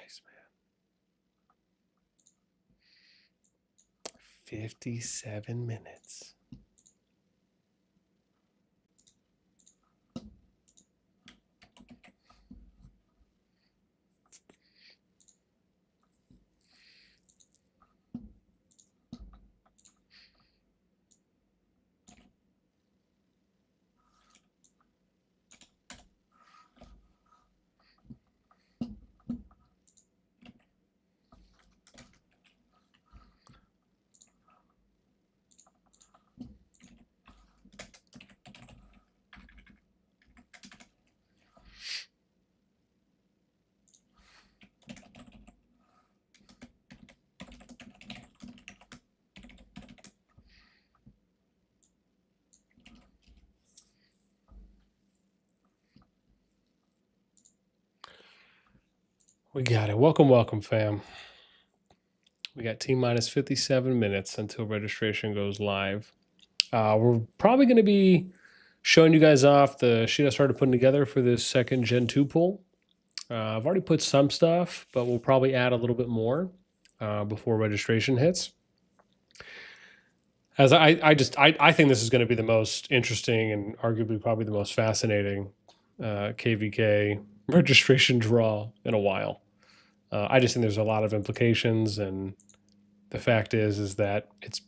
Christ, man. 57 minutes. We got it. Welcome, welcome, fam. We got T-minus 57 minutes until registration goes live. We're probably going to be showing you guys off the sheet I started putting together for this second Gen 2 pool. I've already put some stuff, but we'll probably add a little bit more before registration hits. As I think this is going to be the most interesting and arguably probably the most fascinating KvK registration draw in a while. I just think there's a lot of implications, and the fact is that it's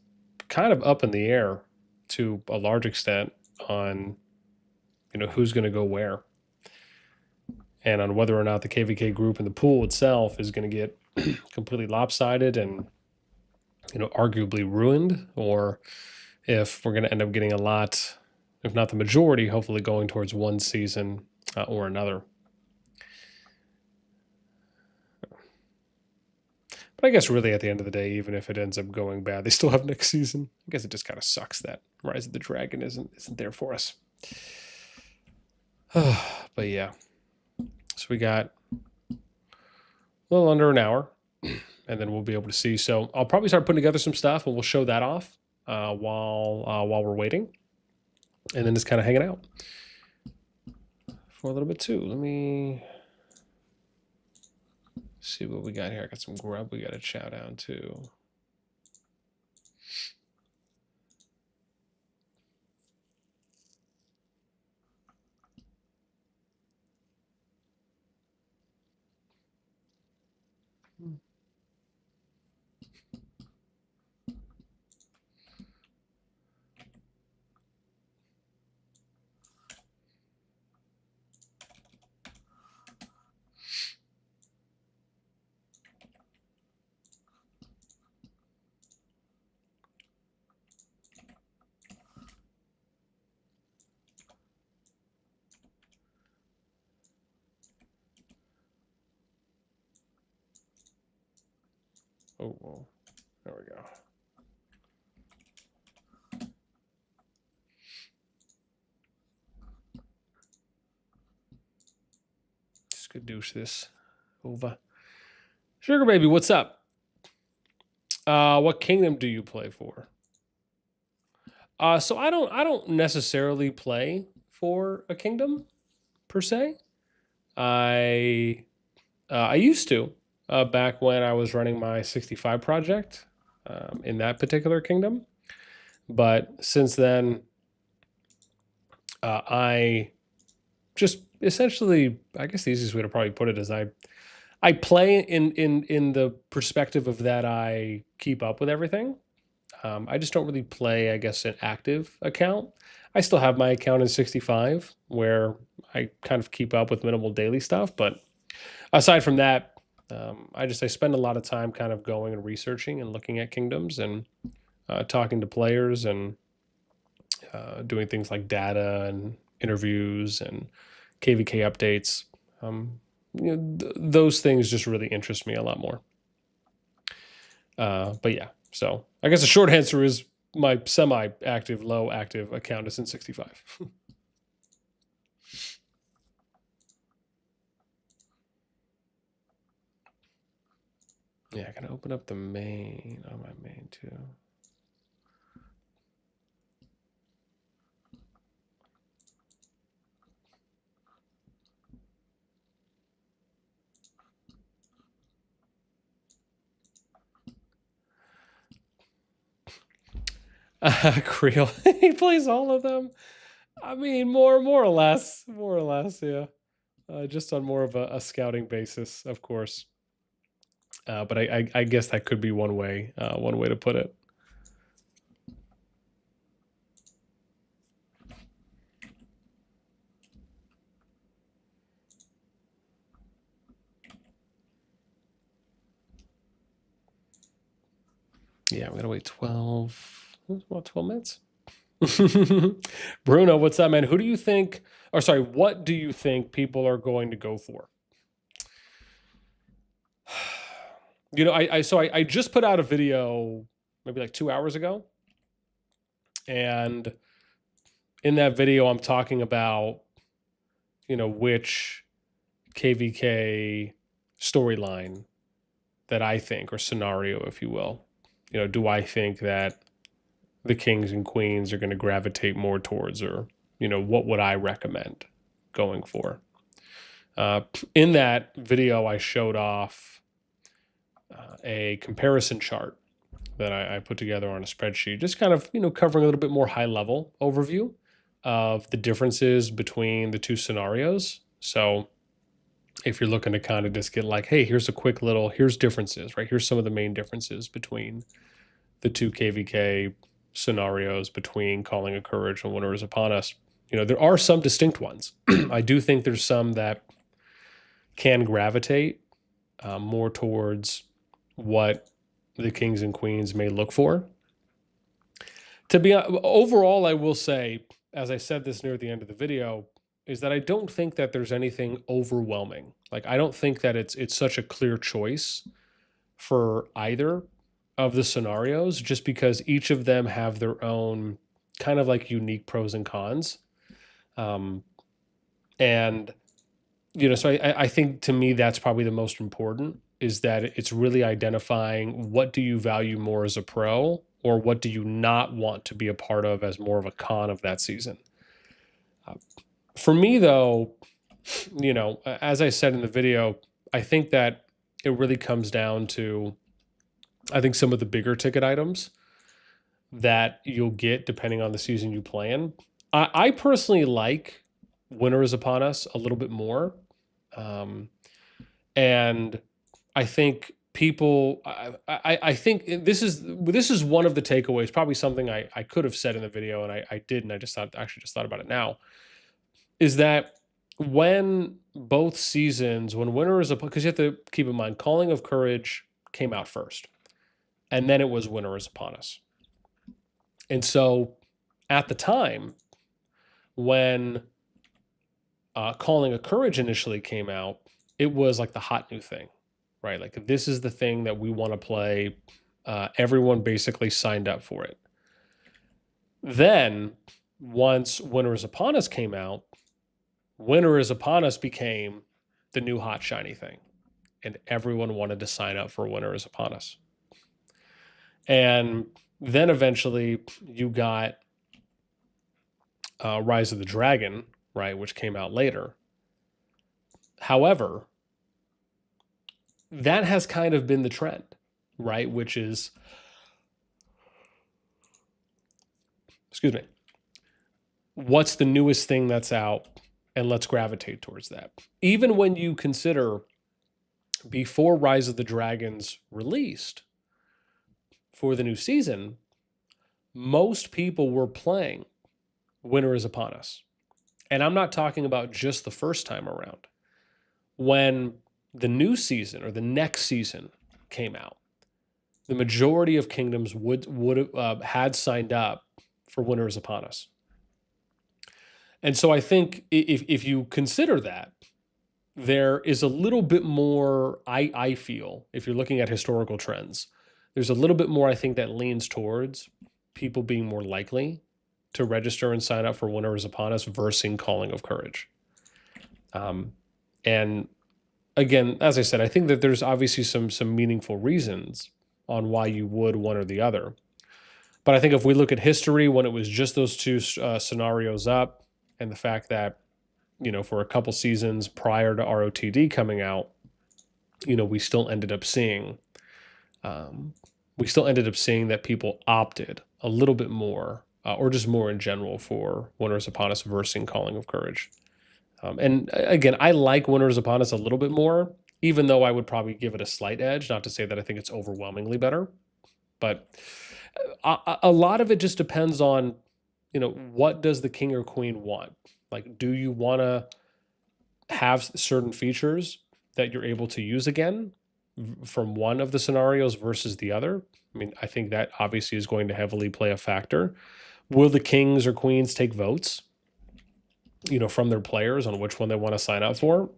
kind of up in the air to a large extent on, who's going to go where, and on whether or not the KvK group and the pool itself is going to get completely lopsided and, arguably ruined, or if we're going to end up getting a lot, if not the majority, hopefully going towards one season or another. But I guess really at the end of the day, even if it ends up going bad, they still have next season. I guess it just kind of sucks that Rise of the Dragon isn't there for us. But yeah. So we got a little under an hour, and then we'll be able to see. So I'll probably start putting together some stuff, and we'll show that off while we're waiting. And then just kind of hanging out for a little bit too. Let me see what we got here. I got some grub we got to chow down too. Oh, well, there we go. Skadoosh this over. Sugar baby, what's up? What kingdom do you play for? So I don't necessarily play for a kingdom per se. I used to back when I was running my 65 project in that particular kingdom, but since then I just essentially, I guess the easiest way to probably put it is I play in the perspective of that I keep up with everything. I just don't really play, I guess, an active account. I still have my account in 65 where I kind of keep up with minimal daily stuff. But aside from that, I spend a lot of time kind of going and researching and looking at kingdoms and talking to players and doing things like data and interviews and KvK updates. Those things just really interest me a lot more. But yeah, so I guess the short answer is my semi-active, low-active account is in 65. Yeah, I can open up the main on my main too. Creel, he plays all of them. I mean, more or less, yeah. Just on more of a scouting basis, of course. But I guess that could be one way to put it. Yeah, we're gonna wait 12 minutes. Bruno, what's up, man? Who do you think, or sorry, what do you think people are going to go for? You know, I just put out a video maybe like 2 hours ago, and in that video I'm talking about, you know, which KvK storyline that I think, or scenario, if you will, you know, do I think that the kings and queens are going to gravitate more towards, or, you know, what would I recommend going for? In that video, I showed off a comparison chart that I put together on a spreadsheet, just kind of, you know, covering a little bit more high level overview of the differences between the two scenarios. So if you're looking to kind of just get like, hey, here's a quick little, here's differences, right? Here's some of the main differences between the two KvK scenarios, between Calling of Courage and Winter is Upon Us. You know, there are some distinct ones. I do think there's some that can gravitate more towards what the kings and queens may look for. To be overall, I will say, as I said this near the end of the video, is that I don't think that there's anything overwhelming. Like, I don't think that it's such a clear choice for either of the scenarios, just because each of them have their own kind of like unique pros and cons. And, you know, so I think to me, that's probably the most important, is that it's really identifying what do you value more as a pro, or what do you not want to be a part of as more of a con of that season. For me, though, you know, as I said in the video, I think that it really comes down to, I think, some of the bigger ticket items that you'll get depending on the season you play in. I personally like Winter is Upon Us a little bit more. And I think people, I think this is one of the takeaways, probably something I could have said in the video and I didn't. I just thought about it now, is that when both seasons, when Winter is Upon, because you have to keep in mind, Calling of Courage came out first, and then it was Winter is Upon Us. And so at the time when Calling of Courage initially came out, it was like the hot new thing, right? Like, this is the thing that we want to play. Everyone basically signed up for it. Then once Winter is Upon Us came out, Winter is Upon Us became the new hot shiny thing, and everyone wanted to sign up for Winter is Upon Us. And then eventually you got Rise of the Dragon, right, which came out later. However, that has kind of been the trend, right? Which is, excuse me, what's the newest thing that's out, and let's gravitate towards that. Even when you consider, before Rise of the Dragons released for the new season, most people were playing Winter is Upon Us. And I'm not talking about just the first time around. When the new season, or the next season, came out, the majority of kingdoms had signed up for Winter is Upon Us. And so I think if you consider that, there is a little bit more, I feel, if you're looking at historical trends, there's a little bit more, I think, that leans towards people being more likely to register and sign up for Winter is Upon Us versus Calling of Courage. And again, as I said, I think that there's obviously some meaningful reasons on why you would one or the other. But I think if we look at history, when it was just those two scenarios up, and the fact that, you know, for a couple seasons prior to ROTD coming out, you know, we still ended up seeing that people opted a little bit more, or just more in general for Winners Upon Us versus Calling of Courage. And again, I like Winners Upon Us a little bit more, even though I would probably give it a slight edge. Not to say that I think it's overwhelmingly better, but a lot of it just depends on, what does the king or queen want? Like, do you want to have certain features that you're able to use again from one of the scenarios versus the other? I mean, I think that obviously is going to heavily play a factor. Will the kings or queens take votes, from their players on which one they want to sign up for?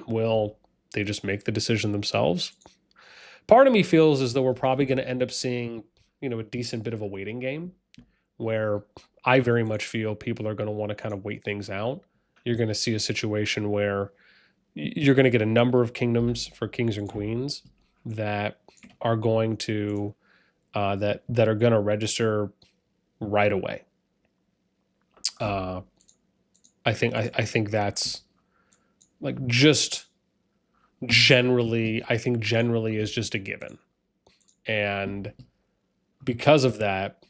Will they just make the decision themselves? Part of me feels as though we're probably going to end up seeing, a decent bit of a waiting game where I very much feel people are going to want to kind of wait things out. You're going to see a situation where you're going to get a number of kingdoms for kings and queens that are going to that are going to register right away. I think that's like just generally, I think generally is just a given. And because of that,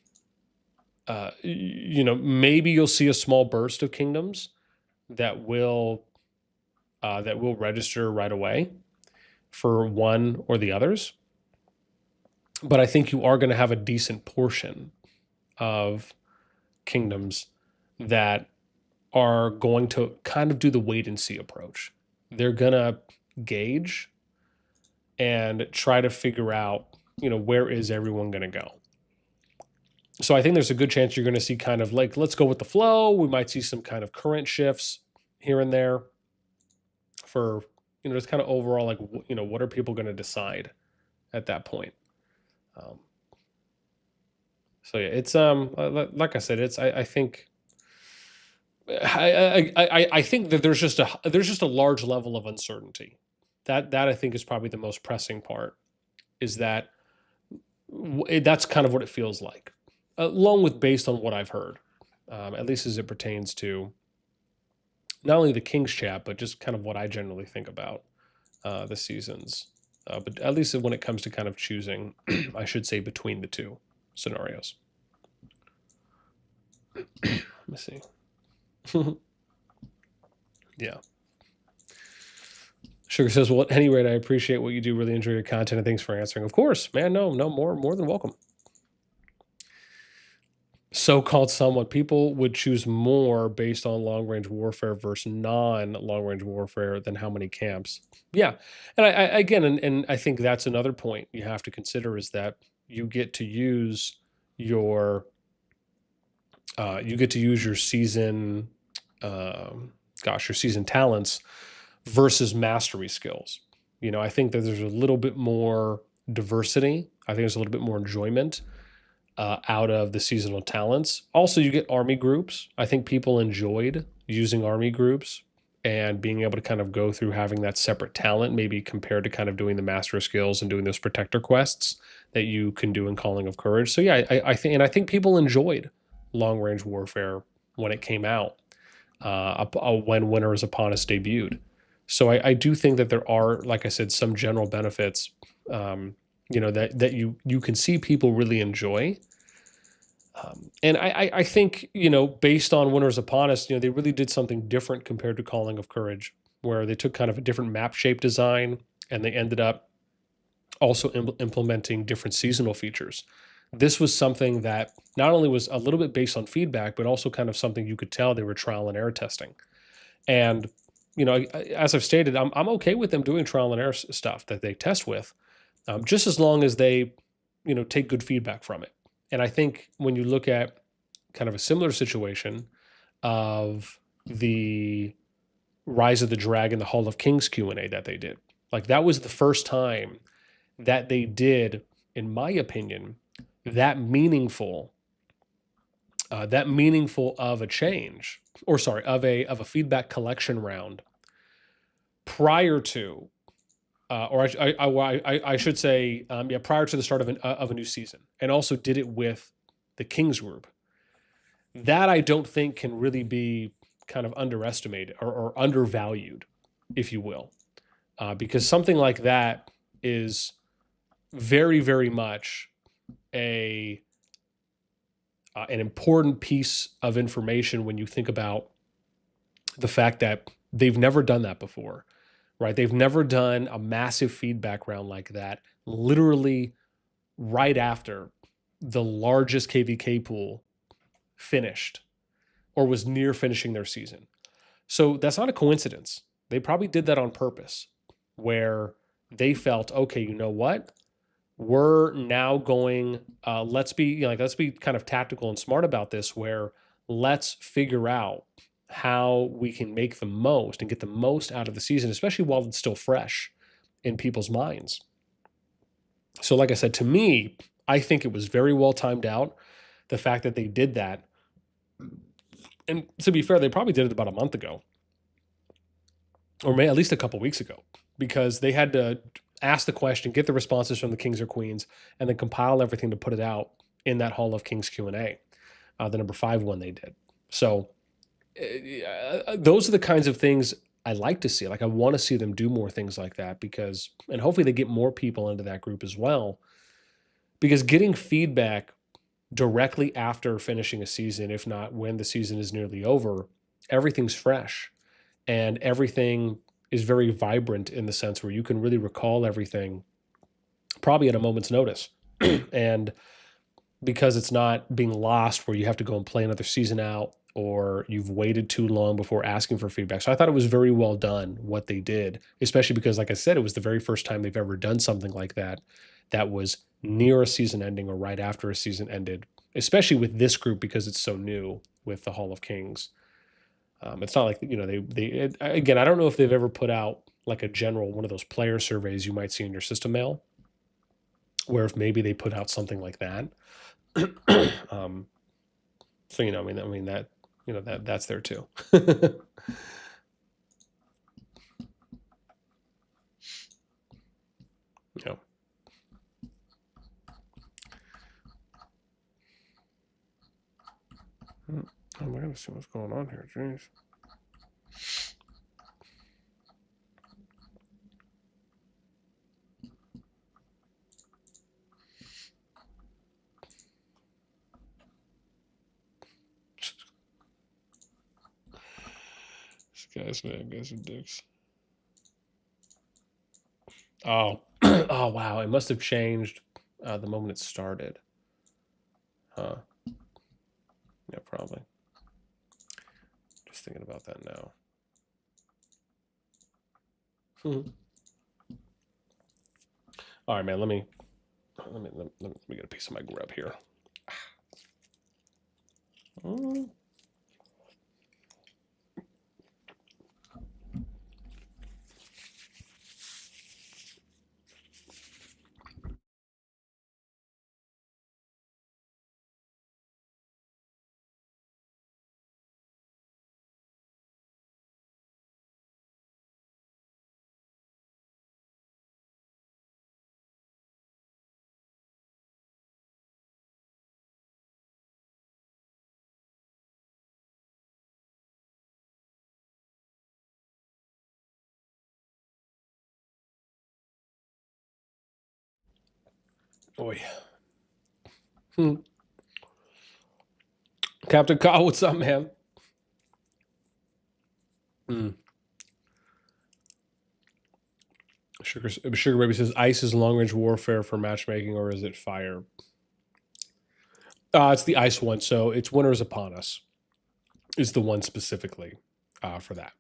maybe you'll see a small burst of kingdoms that will register right away for one or the others. But I think you are going to have a decent portion of kingdoms that are going to kind of do the wait and see approach. They're going to gauge and try to figure out, where is everyone going to go? So I think there's a good chance you're going to see kind of like, let's go with the flow. We might see some kind of current shifts here and there for, just kind of overall, like, what are people going to decide at that point? So yeah, it's like I said, it's I think I think that there's just a large level of uncertainty. That I think is probably the most pressing part, is that that's kind of what it feels like, along with based on what I've heard, at least as it pertains to not only the Kings chat, but just kind of what I generally think about the seasons. But at least when it comes to kind of choosing, I should say, between the two scenarios. Let me see. Yeah. Sugar says, well, at any rate, I appreciate what you do. Really enjoy your content, and thanks for answering. Of course, man. No, more than welcome. So-called somewhat, people would choose more based on long-range warfare versus non-long-range warfare than how many camps. Yeah. And and I think that's another point you have to consider, is that you get to use your season, your season talents versus mastery skills. I think that there's a little bit more diversity. I think there's a little bit more enjoyment out of the seasonal talents. Also, you get army groups. I think people enjoyed using army groups and being able to kind of go through having that separate talent, maybe compared to kind of doing the master skills and doing those protector quests that you can do in Calling of Courage. So yeah, I think people enjoyed long range warfare when it came out, when Winners Upon Us debuted. So I do think that there are, like I said, some general benefits, that you can see people really enjoy. And I think, based on Winners Upon Us, they really did something different compared to Calling of Courage, where they took kind of a different map shape design, and they ended up also implementing different seasonal features. This was something that not only was a little bit based on feedback, but also kind of something you could tell they were trial and error testing. And, as I've stated, I'm okay with them doing trial and error stuff that they test with, just as long as they, take good feedback from it. And I think when you look at kind of a similar situation of the Rise of the Dragon, the Hall of Kings Q&A that they did, like that was the first time that they did, in my opinion, that meaningful of a change, or sorry, of a feedback collection round prior to, I should say, prior to the start of a new season, and also did it with the Kings group. That I don't think can really be kind of underestimated or undervalued, if you will, because something like that is very, very much a an important piece of information when you think about the fact that they've never done that before, right? They've never done a massive feedback round like that, literally right after the largest KvK pool finished or was near finishing their season. So that's not a coincidence. They probably did that on purpose, where they felt, okay, you know what? We're now going, let's be kind of tactical and smart about this, where let's figure out how we can make the most and get the most out of the season, especially while it's still fresh in people's minds. So like I said, to me, I think it was very well timed out. The fact that they did that, and to be fair, they probably did it about a month ago, or maybe at least a couple weeks ago, because they had to ask the question, get the responses from the kings or queens, and then compile everything to put it out in that Hall of Kings Q&A, the number 5 one they did. So those are the kinds of things I like to see. Like, I want to see them do more things like that, because, and hopefully they get more people into that group as well, because getting feedback directly after finishing a season, if not when the season is nearly over, everything's fresh and everything is very vibrant in the sense where you can really recall everything probably at a moment's notice. And because it's not being lost where you have to go and play another season out, or you've waited too long before asking for feedback. So I thought it was very well done what they did, especially because, like I said, it was the very first time they've ever done something like that, that was near a season ending or right after a season ended, especially with this group because it's so new with the Hall of Kings. It's not like, again, I don't know if they've ever put out like a general one of those player surveys you might see in your system mail, where if maybe they put out something like that. So, that's there too. Yeah. Oh, I gotta see what's going on here. Jeez. Guys are dicks. Oh, oh wow! It must have changed the moment it started. Huh? Yeah, probably. Just thinking about that now. All right, man. Let me get a piece of my grub here. Boy. Captain Kyle, what's up, man? Sugar Baby says, ice is long range warfare for matchmaking, or is it fire? It's the ice one. So it's Winter is Upon Us is the one specifically for that.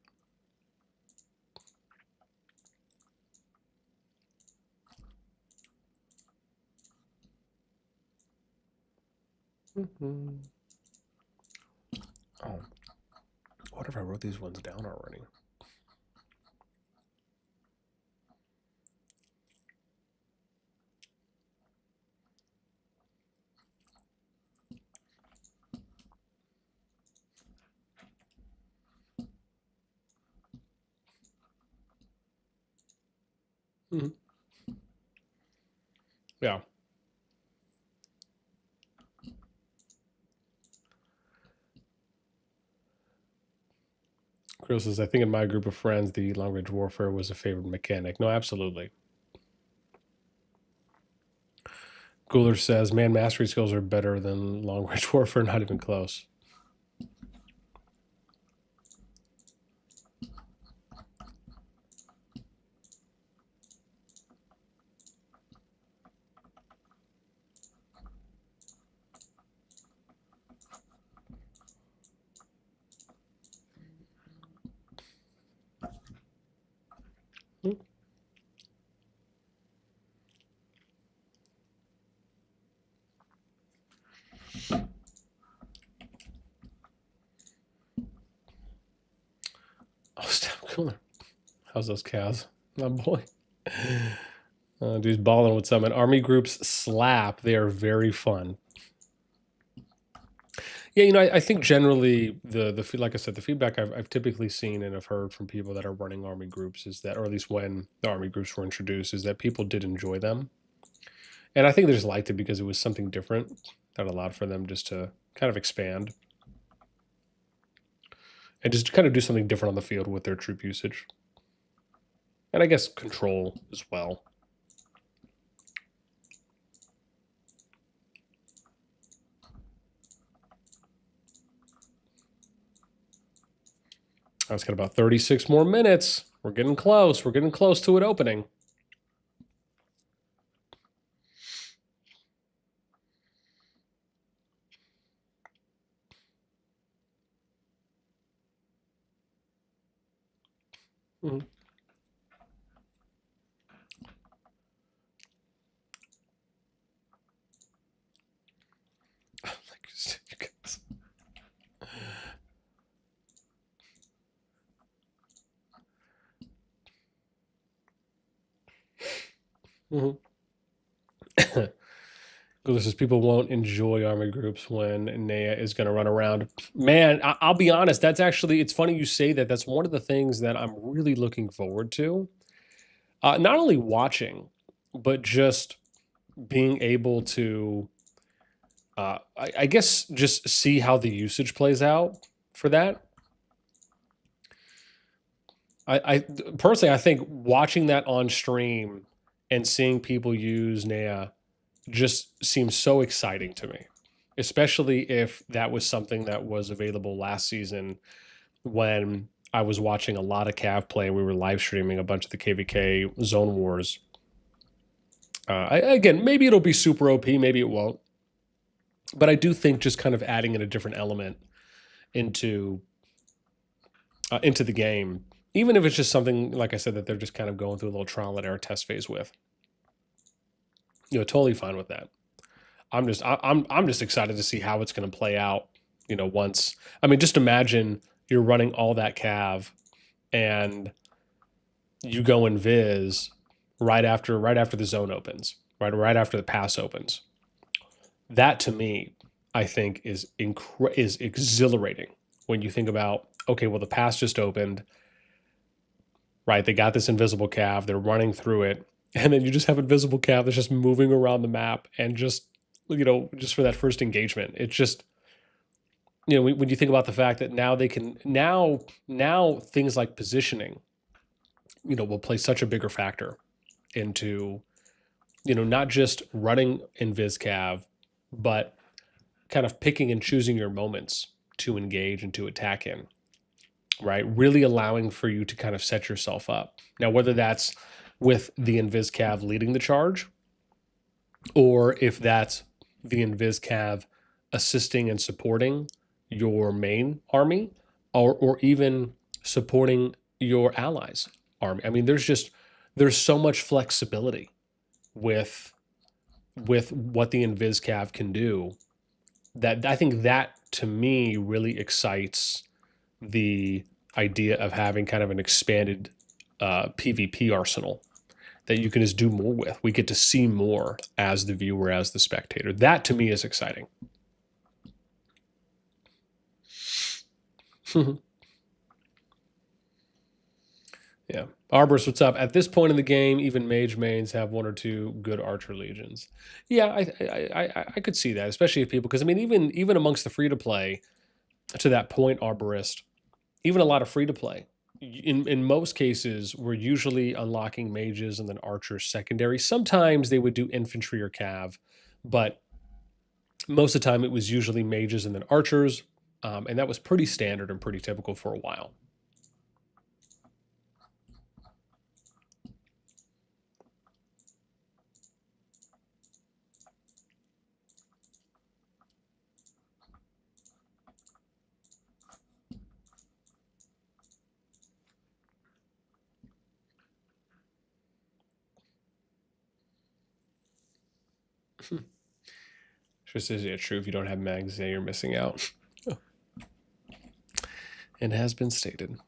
Oh, what if I wrote these ones down already? Yeah. Chris says, I think in my group of friends, the long range warfare was a favorite mechanic. No, absolutely. Cooler says, man, mastery skills are better than long range warfare. Not even close. Oh, stop Cooler. How's those cows? My boy. Dude's balling with some. And army groups slap. They are very fun. Yeah, you know, I think generally like I said, the feedback I've typically seen and have heard from people that are running army groups is that, or at least when the army groups were introduced, is that people did enjoy them. And I think they just liked it because it was something different that allowed for them just to kind of expand and just kind of do something different on the field with their troop usage. And I guess control as well. I was got about 36 more minutes. We're getting close. We're getting close to it opening. Mm-hmm. You guys. Mm-hmm. This is people won't enjoy army groups when Nea is going to run around. Man, I'll be honest. That's actually, it's funny you say that. That's one of the things that I'm really looking forward to. Not only watching, but just being able to, I guess, just see how the usage plays out for that. I personally, I think watching that on stream and seeing people use Nea just seems so exciting to me, especially if that was something that was available last season when I was watching a lot of Cav play. We were live streaming a bunch of the KvK Zone Wars. Again, maybe it'll be super OP, maybe it won't. But I do think just kind of adding in a different element into the game, even if it's just something, like I said, that they're just kind of going through a little trial and error test phase with. You know, totally fine with that. I'm just excited to see how it's going to play out. You know, once, I mean, just imagine you're running all that Cav, and you go in Viz right after the zone opens, right after the pass opens. That to me, I think is exhilarating when you think about, okay, well, the pass just opened, right? They got this invisible Cav, they're running through it, and then you just have invisible Cav that's just moving around the map, and just, you know, just for that first engagement, it's just, you know, when you think about the fact that now they can, now things like positioning, you know, will play such a bigger factor into, you know, not just running invis Cav, but kind of picking and choosing your moments to engage and to attack in, right? Really allowing for you to kind of set yourself up. Now, whether that's with the invis Cav leading the charge, or if that's the invis Cav assisting and supporting your main army, or even supporting your allies' army. I mean, there's so much flexibility with what the invis Cav can do, that I think that to me really excites the idea of having kind of an expanded PvP arsenal that you can just do more with. We get to see more as the viewer, as the spectator. That to me is exciting. Yeah. Arborist, what's up? At this point in the game, even mage mains have one or two good archer legions. Yeah, I could see that, especially if people, because I mean, even amongst the free to play, to that point, Arborist, even a lot of free to play, in most cases, we're usually unlocking mages and then archers secondary. Sometimes they would do infantry or cav, but most of the time it was usually mages and then archers, and that was pretty standard and pretty typical for a while. Just is it true if you don't have mags, yeah, you're missing out. It has been stated.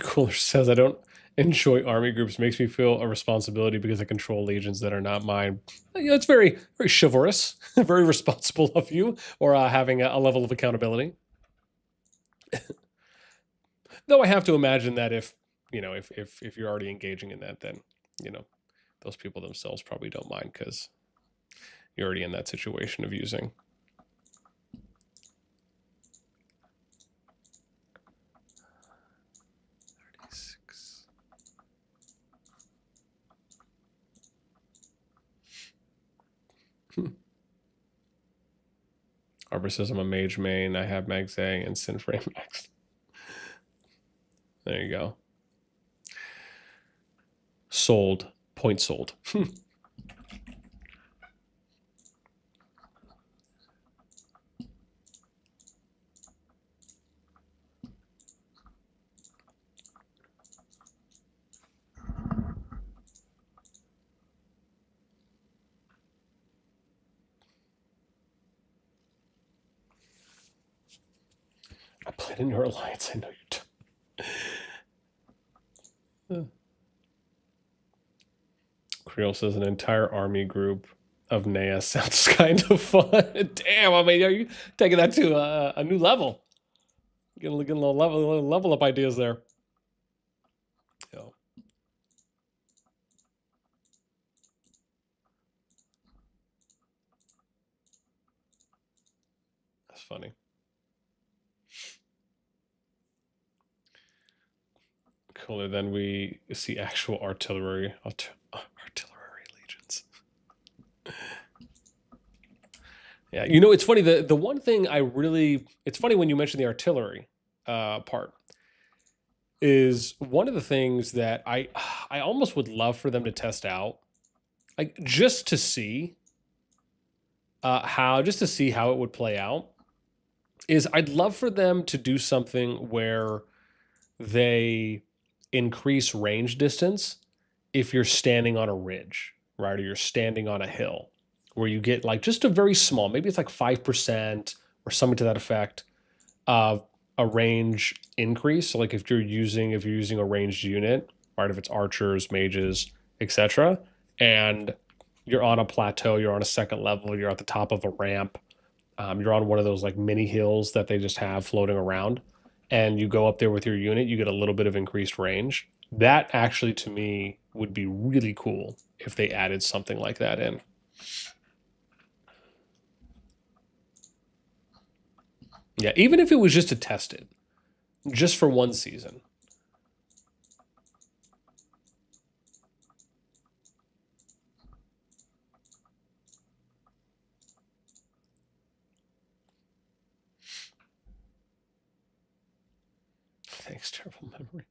Cooler says, I don't enjoy army groups. Makes me feel a responsibility because I control legions that are not mine. Yeah, it's very, very chivalrous, very responsible of you, or having a level of accountability. Though I have to imagine that if you're already engaging in that, then those people themselves probably don't mind because you're already in that situation of using. Arbor says I'm a mage main. I have Magze and Sinframe Max. There you go. Sold. Point sold. I played in your alliance. I know you do. Creel says an entire army group of Nea sounds kind of fun. Damn, I mean, are you taking that to a new level? Getting a little level up ideas there. Yeah. That's funny. Cooler than we see actual artillery legions. Yeah, it's funny. The one thing it's funny when you mention the artillery part is one of the things that I almost would love for them to test out, like just to see how it would play out. Is I'd love for them to do something where they increase range distance if you're standing on a ridge, right? Or you're standing on a hill where you get like just a very small, maybe it's like 5% or something to that effect of a range increase. So like if you're using a ranged unit, right? If it's archers, mages, etc., and you're on a plateau, you're on a second level, you're at the top of a ramp, you're on one of those like mini hills that they just have floating around, and you go up there with your unit, you get a little bit of increased range. That actually, to me, would be really cool if they added something like that in. Yeah, even if it was just to test it, just for one season. Thanks, terrible memory.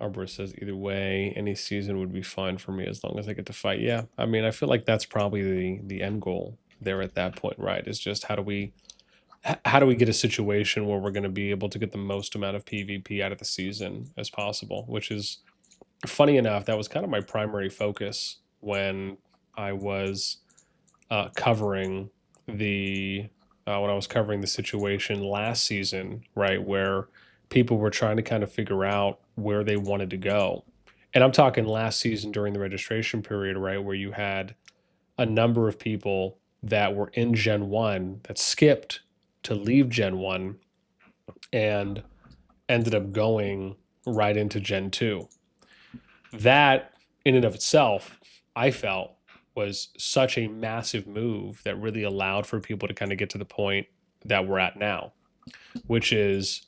Arbor says either way, any season would be fine for me as long as I get to fight. Yeah, I mean, I feel like that's probably the end goal there at that point, right? Is just how do we get a situation where we're going to be able to get the most amount of PvP out of the season as possible, which is funny enough, that was kind of my primary focus when I was covering the situation last season, right, where people were trying to kind of figure out where they wanted to go. And I'm talking last season during the registration period, right, where you had a number of people that were in Gen 1 that skipped to leave Gen 1 and ended up going right into Gen 2. That, in and of itself, I felt was such a massive move that really allowed for people to kind of get to the point that we're at now, which is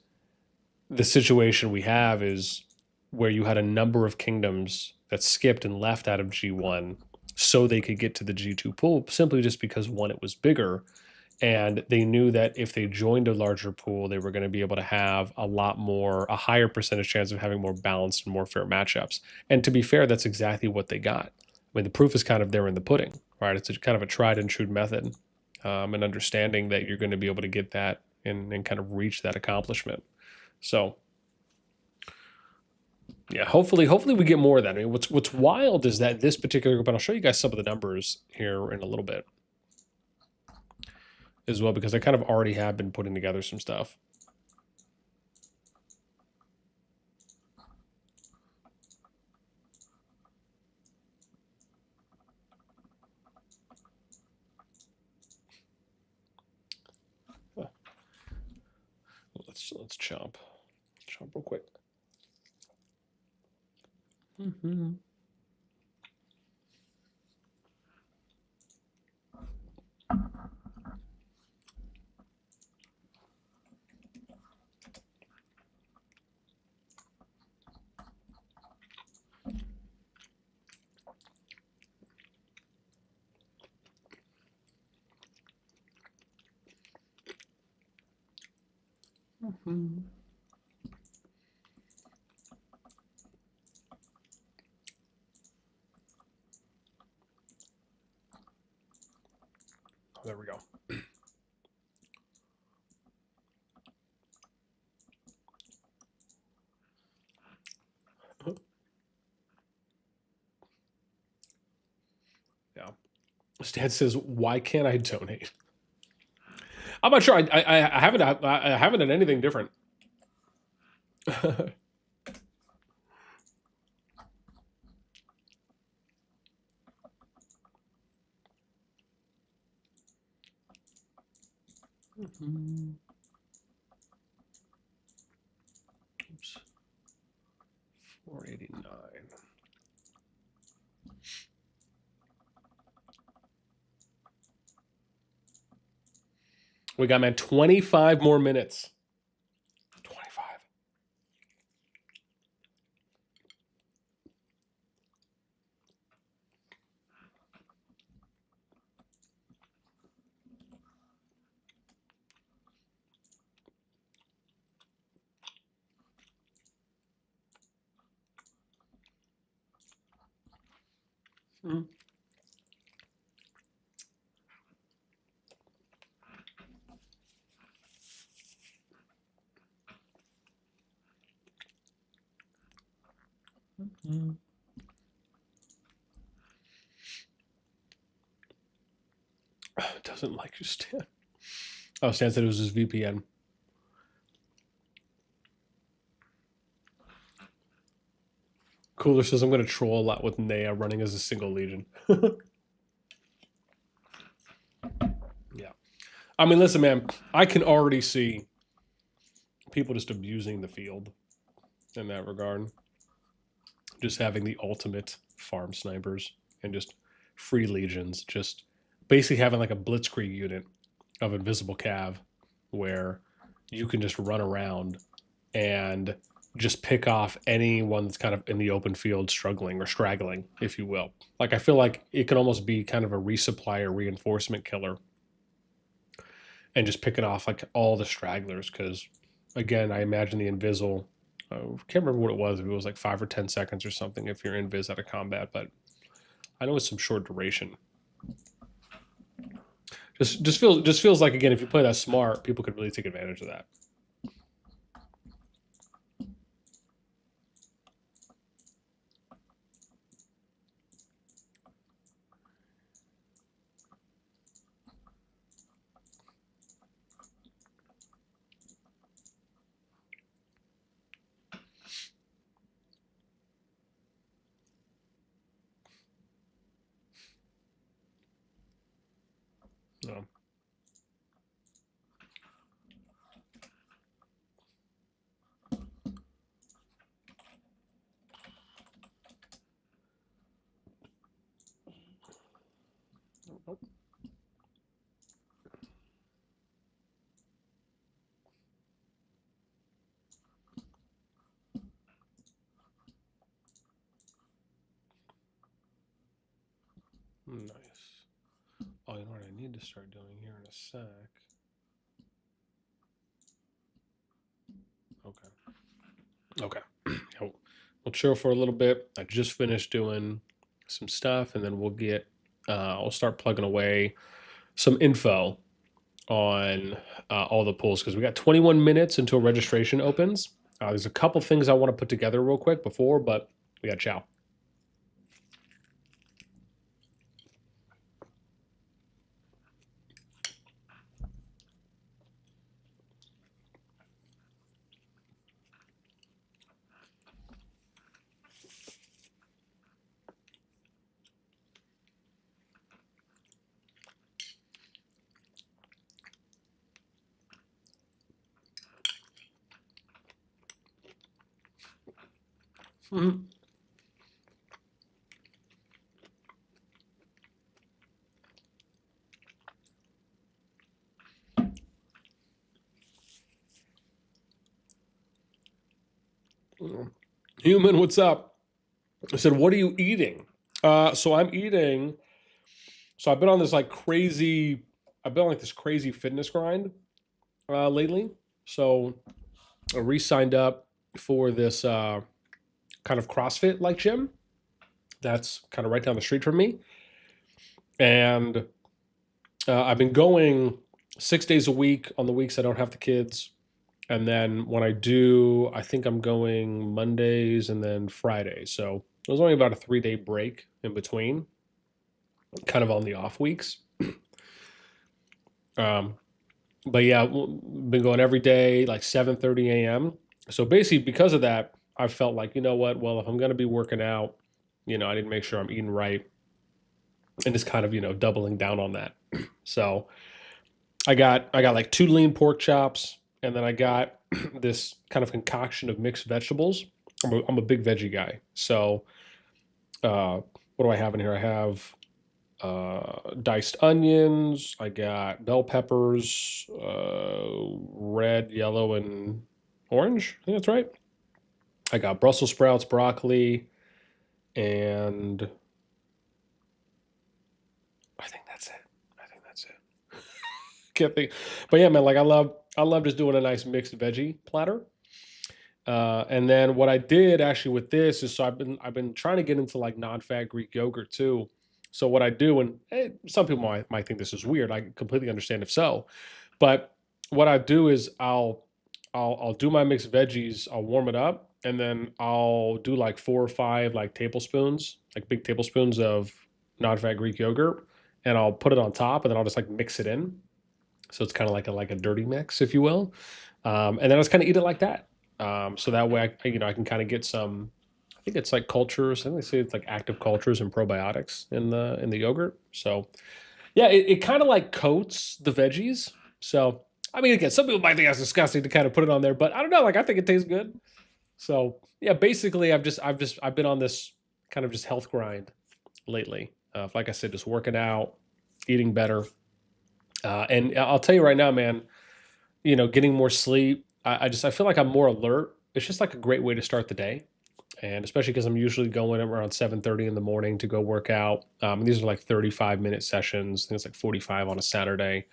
the situation we have is where you had a number of kingdoms that skipped and left out of G1 so they could get to the G2 pool simply just because, one, it was bigger, and they knew that if they joined a larger pool, they were going to be able to have a higher percentage chance of having more balanced and more fair matchups. And to be fair, that's exactly what they got. I mean, the proof is kind of there in the pudding, right? It's kind of a tried and true method, and understanding that you're going to be able to get that and kind of reach that accomplishment. So, yeah, hopefully we get more of that. I mean, what's wild is that this particular group, and I'll show you guys some of the numbers here in a little bit as well, because I kind of already have been putting together some stuff. Let's chomp real quick. Mm-hmm. Mm-hmm. Oh, there we go. Yeah. Stan says, "Why can't I donate?" I'm not sure. I haven't done anything different. Mm-hmm. Oops. 489. We got, man, 25 more minutes. 25. Mm-hmm. Mm-hmm. Doesn't like you, Stan. Oh, Stan said it was his VPN. Cooler says, I'm going to troll a lot with Nea running as a single legion. Yeah. I mean, listen, man, I can already see people just abusing the field in that regard. Just having the ultimate farm snipers and just free legions. Just basically having like a blitzkrieg unit of invisible cav where you can just run around and just pick off anyone that's kind of in the open field struggling or straggling, if you will. Like, I feel like it could almost be kind of a resupply or reinforcement killer and just picking off like all the stragglers. Because, again, I imagine the Invisible, I can't remember what it was, if it was like 5 or 10 seconds or something if you're invis out of combat, but I know it's some short duration. Just feels like, again, if you play that smart, people could really take advantage of that. No. Nice. Oh, you know what I need to start doing here in a sec? Okay. Okay. We'll chill for a little bit. I just finished doing some stuff, and then I'll start plugging away some info on all the pools because we got 21 minutes until registration opens. There's a couple things I want to put together real quick before, but we got chow. Mm-hmm. Human, what's up? I said, what are you eating? So I'm eating. So I've been on this like crazy. I've been on like this crazy fitness grind lately. So I re-signed up for this kind of CrossFit like gym that's kind of right down the street from me, and I've been going 6 days a week on the weeks I don't have the kids. And then when I do, I think I'm going Mondays and then Fridays. So it was only about a 3 day break in between, kind of on the off weeks. Um, but yeah, been going every day, like 7:30 a.m. So basically, because of that, I felt like, you know what? Well, if I'm going to be working out, I need to make sure I'm eating right and just kind of, doubling down on that. So I got like 2 lean pork chops, and then I got this kind of concoction of mixed vegetables. I'm a big veggie guy. So what do I have in here? I have diced onions. I got bell peppers, red, yellow, and orange. I think that's right. I got Brussels sprouts, broccoli, and I think that's it. I think that's it. Can't think, but yeah, man. Like I love just doing a nice mixed veggie platter. And then what I did actually with this is so I've been trying to get into like non-fat Greek yogurt too. So what I do, and some people might think this is weird. I completely understand if so, but what I do is I'll do my mixed veggies. I'll warm it up, and then I'll do like 4 or 5 like tablespoons, like big tablespoons of non-fat Greek yogurt, and I'll put it on top, and then I'll just like mix it in. So it's kind of like a dirty mix, if you will. And then I just kind of eat it like that. So that way, I can kind of get some. I think it's like cultures. I think they say it's like active cultures and probiotics in the yogurt. So yeah, it kind of like coats the veggies. So I mean, again, some people might think that's disgusting to kind of put it on there, but I don't know. Like I think it tastes good. So yeah, basically, I've been on this kind of just health grind lately. Like I said, just working out, eating better, and I'll tell you right now, man, getting more sleep. I feel like I'm more alert. It's just like a great way to start the day. And especially because I'm usually going around 7:30 in the morning to go work out. These are like 35-minute sessions. I think it's like 45 on a Saturday.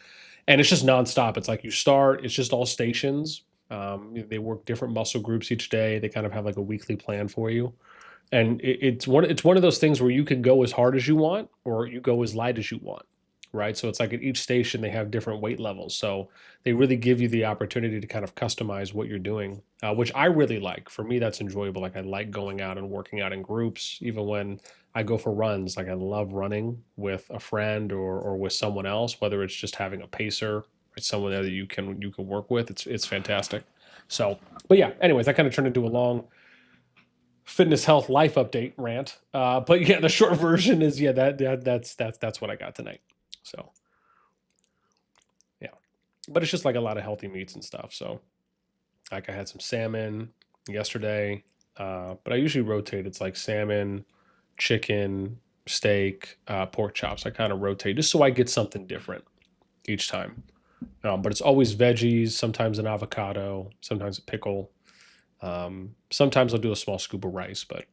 And it's just nonstop. It's like you start, it's just all stations. They work different muscle groups each day. They kind of have like a weekly plan for you. And it's one of those things where you can go as hard as you want or you go as light as you want, right? So it's like at each station they have different weight levels, so they really give you the opportunity to kind of customize what you're doing, which I really like. For me, that's enjoyable. Like I like going out and working out in groups, even when I go for runs. Like I love running with a friend or with someone else, whether it's just having a pacer or someone there that you can work with. It's fantastic. So, but yeah. Anyways, that kind of turned into a long fitness health life update rant. But yeah, the short version is yeah, that's what I got tonight. So yeah, but it's just like a lot of healthy meats and stuff. So like I had some salmon yesterday, but I usually rotate. It's like salmon, chicken, steak, pork chops. I kind of rotate just so I get something different each time. But it's always veggies, sometimes an avocado, sometimes a pickle. Sometimes I'll do a small scoop of rice, but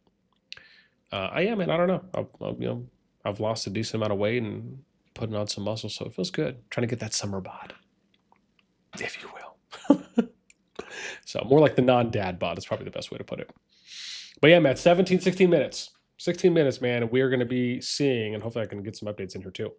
I am, and I don't know. I've lost a decent amount of weight and putting on some muscle, so it feels good. Trying to get that summer bod, if you will. So more like the non-dad bod is probably the best way to put it. But yeah, Matt, 17, 16 minutes. 16 minutes, man, and we're going to be seeing, and hopefully I can get some updates in here too.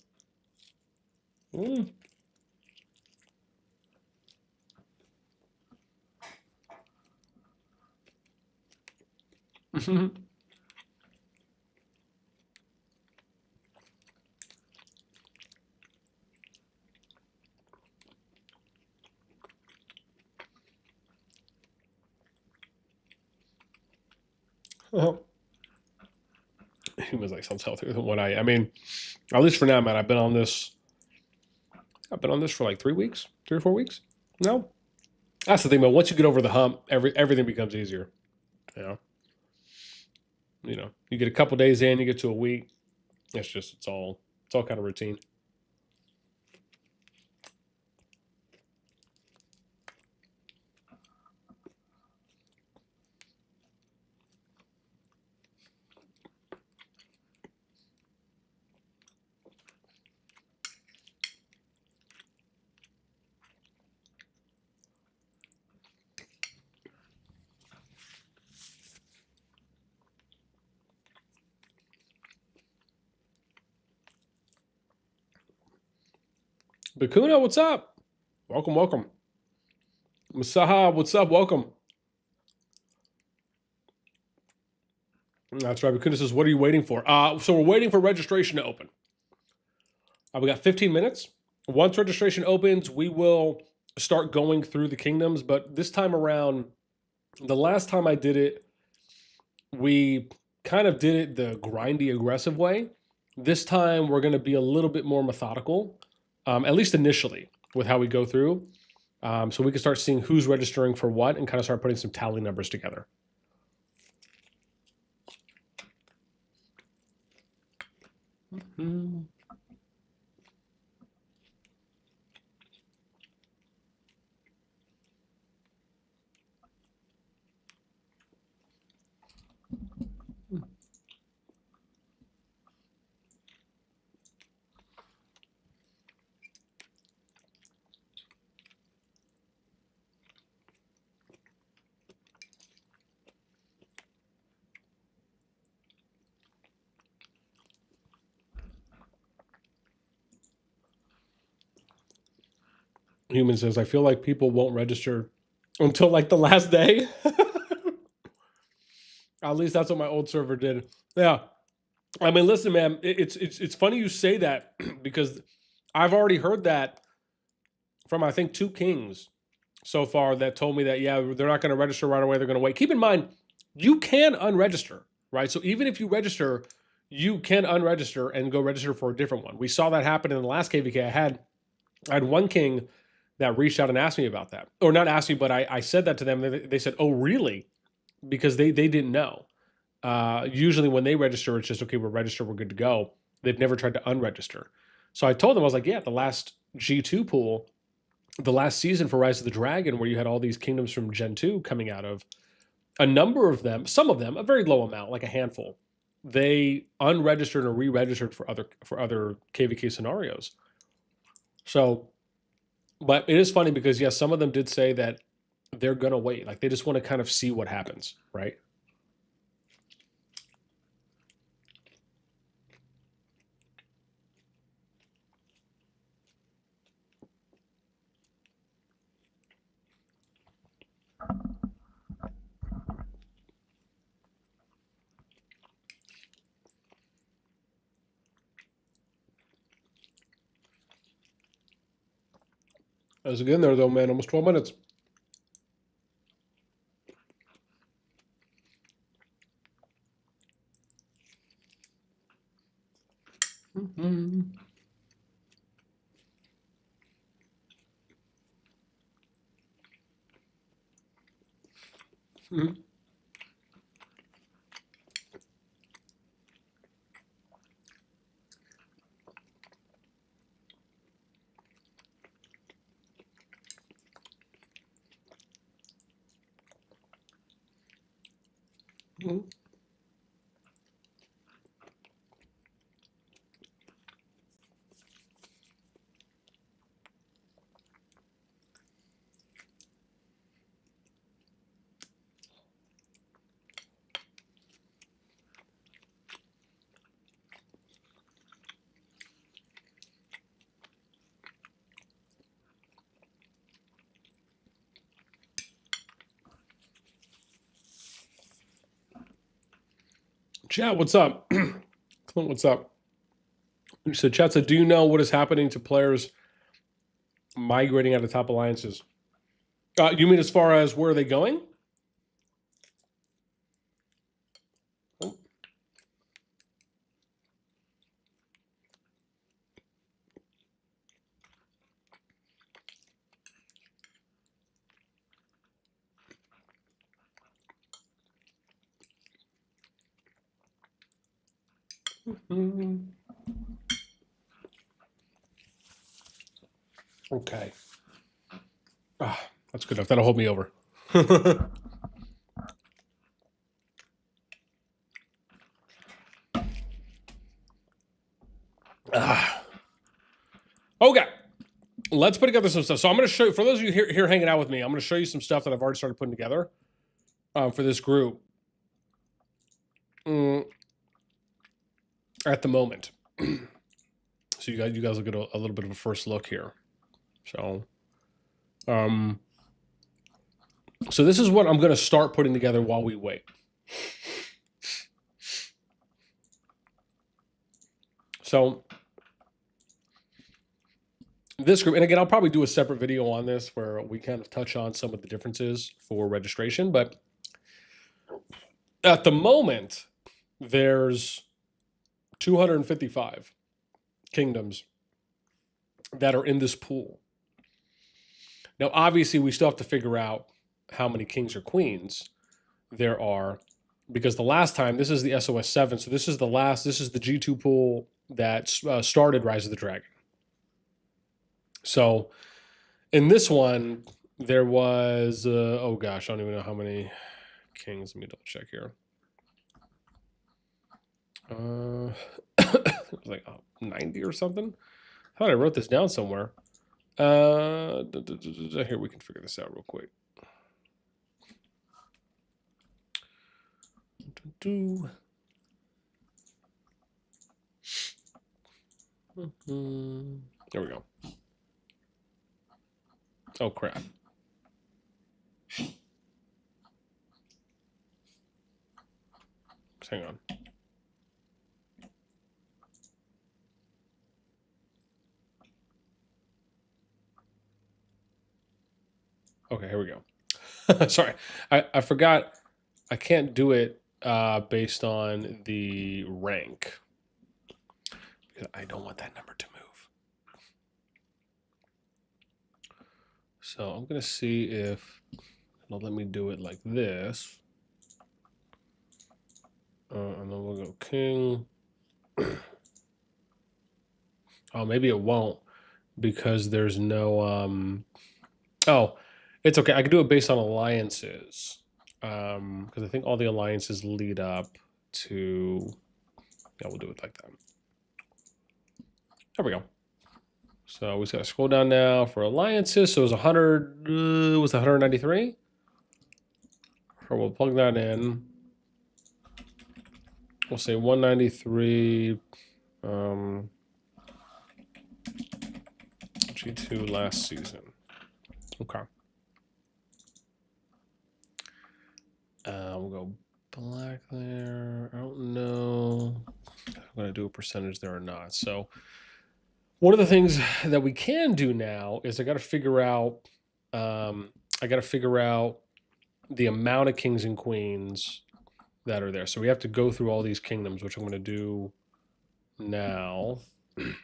Humans like sounds healthier than what I mean, at least for now, man. I've been on this for like 3 weeks, 3 or 4 weeks. No, that's the thing, man. Once you get over the hump, everything becomes easier. You get a couple days in, you get to a week. It's all kind of routine. Bakuna, what's up? Welcome, welcome. Masaha, what's up? Welcome. That's right. Bakuna says, what are you waiting for? So we're waiting for registration to open. We got 15 minutes. Once registration opens, we will start going through the kingdoms. But this time around, the last time I did it, we kind of did it the grindy, aggressive way. This time, we're going to be a little bit more methodical, at least initially, with how we go through. So we can start seeing who's registering for what and kind of start putting some tally numbers together. Mm-hmm. Human says, I feel like people won't register until like the last day. At least that's what my old server did. Yeah. I mean, listen, man, it's funny you say that because I've already heard that from, I think, 2 kings so far that told me that, yeah, they're not going to register right away. They're going to wait. Keep in mind, you can unregister, right? So even if you register, you can unregister and go register for a different one. We saw that happen in the last KvK. I had one king that reached out and asked me about that. Or not asked me, but I said that to them. They said, oh, really? Because they didn't know. Usually when they register, it's just, okay, we're registered, we're good to go. They've never tried to unregister. So I told them, I was like, yeah, the last G2 pool, the last season for Rise of the Dragon, where you had all these kingdoms from Gen 2 coming out of, a number of them, some of them, a very low amount, like a handful, they unregistered or re-registered for other KvK scenarios. So, but it is funny because, yes, some of them did say that they're going to wait. Like, they just want to kind of see what happens, right? I was getting there, though, man. Almost 12 minutes. Mm-hmm. Mm-hmm. Chat, what's up? Clint, what's up? So chat said, do you know what is happening to players migrating out of top alliances? You mean as far as where are they going? Okay. That's good enough. That'll hold me over. Okay. Let's put together some stuff. So I'm going to show you, for those of you here hanging out with me, I'm going to show you some stuff that I've already started putting together for this group at the moment. So you guys will get a little bit of a first look here. So, so this is what I'm going to start putting together while we wait. So this group, and again, I'll probably do a separate video on this where we kind of touch on some of the differences for registration, but at the moment, there's 255 kingdoms that are in this pool. Now, obviously, we still have to figure out how many kings or queens there are, because the last time, this is the SOS 7, so this is the G2 pool that started Rise of the Dragon. So in this one, there was, oh gosh, I don't even know how many kings. Let me double check here. It was like 90 or something. I thought I wrote this down somewhere. Here, we can figure this out real quick. There we go. Oh, crap. Hang on. Okay, here we go. Sorry, I forgot. I can't do it based on the rank. I don't want that number to move. So I'm going to see if it'll let me do it like this. And then we'll go king. Oh, maybe it won't because there's no... Oh, it's okay. I can do it based on alliances. Because I think all the alliances lead up to... Yeah, we'll do it like that. There we go. So we just got to scroll down now for alliances. So it was 100, was it 193? Or we'll plug that in. We'll say 193 G2 last season. Okay. We'll go black there. I don't know if I'm going to do a percentage there or not. So one of the things that we can do now is I got to figure out the amount of kings and queens that are there. So we have to go through all these kingdoms, which I'm going to do now. I'm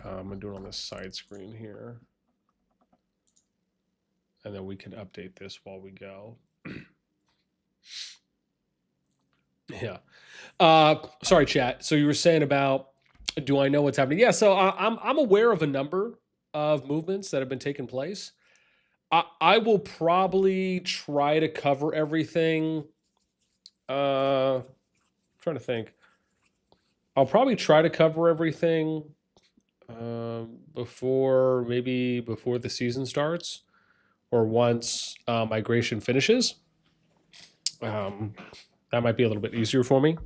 going to do it on this side screen here. And then we can update this while we go. Yeah. Sorry, chat. So you were saying about, do I know what's happening? Yeah, so I'm aware of a number of movements that have been taking place. I will probably try to cover everything Trying to think. I'll probably try to cover everything before the season starts or once migration finishes. That might be a little bit easier for me.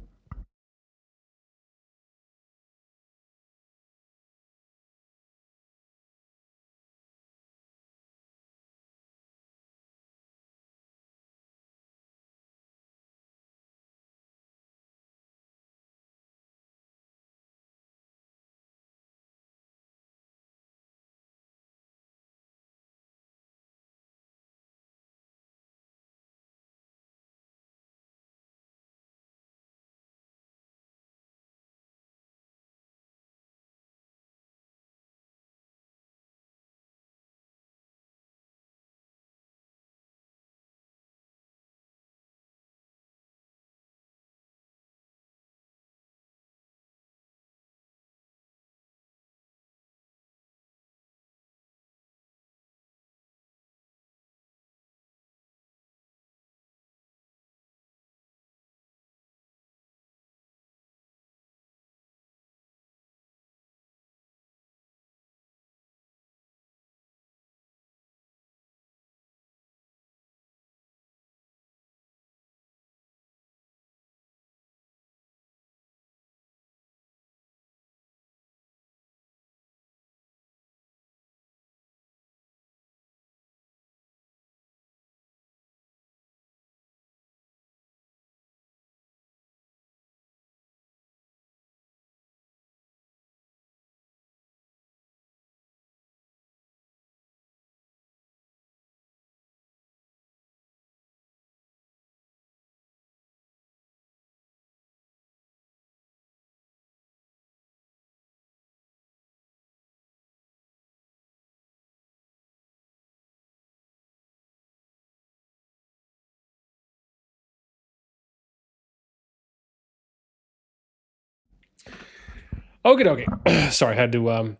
Okay, okay. Sorry, I had to. My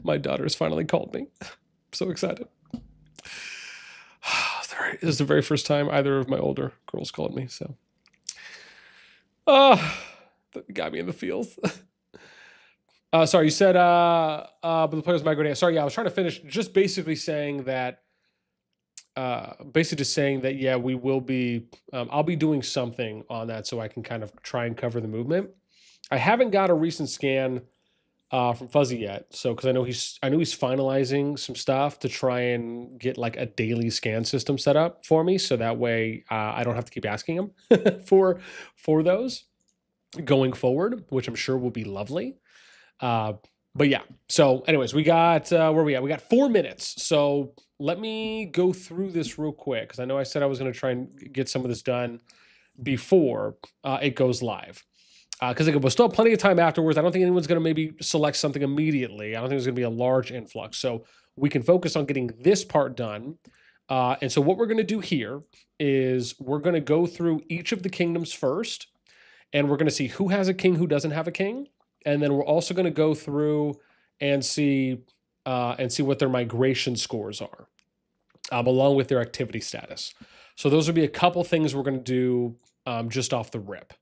my daughter's finally called me. I'm so excited. This is the very first time either of my older girls called me. So, got me in the feels. Sorry, you said but the players migrating. Sorry, yeah, I was trying to finish just basically saying that basically just saying that yeah, we will be I'll be doing something on that so I can kind of try and cover the movement. I haven't got a recent scan from Fuzzy yet, so because I know he's finalizing some stuff to try and get like a daily scan system set up for me, so that way I don't have to keep asking him for those going forward, which I'm sure will be lovely. But yeah, so anyways, we got where we at? We got 4 minutes. So let me go through this real quick because I know I said I was going to try and get some of this done before it goes live. Because we'll still have plenty of time afterwards. I don't think anyone's going to maybe select something immediately. I don't think there's going to be a large influx. So we can focus on getting this part done. And so what we're going to do here is we're going to go through each of the kingdoms first, and we're going to see who has a king, who doesn't have a king. And then we're also going to go through and see what their migration scores are, along with their activity status. So those would be a couple things we're going to do just off the rip.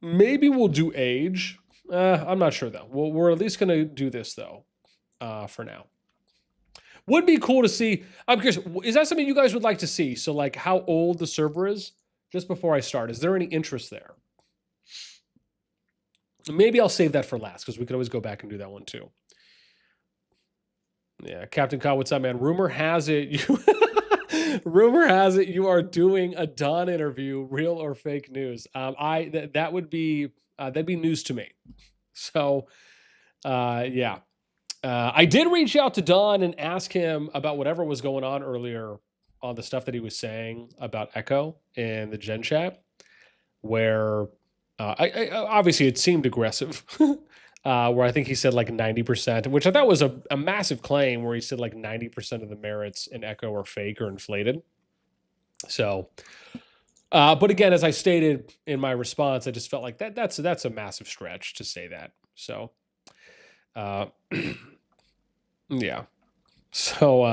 Maybe we'll do age. I'm not sure though. We're at least going to do this though for now. Would be cool to see. I'm curious. Is that something you guys would like to see? So like how old the server is? Just before I start, is there any interest there? Maybe I'll save that for last because we could always go back and do that one too. Yeah, Captain Kyle, what's up, man? Rumor has it you are doing a Don interview, real or fake news. That would be that'd be news to me. So, yeah, I did reach out to Don and ask him about whatever was going on earlier on the stuff that he was saying about Echo in the Gen chat, where I obviously it seemed aggressive. Where I think he said like 90%, which I thought was a massive claim, where he said like 90% of the merits in Echo are fake or inflated. So, but again, as I stated in my response, I just felt like that's a massive stretch to say that. So, yeah. So,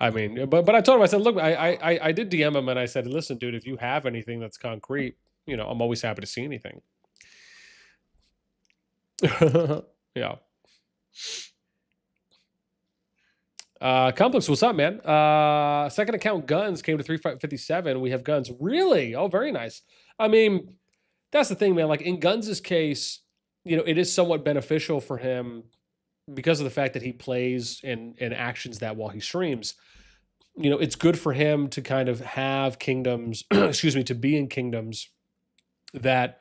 I mean, but I told him, I said, look, I did DM him and I said, listen, dude, if you have anything that's concrete, you know, I'm always happy to see anything. Yeah. Complex, what's up, man? Second account guns came to 357. We have guns. Really? Oh, very nice. I mean, that's the thing, man. Like in Guns' case, you know, it is somewhat beneficial for him because of the fact that he plays and actions that while he streams. You know, it's good for him to kind of have kingdoms, excuse me, to be in kingdoms that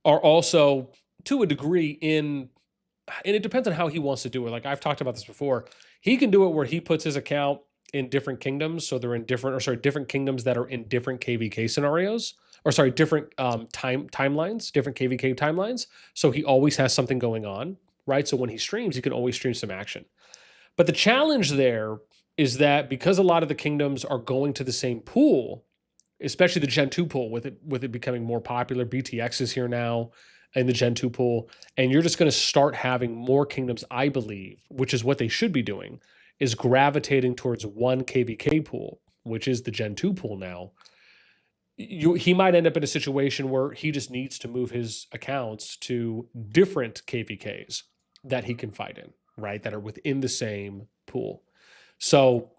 are also to a degree in, and it depends on how he wants to do it. Like I've talked about this before. He can do it where he puts his account in different kingdoms. So they're in different kingdoms that are in different KvK scenarios, or sorry, different timelines, different KvK timelines. So he always has something going on, right? So when he streams, he can always stream some action. But the challenge there is that because a lot of the kingdoms are going to the same pool, especially the Gen 2 pool, with it becoming more popular, BTX is here now in the Gen 2 pool, and you're just going to start having more kingdoms, I believe, which is what they should be doing, is gravitating towards one KvK pool, which is the Gen 2 pool now. He might end up in a situation where he just needs to move his accounts to different KvKs that he can fight in, right? That are within the same pool. So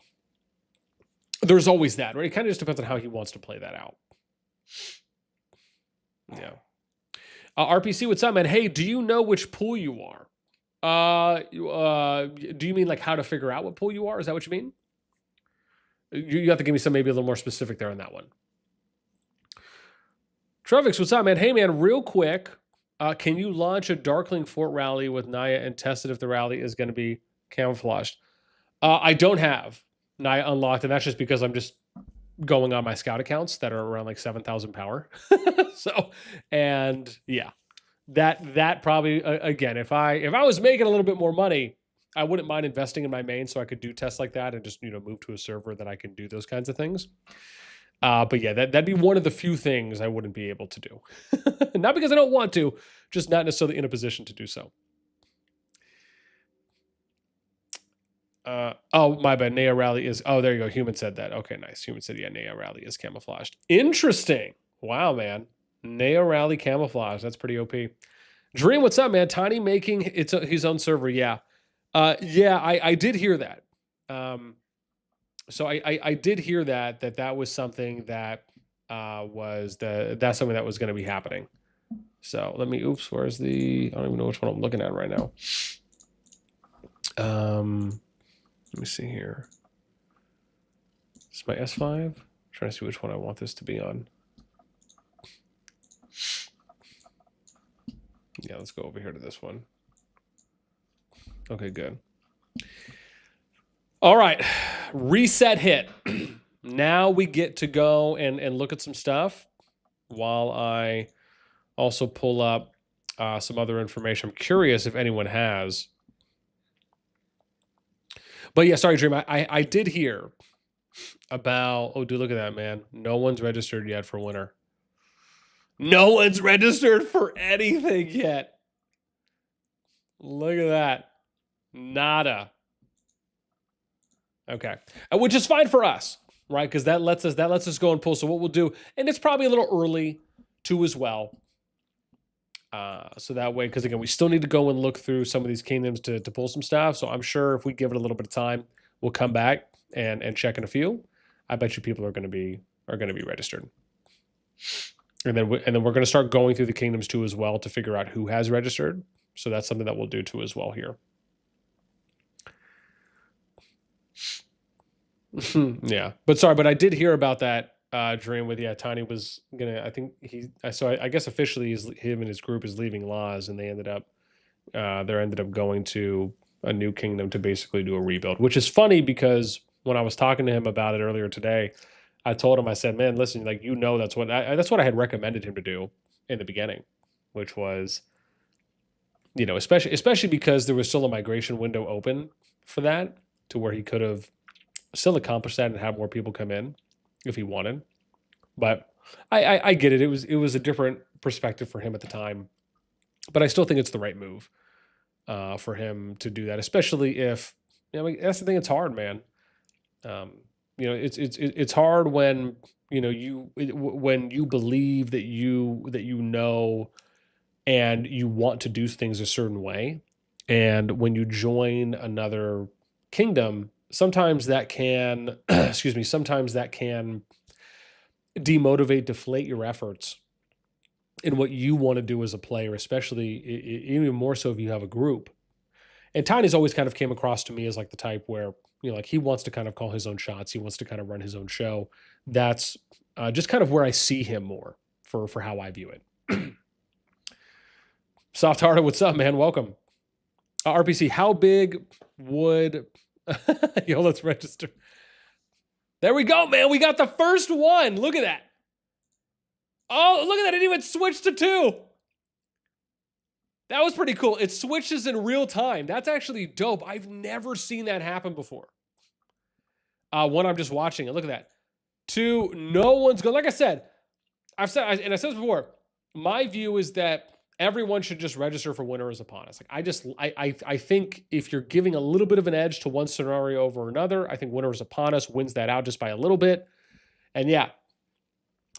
there's always that, right? It kind of just depends on how he wants to play that out. Yeah. RPC, what's up, man? Hey, do you know which pool you are? Do you mean like how to figure out what pool you are? Is that what you mean? You have to give me some maybe a little more specific there on that one. Trevix, what's up, man? Hey, man, real quick, can you launch a Darkling Fort rally with Naya and test it if the rally is going to be camouflaged? I don't have Naya unlocked, and that's just because I'm just going on my scout accounts that are around like 7,000 power. So, and yeah, that probably again, if I was making a little bit more money, I wouldn't mind investing in my main so I could do tests like that and just, you know, move to a server that I can do those kinds of things. But yeah, that'd be one of the few things I wouldn't be able to do. Not because I don't want to, just not necessarily in a position to do so. Oh, my bad. Naya Rally is, oh, there you go. Human said that. Okay, nice. Human said, yeah, Naya Rally is camouflaged. Interesting. Wow, man. Naya Rally camouflage. That's pretty OP. Dream, what's up, man? Tiny making his own server. Yeah. Yeah, I did hear that. So I did hear that was something that that's something that was going to be happening. So let me, oops, where's the, I don't even know which one I'm looking at right now. Let me see here. It's my S5. I'm trying to see which one I want this to be on. Yeah, let's go over here to this one. Okay, good. All right, reset hit. Now we get to go and look at some stuff while I also pull up some other information. I'm curious if anyone has. But yeah, sorry, Dream. I did hear about, oh, dude, look at that, man. No one's registered yet for winter. No one's registered for anything yet. Look at that. Nada. Okay. Which is fine for us, right? Because that lets us go and pull. So what we'll do, and it's probably a little early too as well. So that way, because again, we still need to go and look through some of these kingdoms to pull some stuff. So I'm sure if we give it a little bit of time, we'll come back and check in a few. I bet you people are going to be registered. And then we're going to start going through the kingdoms too as well to figure out who has registered. So that's something that we'll do too as well here. Yeah, but I did hear about that dream with, yeah, Tiny was gonna, I think I guess officially him and his group is leaving Laws, and they ended up going to a new kingdom to basically do a rebuild, which is funny because when I was talking to him about it earlier today, I told him, I said, man, listen, like, you know, that's what I had recommended him to do in the beginning, which was, you know, especially because there was still a migration window open for that, to where he could have still accomplished that and have more people come in if he wanted. But I get it. It was a different perspective for him at the time, but I still think it's the right move for him to do that, especially if, I mean, that's the thing. It's hard, man. It's hard when when you believe that you know and you want to do things a certain way, and when you join another kingdom, sometimes that can excuse me, sometimes that can demotivate, deflate your efforts in what you want to do as a player, especially even more so if you have a group. And Tiny's always kind of came across to me as like the type where, like he wants to kind of call his own shots. He wants to kind of run his own show. That's just kind of where I see him more for how I view it. Soft Hearted, what's up, man? Welcome. RPC, how big would yo? Let's register. There we go, man. We got the first one. Look at that. Oh, look at that. It even switched to 2. That was pretty cool. It switches in real time. That's actually dope. I've never seen that happen before. One, I'm just watching it. Look at that. 2, no one's going. Like I said, I said this before. My view is that everyone should just register for Winter is Upon Us. Like I think if you're giving a little bit of an edge to one scenario over another, I think Winter is Upon Us wins that out just by a little bit. And yeah.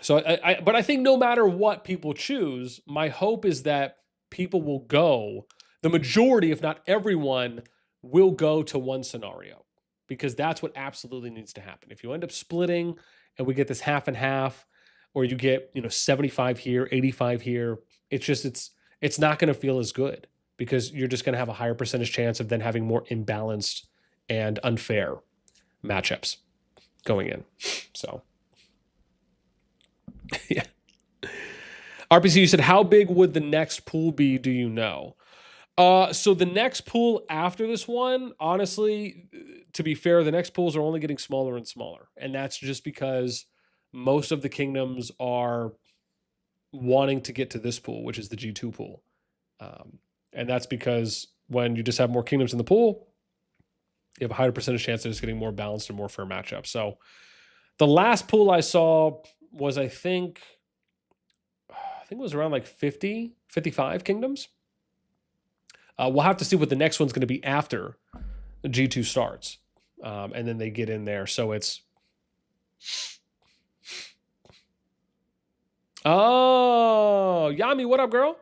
So but I think no matter what people choose, my hope is that people will go, the majority, if not everyone, will go to one scenario, because that's what absolutely needs to happen. If you end up splitting and we get this half and half, or you get 75 here, 85 here, it's not going to feel as good, because you're just going to have a higher percentage chance of then having more imbalanced and unfair matchups going in. So yeah. RPC, you said, how big would the next pool be? Do you know? So the next pool after this one, honestly, to be fair, the next pools are only getting smaller and smaller. And that's just because most of the kingdoms are wanting to get to this pool, which is the G2 pool. And that's because when you just have more kingdoms in the pool, you have a higher percentage chance of just getting more balanced and more fair matchups. So the last pool I saw was, I think it was around like 50, 55 kingdoms. We'll have to see what the next one's going to be after G2 starts. And then they get in there. So it's... Oh, Yami, what up, girl?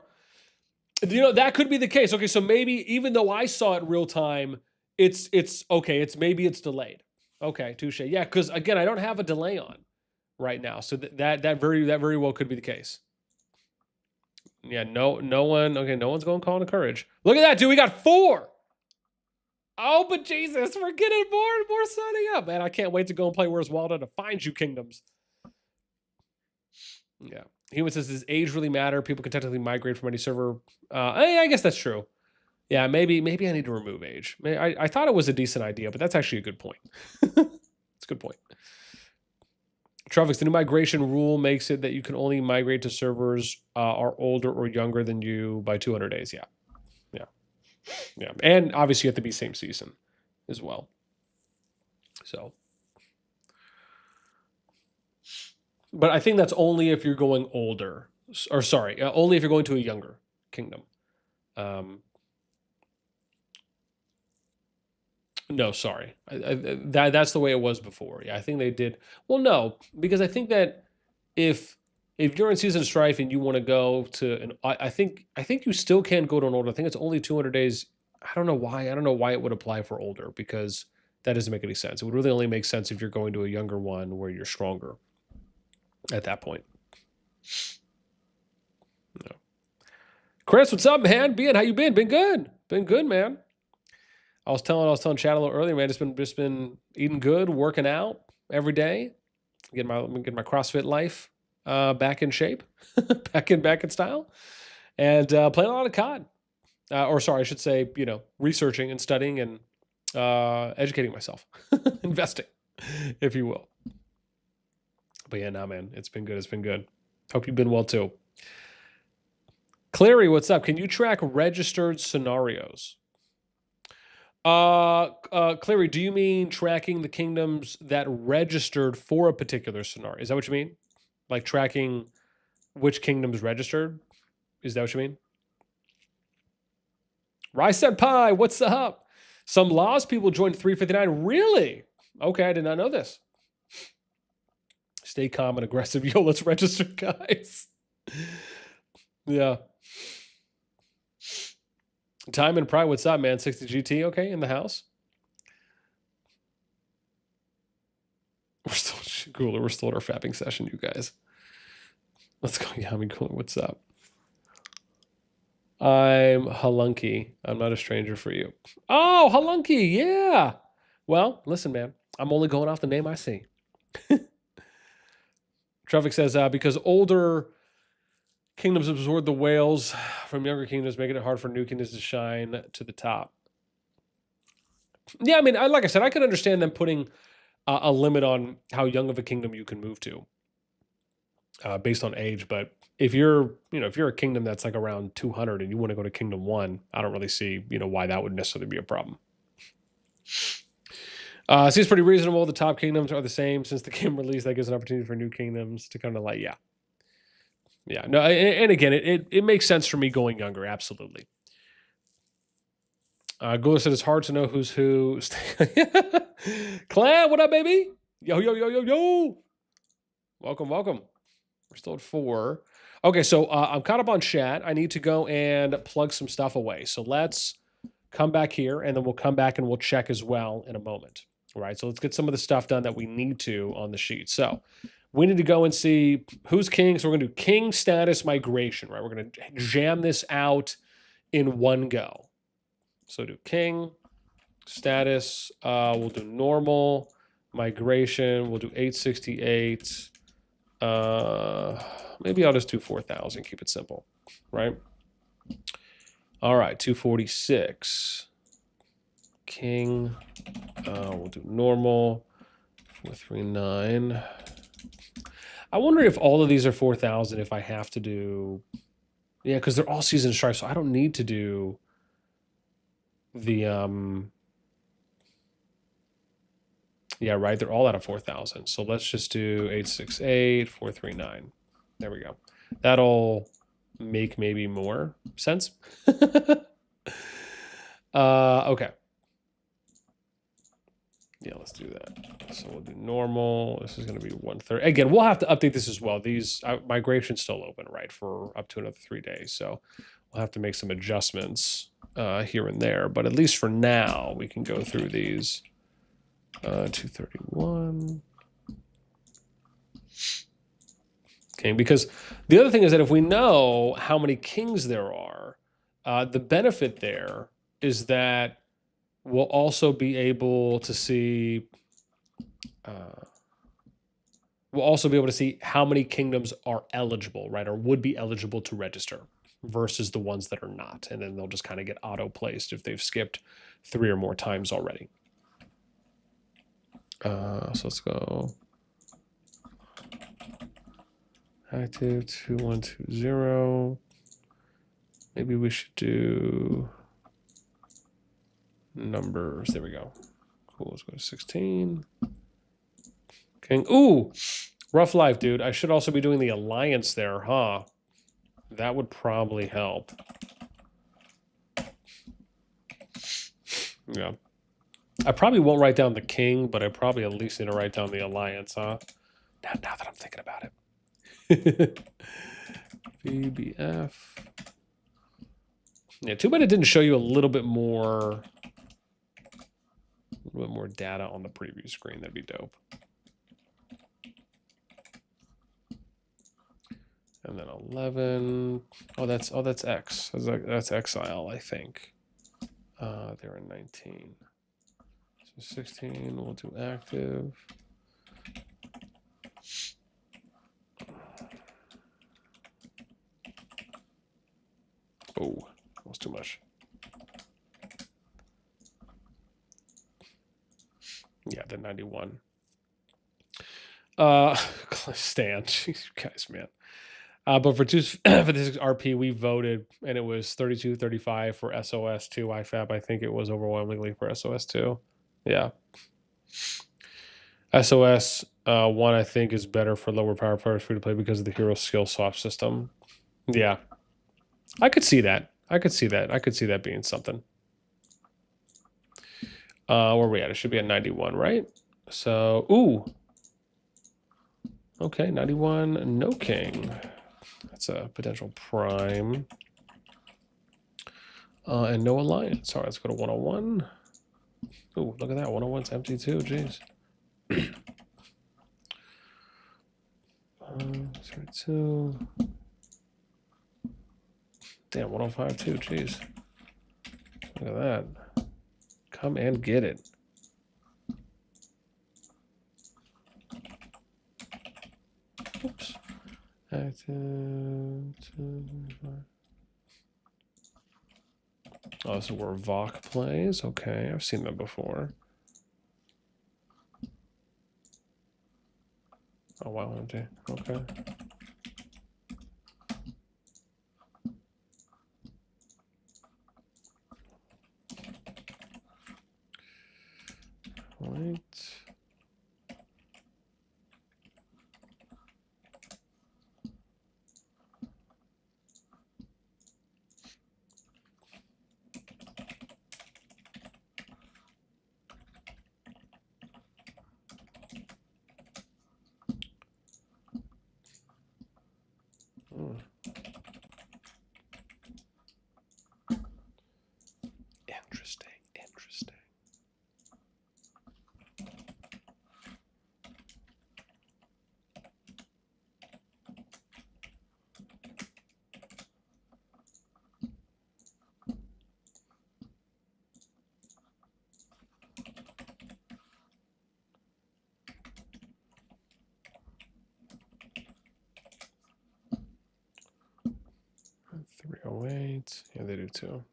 That could be the case. Okay, so maybe even though I saw it real time, it's okay. Maybe it's delayed. Okay, touche. Yeah, because again, I don't have a delay on right now. So that very well could be the case. Yeah, no one. Okay, no one's going calling to courage. Look at that, dude. We got 4. Oh, but Jesus, we're getting more and more signing up, man. I can't wait to go and play Where's Waldo to find you kingdoms. Yeah. Human says, does age really matter? People can technically migrate from any server. I guess that's true. Yeah, maybe I need to remove age. I thought it was a decent idea, but that's actually a good point. It's a good point. Traffics, the new migration rule makes it that you can only migrate to servers are older or younger than you by 200 days. Yeah. And obviously you have to be same season as well. So, but I think that's only if you're going older, or sorry, only if you're going to a younger kingdom. No, sorry. That's the way it was before. Yeah, I think they did. Well, no, because I think that if you're in Season Strife and you want to go to I think you still can go to an older. I think it's only 200 days. I don't know why. I don't know why it would apply for older, because that doesn't make any sense. It would really only make sense if you're going to a younger one where you're stronger at that point. No. Chris, what's up, man? How you been? Been good, man. I was telling Chad a little earlier, man. Just been eating good, working out every day, getting my CrossFit life back in shape, back in style, and playing a lot of COD. Or sorry, I should say, researching and studying and educating myself, investing, if you will. But yeah, man, it's been good. Hope you've been well too. Clary, what's up? Can you track registered scenarios? Clary, do you mean tracking the kingdoms that registered for a particular scenario? Is that what you mean? Like tracking which kingdoms registered? Is that what you mean? Rice Pie, what's up? Some Laws people joined 359. Really? Okay, I did not know this. Stay calm and aggressive. Yo, let's register, guys. Yeah. Time and Pride, what's up, man? 60 GT, okay, in the house. We're still cooler. We're still at our fapping session, you guys. Let's go, Yami Cooler. What's up? I'm Halunky. I'm not a stranger for you. Oh, Halunky, yeah. Well, listen, man. I'm only going off the name I see. Traffic says, because older kingdoms absorb the whales from younger kingdoms, making it hard for new kingdoms to shine to the top. Yeah, I mean, like I said, I could understand them putting a limit on how young of a kingdom you can move to based on age. But if you're a kingdom that's like around 200 and you want to go to Kingdom 1, I don't really see, why that would necessarily be a problem. Seems pretty reasonable. The top kingdoms are the same since the game release. That gives an opportunity for new kingdoms to kind of like, yeah. No, and again, it makes sense for me going younger. Absolutely. Gula said it's hard to know who's who. Clan, what up, baby? Yo. Welcome. We're still at 4. Okay, so I'm caught up on chat. I need to go and plug some stuff away. So let's come back here, and then we'll come back and we'll check as well in a moment. All right, so let's get some of the stuff done that we need to on the sheet. So we need to go and see who's king. So we're going to do king status migration, right? We're going to jam this out in one go. So do king status. We'll do normal migration. We'll do 868. Maybe I'll just do 4,000. Keep it simple, right? All right, 246. King. We'll do normal. 439. I wonder if all of these are 4,000 if I have to do... Yeah, because they're all season strife, so I don't need to do the... Yeah, right, they're all out of 4,000. So let's just do 868, 439. There we go. That'll make maybe more sense. Okay. Yeah, let's do that. So we'll do normal. This is going to be 130. Again, we'll have to update this as well. These migration's still open, right, for up to another 3 days. So we'll have to make some adjustments here and there. But at least for now, we can go through these. 231. Okay, because the other thing is that if we know how many kings there are, the benefit there is that we'll also be able to see how many kingdoms are eligible, right, or would be eligible to register versus the ones that are not. And then they'll just kind of get auto-placed if they've skipped 3 or more times already. So let's go active 2120. Maybe we should do numbers. There we go. Cool. Let's go to 16. King. Ooh, rough life, dude. I should also be doing the alliance there, huh? That would probably help. Yeah. I probably won't write down the king, but I probably at least need to write down the alliance, huh? Now that I'm thinking about it. VBF. Yeah, too bad it didn't show you a little bit more data on the preview screen. That'd be dope. And then 11. Oh, that's X. That's exile, I think. They're in 19. 16, we'll do active. Oh, that was too much. Yeah, the 91. Stan, jeez, you guys, man. But for 256 RP, we voted, and it was 32-35 for SOS2 IFAB. I think it was overwhelmingly for SOS2. Yeah. SOS 1, I think, is better for lower power players free to play because of the hero skill swap system. Yeah. I could see that. I could see that being something. Where are we at? It should be at 91, right? So, ooh. Okay, 91, no king. That's a potential prime. And no alliance. All right, let's go to 101. Ooh, look at that. 101's empty too. Jeez. 32. Damn, 105 too. Jeez. Look at that. Come and get it. Oops. Active. Oh, this is where VOC plays. Okay, I've seen that before. Oh, wow, empty. Okay. Right. Interesting, interesting. $308. Yeah, they do too.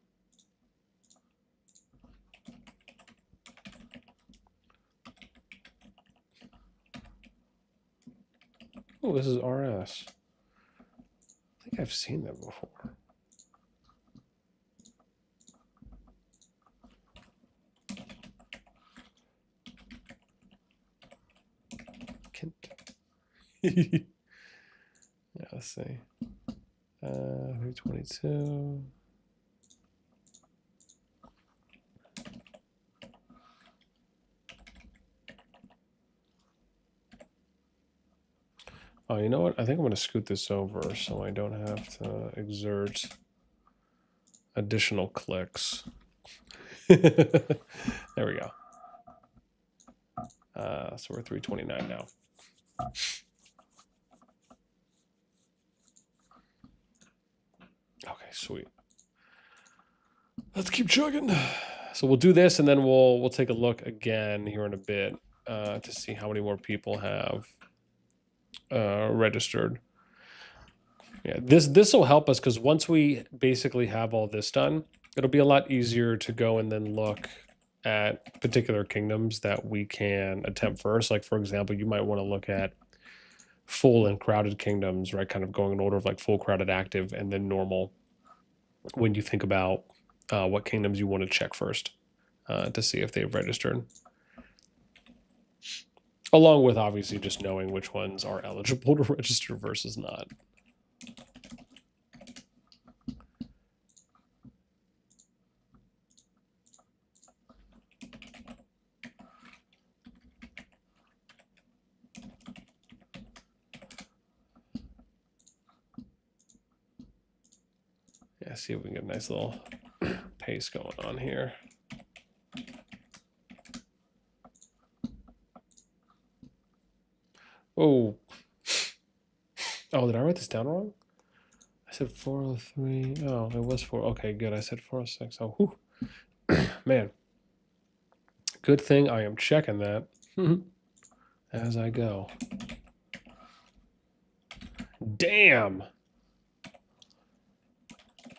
Oh, this is RS. I think I've seen that before. Kent. Yeah, let's see. 322. Oh, you know what? I think I'm going to scoot this over so I don't have to exert additional clicks. There we go. So we're 329 now. Okay, sweet. Let's keep chugging. So we'll do this, and then we'll take a look again here in a bit to see how many more people have registered. Yeah, this will help us because once we basically have all this done, it'll be a lot easier to go and then look at particular kingdoms that we can attempt first. Like, for example, you might want to look at full and crowded kingdoms, right? Kind of going in order of like full, crowded, active, and then normal when you think about what kingdoms you want to check first to see if they've registered. Along with obviously just knowing which ones are eligible to register versus not. Yeah, see if we can get a nice little pace going on here. Oh. Oh, did I write this down wrong? I said 403. Oh, it was 4. Okay, good. I said 406. Oh, whew. Man. Good thing I am checking that as I go. Damn.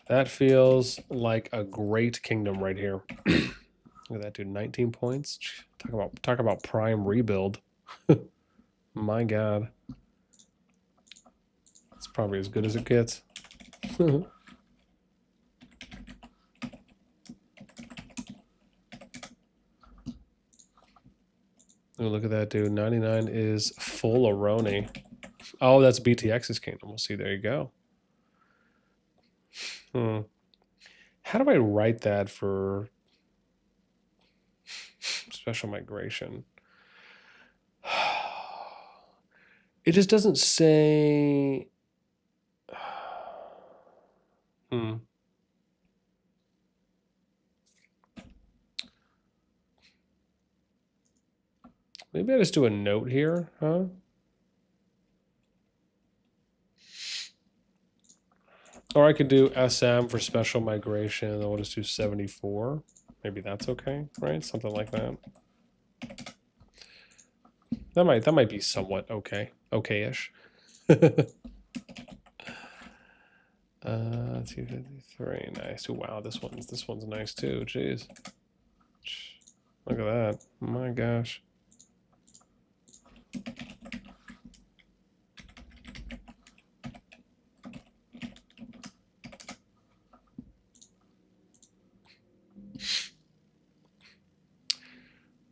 That feels like a great kingdom right here. Look at that, dude. 19 points. Talk about prime rebuild. My God. It's probably as good as it gets. Oh, look at that, dude. 99 is full Aroni. Oh, that's BTX's kingdom. We'll see. There you go. How do I write that for... Special migration. It just doesn't say. Maybe I just do a note here, huh? Or I could do SM for special migration, and then we'll just do 74. Maybe that's okay, right? Something like that. That might be somewhat okay, okay-ish. 253, nice. Ooh, wow, this one's nice too. Jeez, look at that. Oh my gosh.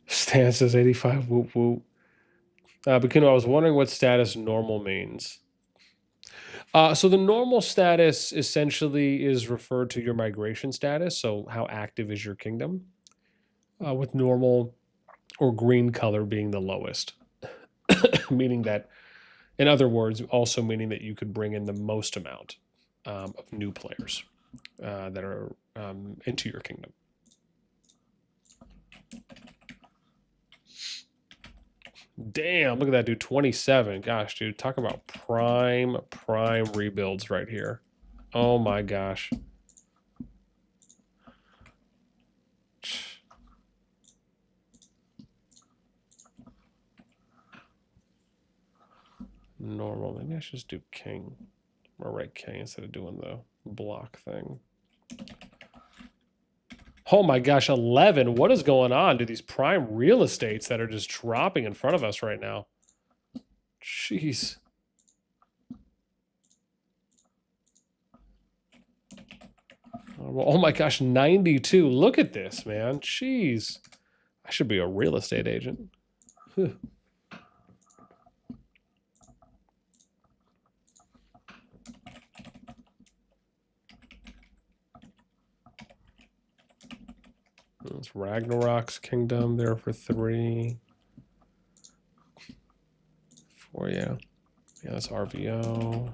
Stan says 85. Whoop whoop. But I was wondering what status normal means. So the normal status essentially is referred to your migration status. So how active is your kingdom? With normal or green color being the lowest, meaning that, in other words, also meaning that you could bring in the most amount of new players that are into your kingdom. Damn, look at that dude, 27. Gosh, dude, talk about prime rebuilds right here. Oh my gosh. Normal, maybe I should just do king. Or right king instead of doing the block thing. Oh my gosh, 11. What is going on? Dude, these prime real estates that are just dropping in front of us right now. Jeez. Oh my gosh, 92. Look at this, man. Jeez. I should be a real estate agent. It's Ragnarok's kingdom there for 3. 4, yeah. Yeah, that's RVO.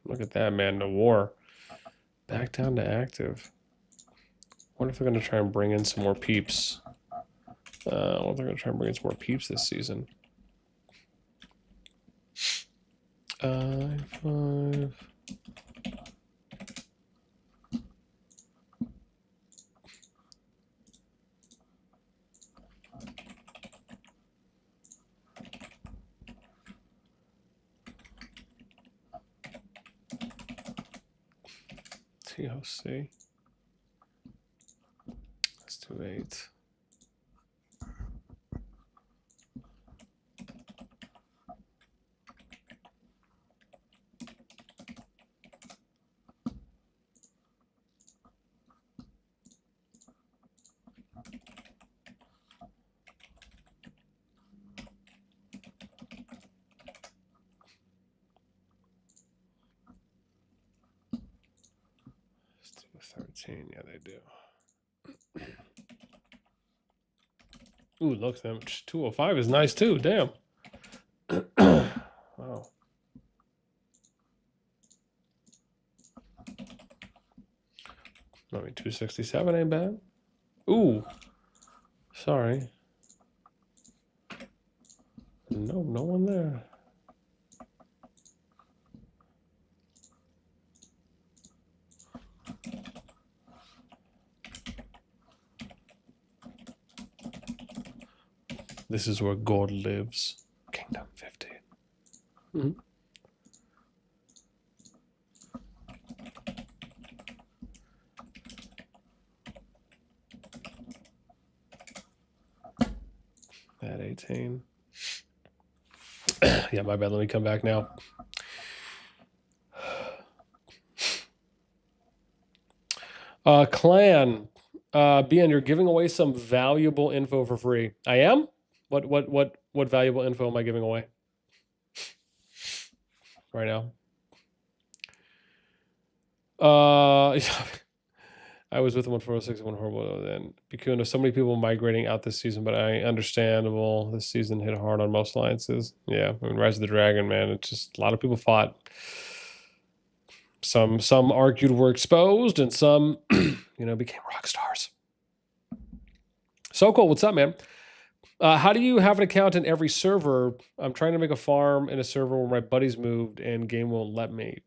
Look at that, man. The war. Back down to active. What if they're going to try and bring in some more peeps? What if they're going to try and bring in some more peeps this season? 5. TOC. Let's do 8. Let's do 13. Yeah, they do. Ooh, look, them 205 is nice too. Damn. Wow. I mean, 267 ain't bad. Ooh. Sorry. No one there. This is where God lives. Kingdom 15. Mm-hmm. At 18. Yeah, my bad. Let me come back now. Clan. BN, you're giving away some valuable info for free. I am? What valuable info am I giving away right now? I was with them on 406 and one horrible. Then Bikuna, so many people migrating out this season, but I understandable. This season hit hard on most alliances. Yeah, I mean, Rise of the Dragon, man. It's just a lot of people fought. Some argued were exposed, and some, became rock stars. So cool. What's up, man? How do you have an account in every server? I'm trying to make a farm in a server where my buddies moved and game won't let me.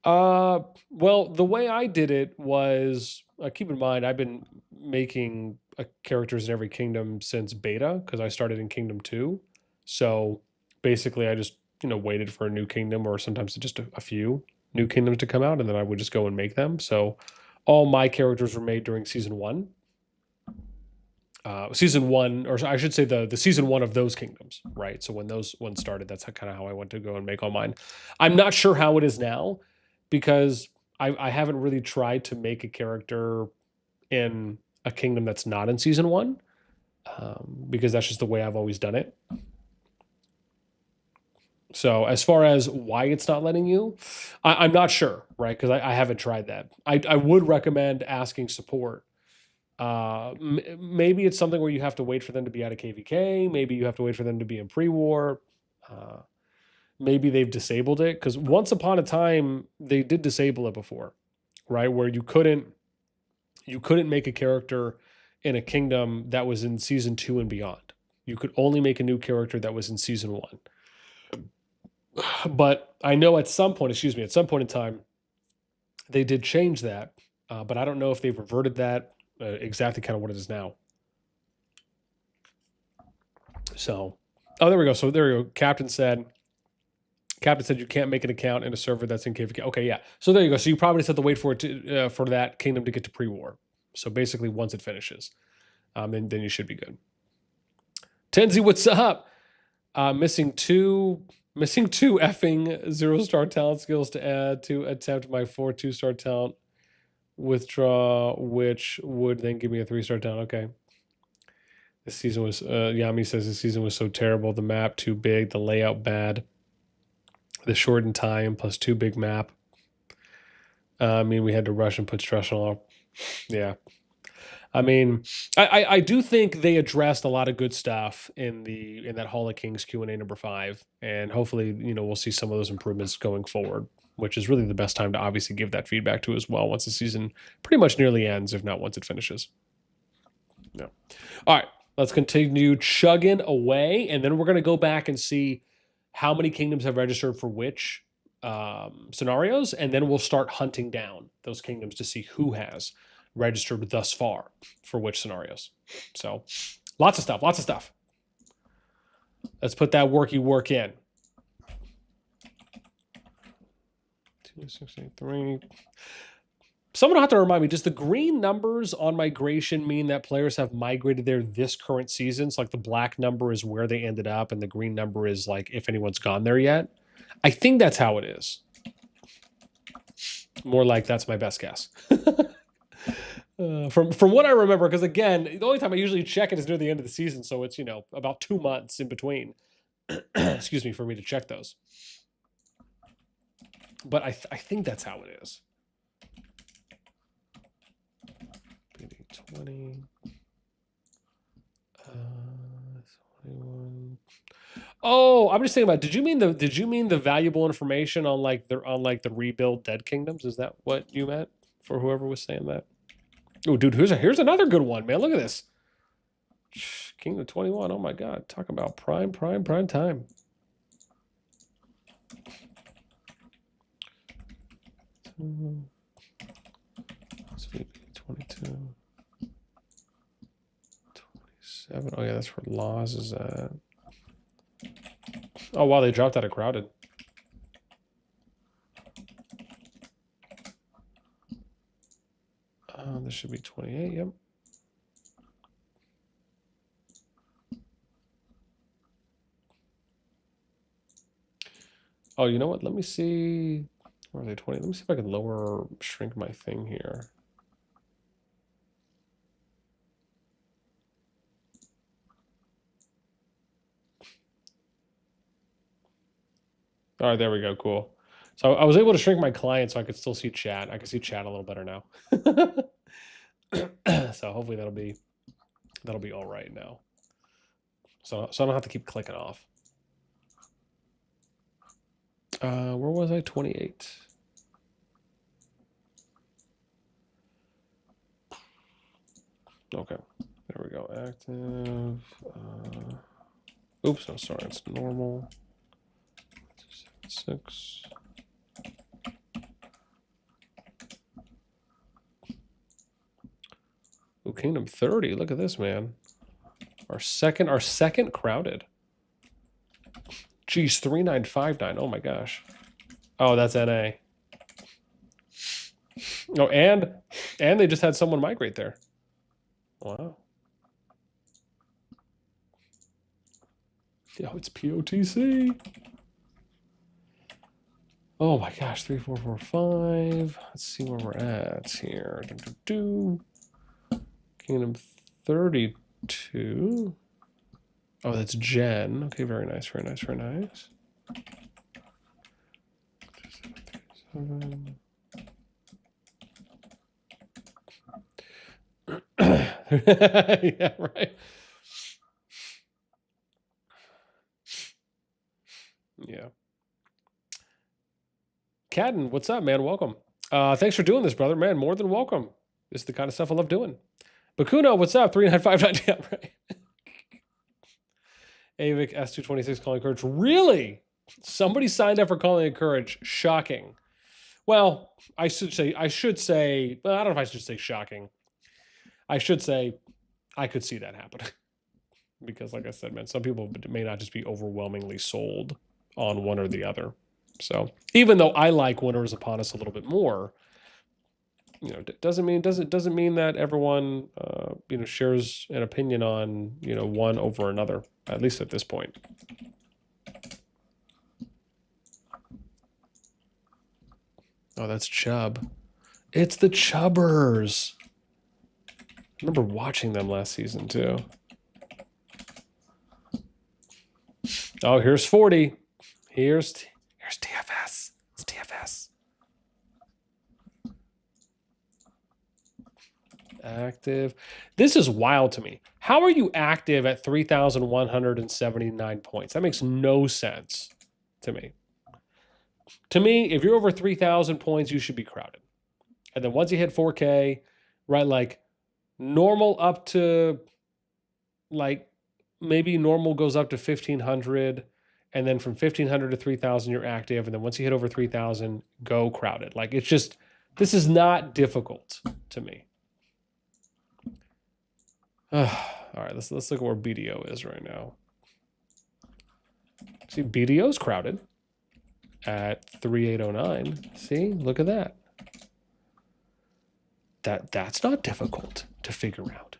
Well, the way I did it was, keep in mind, I've been making characters in every kingdom since beta because I started in Kingdom 2. So basically, I just, waited for a new kingdom or sometimes just a few new kingdoms to come out, and then I would just go and make them. So all my characters were made during Season 1. Season 1, or I should say the Season 1 of those kingdoms, right? So when those ones started, that's kind of how I went to go and make all mine. I'm not sure how it is now, because I haven't really tried to make a character in a kingdom that's not in Season 1, because that's just the way I've always done it. So as far as why it's not letting you, I'm not sure, right? Because I haven't tried that. I would recommend asking support. Maybe it's something where you have to wait for them to be out of KvK. Maybe you have to wait for them to be in pre-war. Maybe they've disabled it, because once upon a time they did disable it before, right? Where you couldn't make a character in a kingdom that was in Season 2 and beyond. You could only make a new character that was in Season 1. But I know at some point in time, they did change that. But I don't know if they've reverted that exactly kind of what it is now. So, there we go. So there we go. Captain said you can't make an account in a server that's in KvK. Okay, yeah. So there you go. So you probably just have to wait for it to for that kingdom to get to pre-war. So basically, once it finishes, then you should be good. Tenzi, what's up? Missing two effing 0-star talent skills to add to attempt my 4 2-star talent withdraw, which would then give me a 3-star talent. Okay. This season was, Yami says this season was so terrible. The map too big, the layout bad, the shortened time plus too big map. I mean, we had to rush and put stress on all. Yeah. I mean, I do think they addressed a lot of good stuff in that Hall of Kings Q&A number 5, and hopefully, we'll see some of those improvements going forward, which is really the best time to obviously give that feedback to as well once the season pretty much nearly ends, if not once it finishes. Yeah. All right, let's continue chugging away, and then we're going to go back and see how many kingdoms have registered for which scenarios, and then we'll start hunting down those kingdoms to see who has registered thus far for which scenarios. So lots of stuff. Let's put that work in. 263. Someone will have to remind me, does the green numbers on migration mean that players have migrated there this current season? So like the black number is where they ended up, and the green number is like if anyone's gone there yet. I think that's how it is. More like that's my best guess. From what I remember, because again, the only time I usually check it is near the end of the season, so it's about 2 months in between. Excuse me, for me to check those. But I think that's how it is. BD20. 21. Oh, I'm just thinking about. Did you mean the valuable information on the rebuild dead kingdoms? Is that what you meant for whoever was saying that? Oh, dude, here's another good one, man. Look at this. Kingdom 21. Oh my God. Talk about prime time. SVP 22. 27. Oh yeah, that's where laws is at. Oh wow, they dropped out of crowded. This should be 28, yep. Oh, you know what? Let me see. Where are they, 20? Let me see if I can shrink my thing here. All right, there we go. Cool. So I was able to shrink my client so I could still see chat. I can see chat a little better now. So hopefully that'll be all right now. So I don't have to keep clicking off. Where was I? 28. Okay, there we go. Active. Oops, I'm sorry. It's normal. 6. Ooh, Kingdom 30. Look at this, man. Our second crowded. Geez, 3959. Oh my gosh. Oh, that's NA. Oh, and they just had someone migrate there. Wow. Yo, it's POTC. Oh my gosh, 3, 4, 4, 5. Let's see where we're at here. Kingdom 32. Oh, that's Jen. Okay, very nice, very nice, very nice. 7. Yeah, right. Yeah. Cadden, what's up, man? Welcome. Thanks for doing this, brother. Man, more than welcome. This is the kind of stuff I love doing. Bakuno, what's up? 3959. Yeah, right. Avik S226 calling courage. Really? Somebody signed up for calling courage. Shocking. Well, I should say, well, I don't know if I should say shocking. I should say I could see that happen. Because like I said, man, some people may not just be overwhelmingly sold on one or the other. So even though I like Winter is Upon Us a little bit more, you know, doesn't mean that everyone you know, shares an opinion on, you know, one over another, at least at this point. Oh, that's Chubb. It's the Chubbers. I remember watching them last season too. Oh, here's 40. Here's TFS. It's TFS. Active. This is wild to me. How are you active at 3,179 points? That makes no sense to me. To me, if you're over 3,000 points, you should be crowded. And then once you hit 4K, right, like normal up to, like, maybe normal goes up to 1,500. And then from 1,500 to 3,000, you're active. And then once you hit over 3,000, go crowded. Like, it's just, this is not difficult to me. All right, let's look at where BDO is right now. See, BDO's crowded at 3,809. See, look at that. That's not difficult to figure out.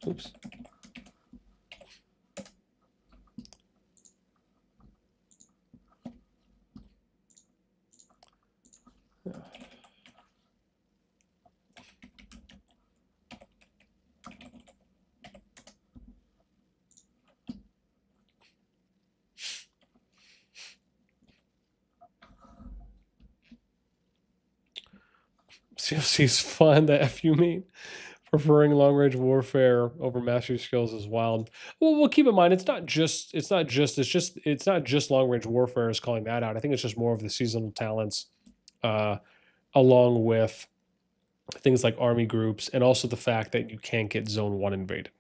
Oops. CFC's fun, the F you mean? Preferring long-range warfare over mastery skills is wild. Well, keep in mind it's not just long-range warfare is calling that out. I think it's just more of the seasonal talents, along with things like army groups, and also the fact that you can't get Zone 1 invaded.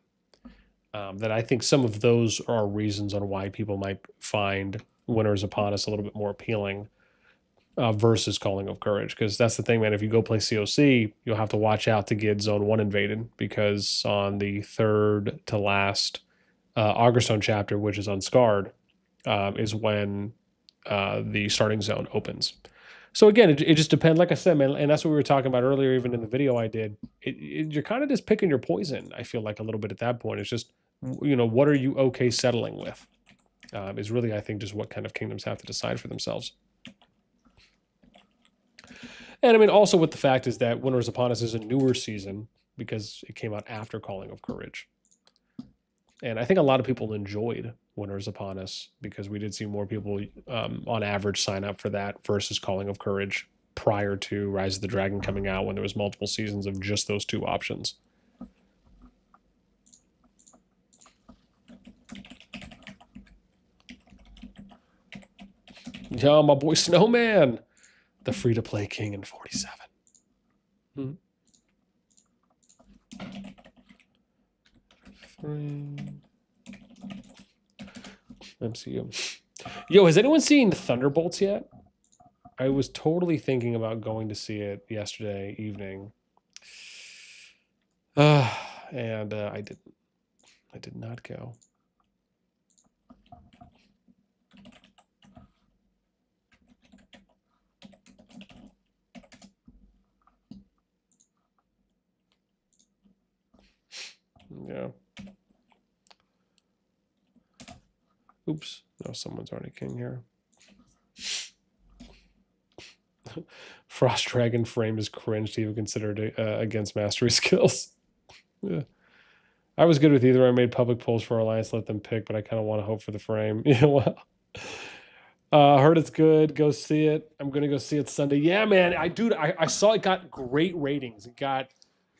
That I think some of those are reasons on why people might find Winter is Upon Us a little bit more appealing. Versus Calling of Courage, because that's the thing, man. If you go play CoC, you'll have to watch out to get Zone 1 invaded, because on the third to last Agrestone chapter, which is unscarred, is when the starting zone opens. So again, it just depends. Like I said, man, and that's what we were talking about earlier, even in the video I did. You're kind of just picking your poison, I feel like, a little bit at that point. It's just, you know, what are you okay settling with? Is really, I think, just what kind of kingdoms have to decide for themselves. And I mean, also with the fact is that Winter is Upon Us is a newer season. because it came out after Calling of Courage. And I think a lot of people enjoyed Winners Upon Us because we did see more people on average sign up for that versus Calling of Courage prior to Rise of the Dragon coming out, when there was multiple seasons of just those two options. Yeah, my boy Snowman, the free-to-play king in 47. MCU. Yo, has anyone seen Thunderbolts yet? I was totally thinking about going to see it yesterday evening. And I didn't. I did not go. Yeah. Oops. No, someone's already king here. Frost Dragon frame is cringe to even consider it against mastery skills. Yeah. I was good with either. I made public polls for Alliance, let them pick, but I kind of want to hope for the frame. Yeah, well. Heard it's good. Go see it. I'm gonna go see it Sunday. Yeah, man. I saw it got great ratings. It got,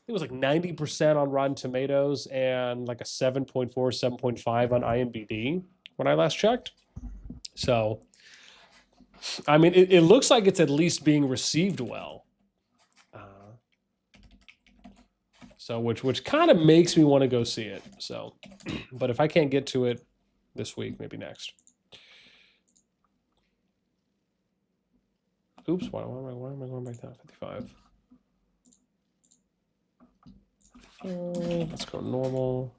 it was like 90% on Rotten Tomatoes and like a 7.4, 7.5 on IMDb when I last checked. So, I mean, it looks like it's at least being received well. So, which kind of makes me want to go see it. So, but if I can't get to it this week, maybe next. Oops, why am I going back down? 55. Let's go normal.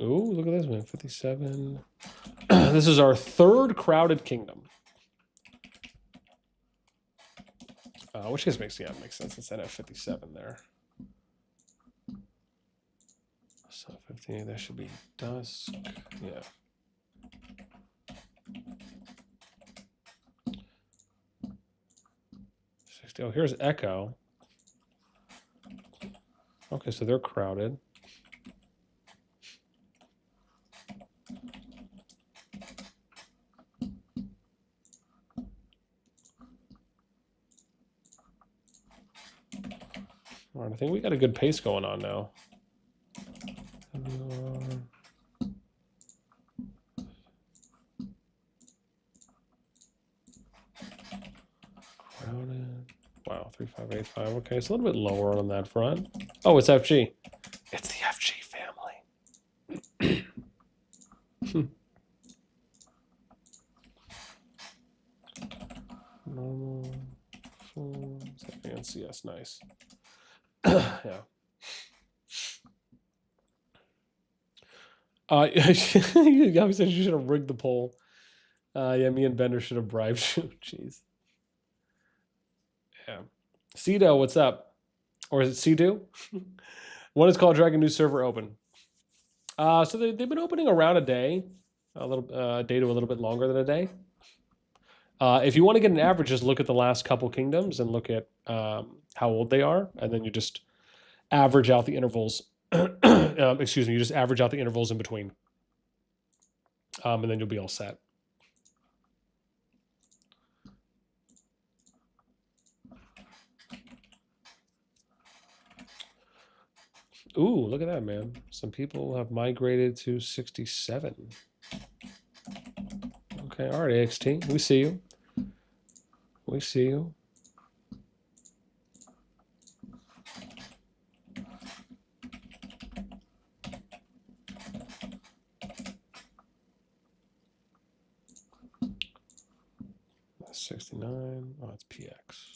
Ooh, look at this one, 57. This is our third crowded kingdom. Which just makes sense. It's NF 57 there. So 50, that should be dusk. Yeah. Oh, here's Echo. Okay, so they're crowded. All right, I think we got a good pace going on now. Crowded. Wow, 3585. Okay, it's a little bit lower on that front. Oh, it's FG. It's the FG family. Normal. Full. NCS, nice. Yeah. Gabby said you should have rigged the poll. Yeah, me and Bender should have bribed you. Jeez. Yeah. Cedo, what's up? Or is it Cedo? One is called Dragon New Server Open. So they've been opening around a day, a day to a little bit longer than a day. If you want to get an average, just look at the last couple kingdoms and look at how old they are, and then you just average out the intervals. Excuse me, you just average out the intervals in between, and then you'll be all set. Ooh, look at that, man. Some people have migrated to 67. Okay, all right, AXT. We see you. We see you. That's 69. Oh, it's PX.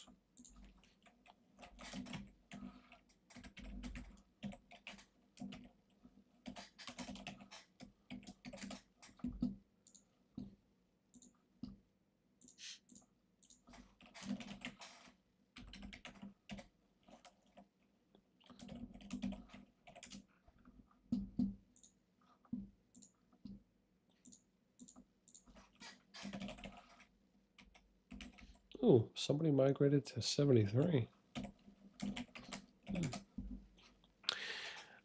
Ooh, somebody migrated to 73.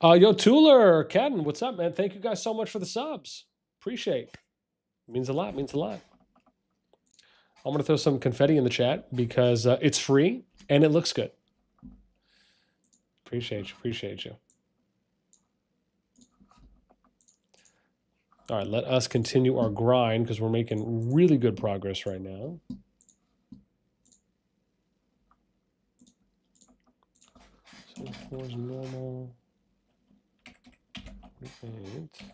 Yo, Tuller, Ken, what's up, man? Thank you guys so much for the subs. Appreciate. Means a lot, means a lot. I'm going to throw some confetti in the chat because it's free and it looks good. Appreciate you, appreciate you. All right, let us continue our grind because we're making really good progress right now. So 4 is normal. 8.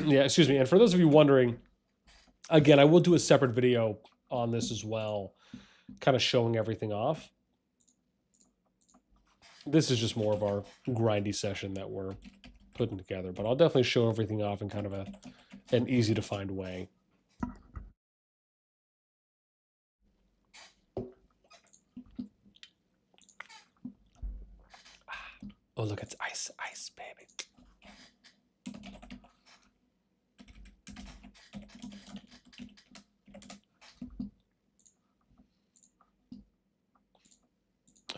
Yeah, excuse me. And for those of you wondering, again, I will do a separate video on this as well, kind of showing everything off. This is just more of our grindy session that we're putting together, but I'll definitely show everything off in kind of an easy to find way. Oh, look, it's ice, ice, baby.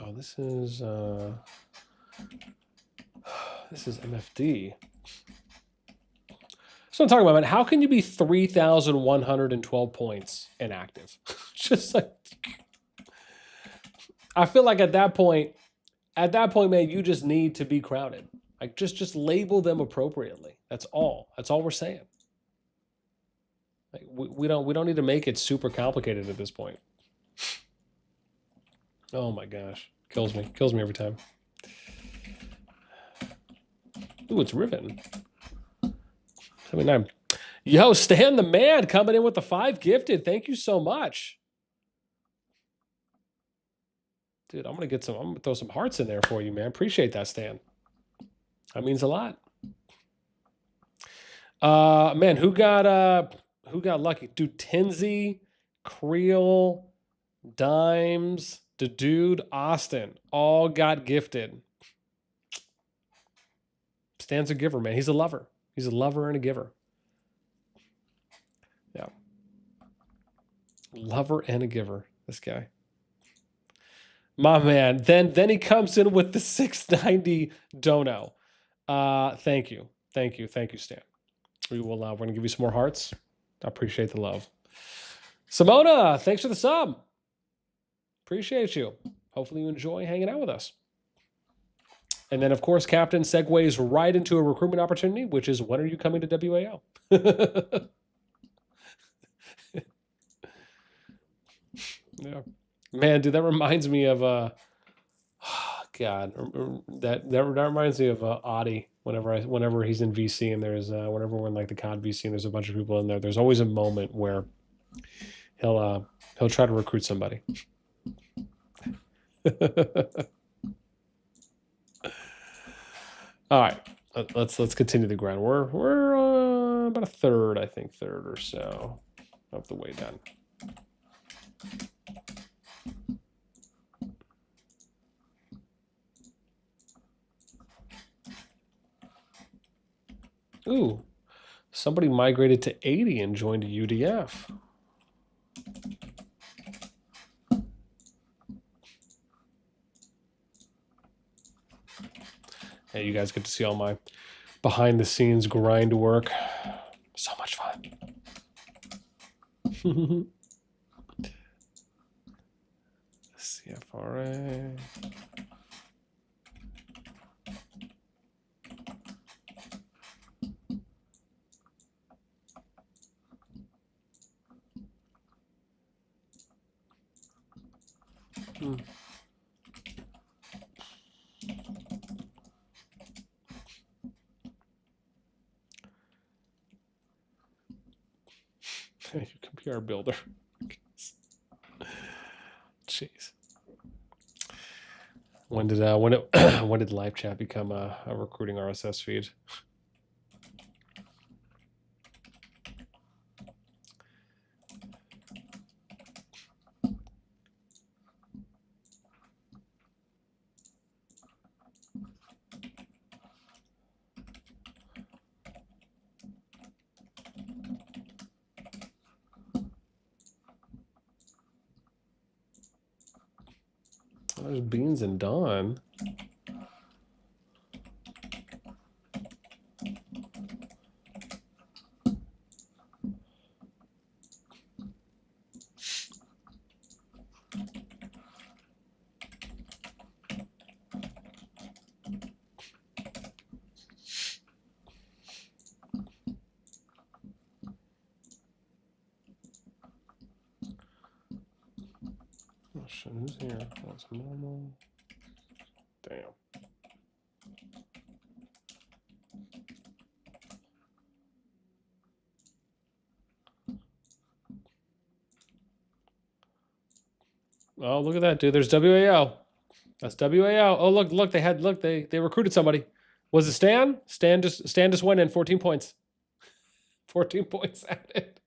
Oh, this is MFD. So I'm talking about, man, how can you be 3,112 points inactive? Just like, I feel like at that point, man, you just need to be crowded. Like just label them appropriately. That's all. That's all we're saying. Like we don't need to make it super complicated at this point. Oh my gosh, kills me every time. Ooh, it's Riven. 79. Yo, Stan the man coming in with the 5 gifted. Thank you so much. Dude, I'm gonna throw some hearts in there for you, man. Appreciate that, Stan. That means a lot. Man, who got lucky? Dude, Tenzi, Creel, Dimes, the dude, Austin, all got gifted. Stan's a giver, man. He's a lover. He's a lover and a giver. Yeah. Lover and a giver, this guy. My man. Then he comes in with the 690 dono. Thank you. Thank you, Stan. We're gonna give you some more hearts. I appreciate the love. Simona, thanks for the sub. Appreciate you. Hopefully you enjoy hanging out with us. And then, of course, Captain segues right into a recruitment opportunity, which is, when are you coming to WAO? Yeah. Man, dude, that reminds me of God, that reminds me of Audi. Whenever he's in VC and there's whenever we're in like the COD VC and there's a bunch of people in there, there's always a moment where he'll try to recruit somebody. All right, let's continue the grind. We're about a third or so of the way done. Ooh, somebody migrated to 80 and joined a UDF. Hey, you guys get to see all my behind the scenes grind work. So much fun. CFRA. You can be our builder. Jeez. When did live chat become a recruiting RSS feed? There's Beans and Dawn. Oh shit, who's here? That's normal. Damn. Oh, look at that, dude. There's WAO. That's WAO. Oh, look, they recruited somebody. Was it Stan? Stan just went in 14 points. 14 points added.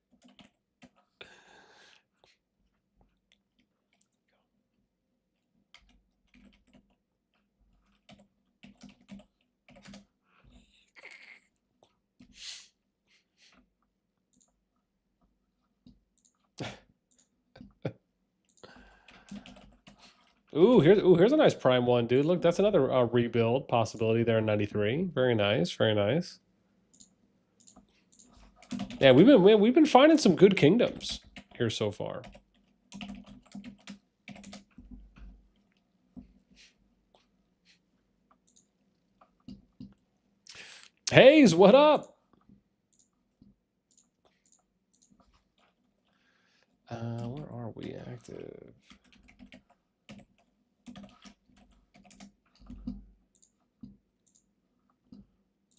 Here's a nice prime one, dude. Look, that's another rebuild possibility there in 93. Very nice, very nice. Yeah, we've been finding some good kingdoms here so far. Hayes, what up? Where are we active?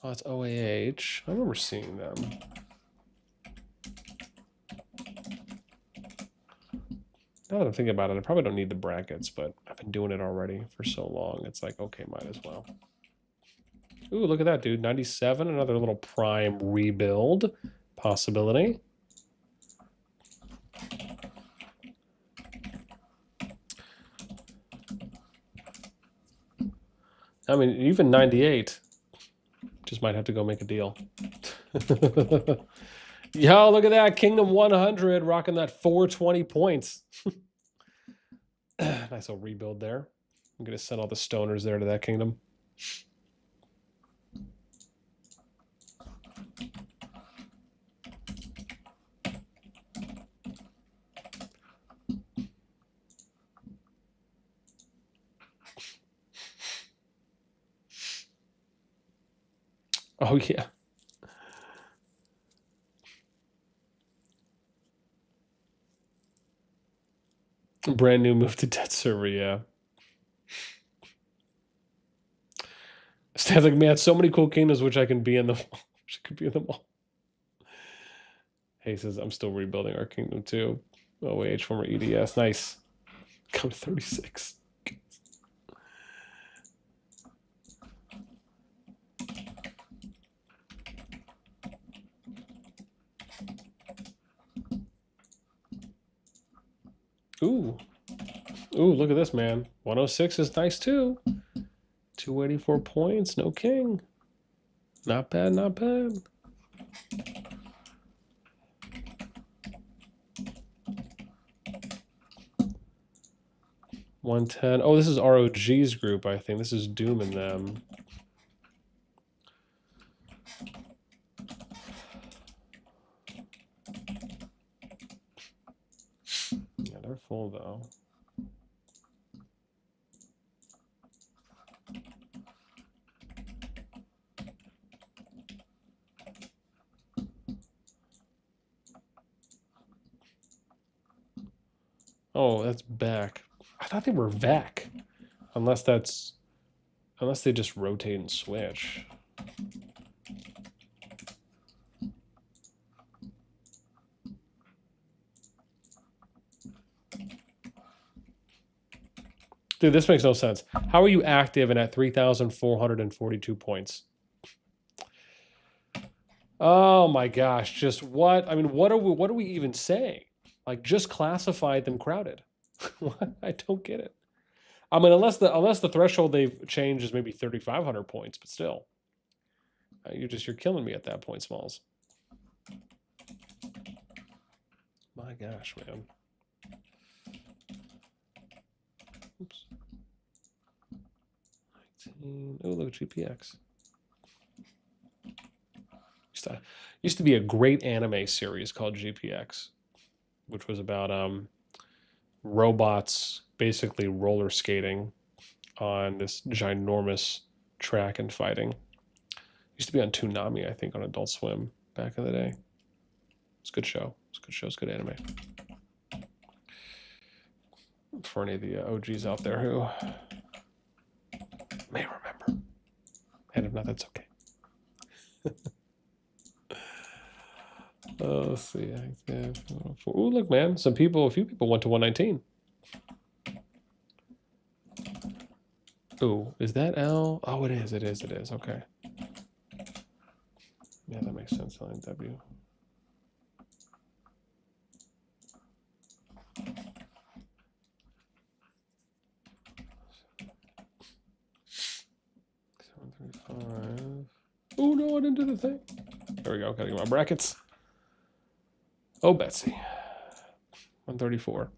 Oh, it's OAH. I remember seeing them. Now that I'm thinking about it, I probably don't need the brackets, but I've been doing it already for so long. It's like, okay, might as well. Ooh, look at that, dude. 97, another little prime rebuild possibility. I mean, even 98. Just might have to go make a deal. Yo, look at that. Kingdom 100 rocking that 420 points. Nice little rebuild there. I'm going to send all the stoners there to that kingdom. Oh, yeah. Brand new move to dead server, yeah. Stan's like, man, so many cool kingdoms which I can be in them all. Which I could be in them all. Hey, says, I'm still rebuilding our kingdom too. OH, former EDS. Nice. Come to 36. Ooh. Ooh, look at this, man. 106 is nice too. 284 points, no king. Not bad, not bad. $110. Oh, this is ROG's group, I think. This is Doom and them. Yeah, they're full though. Oh, that's back. I thought they were VAC. Unless they just rotate and switch. Dude, this makes no sense. How are you active and at 3,442 points? Oh my gosh, just what? I mean, what are we even saying? Like, just classified them crowded. What? I don't get it. I mean, unless the threshold they've changed is maybe 3,500 points, but still, you're killing me at that point, Smalls. My gosh, man. Oops. Oh, look, GPX. Used to be a great anime series called GPX, which was about robots basically roller skating on this ginormous track and fighting. Used to be on Toonami, I think, on Adult Swim back in the day. It's a good show. It's a good show. It's good anime. For any of the OGs out there who may remember. And if not, that's okay. Let's see. Oh, look, man. A few people went to 119. Ooh, is that L? Oh, it is. It is. Okay. Yeah, that makes sense. LNW. Oh no, I didn't do the thing. There we go. Gotta get my brackets. Oh, Betsy. 134.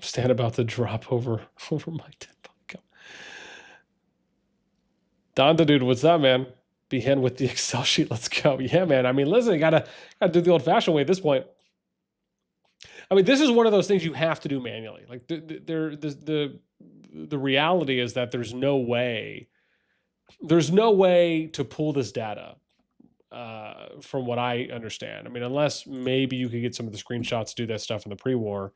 Stand about to drop over my dead body. Donda, dude, what's up, man? Behand with the Excel sheet. Let's go. Yeah, man. I mean, listen, you gotta do the old-fashioned way at this point. I mean, this is one of those things you have to do manually. Like the reality is that there's no way to pull this data. From what I understand. I mean, unless maybe you could get some of the screenshots to do that stuff in the pre-war.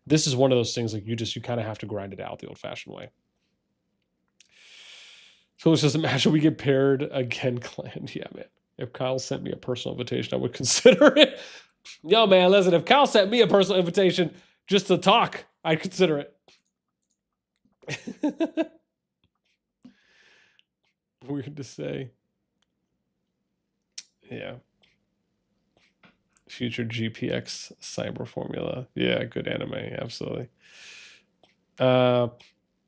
This is one of those things like you kind of have to grind it out the old-fashioned way. So let's just imagine we get paired again, Clan. Yeah, man. If Kyle sent me a personal invitation, I would consider it. Yo, man, listen, if Kyle sent me a personal invitation just to talk, I'd consider it. Weird to say. Yeah. Future GPX Cyber Formula. Yeah, good anime, absolutely.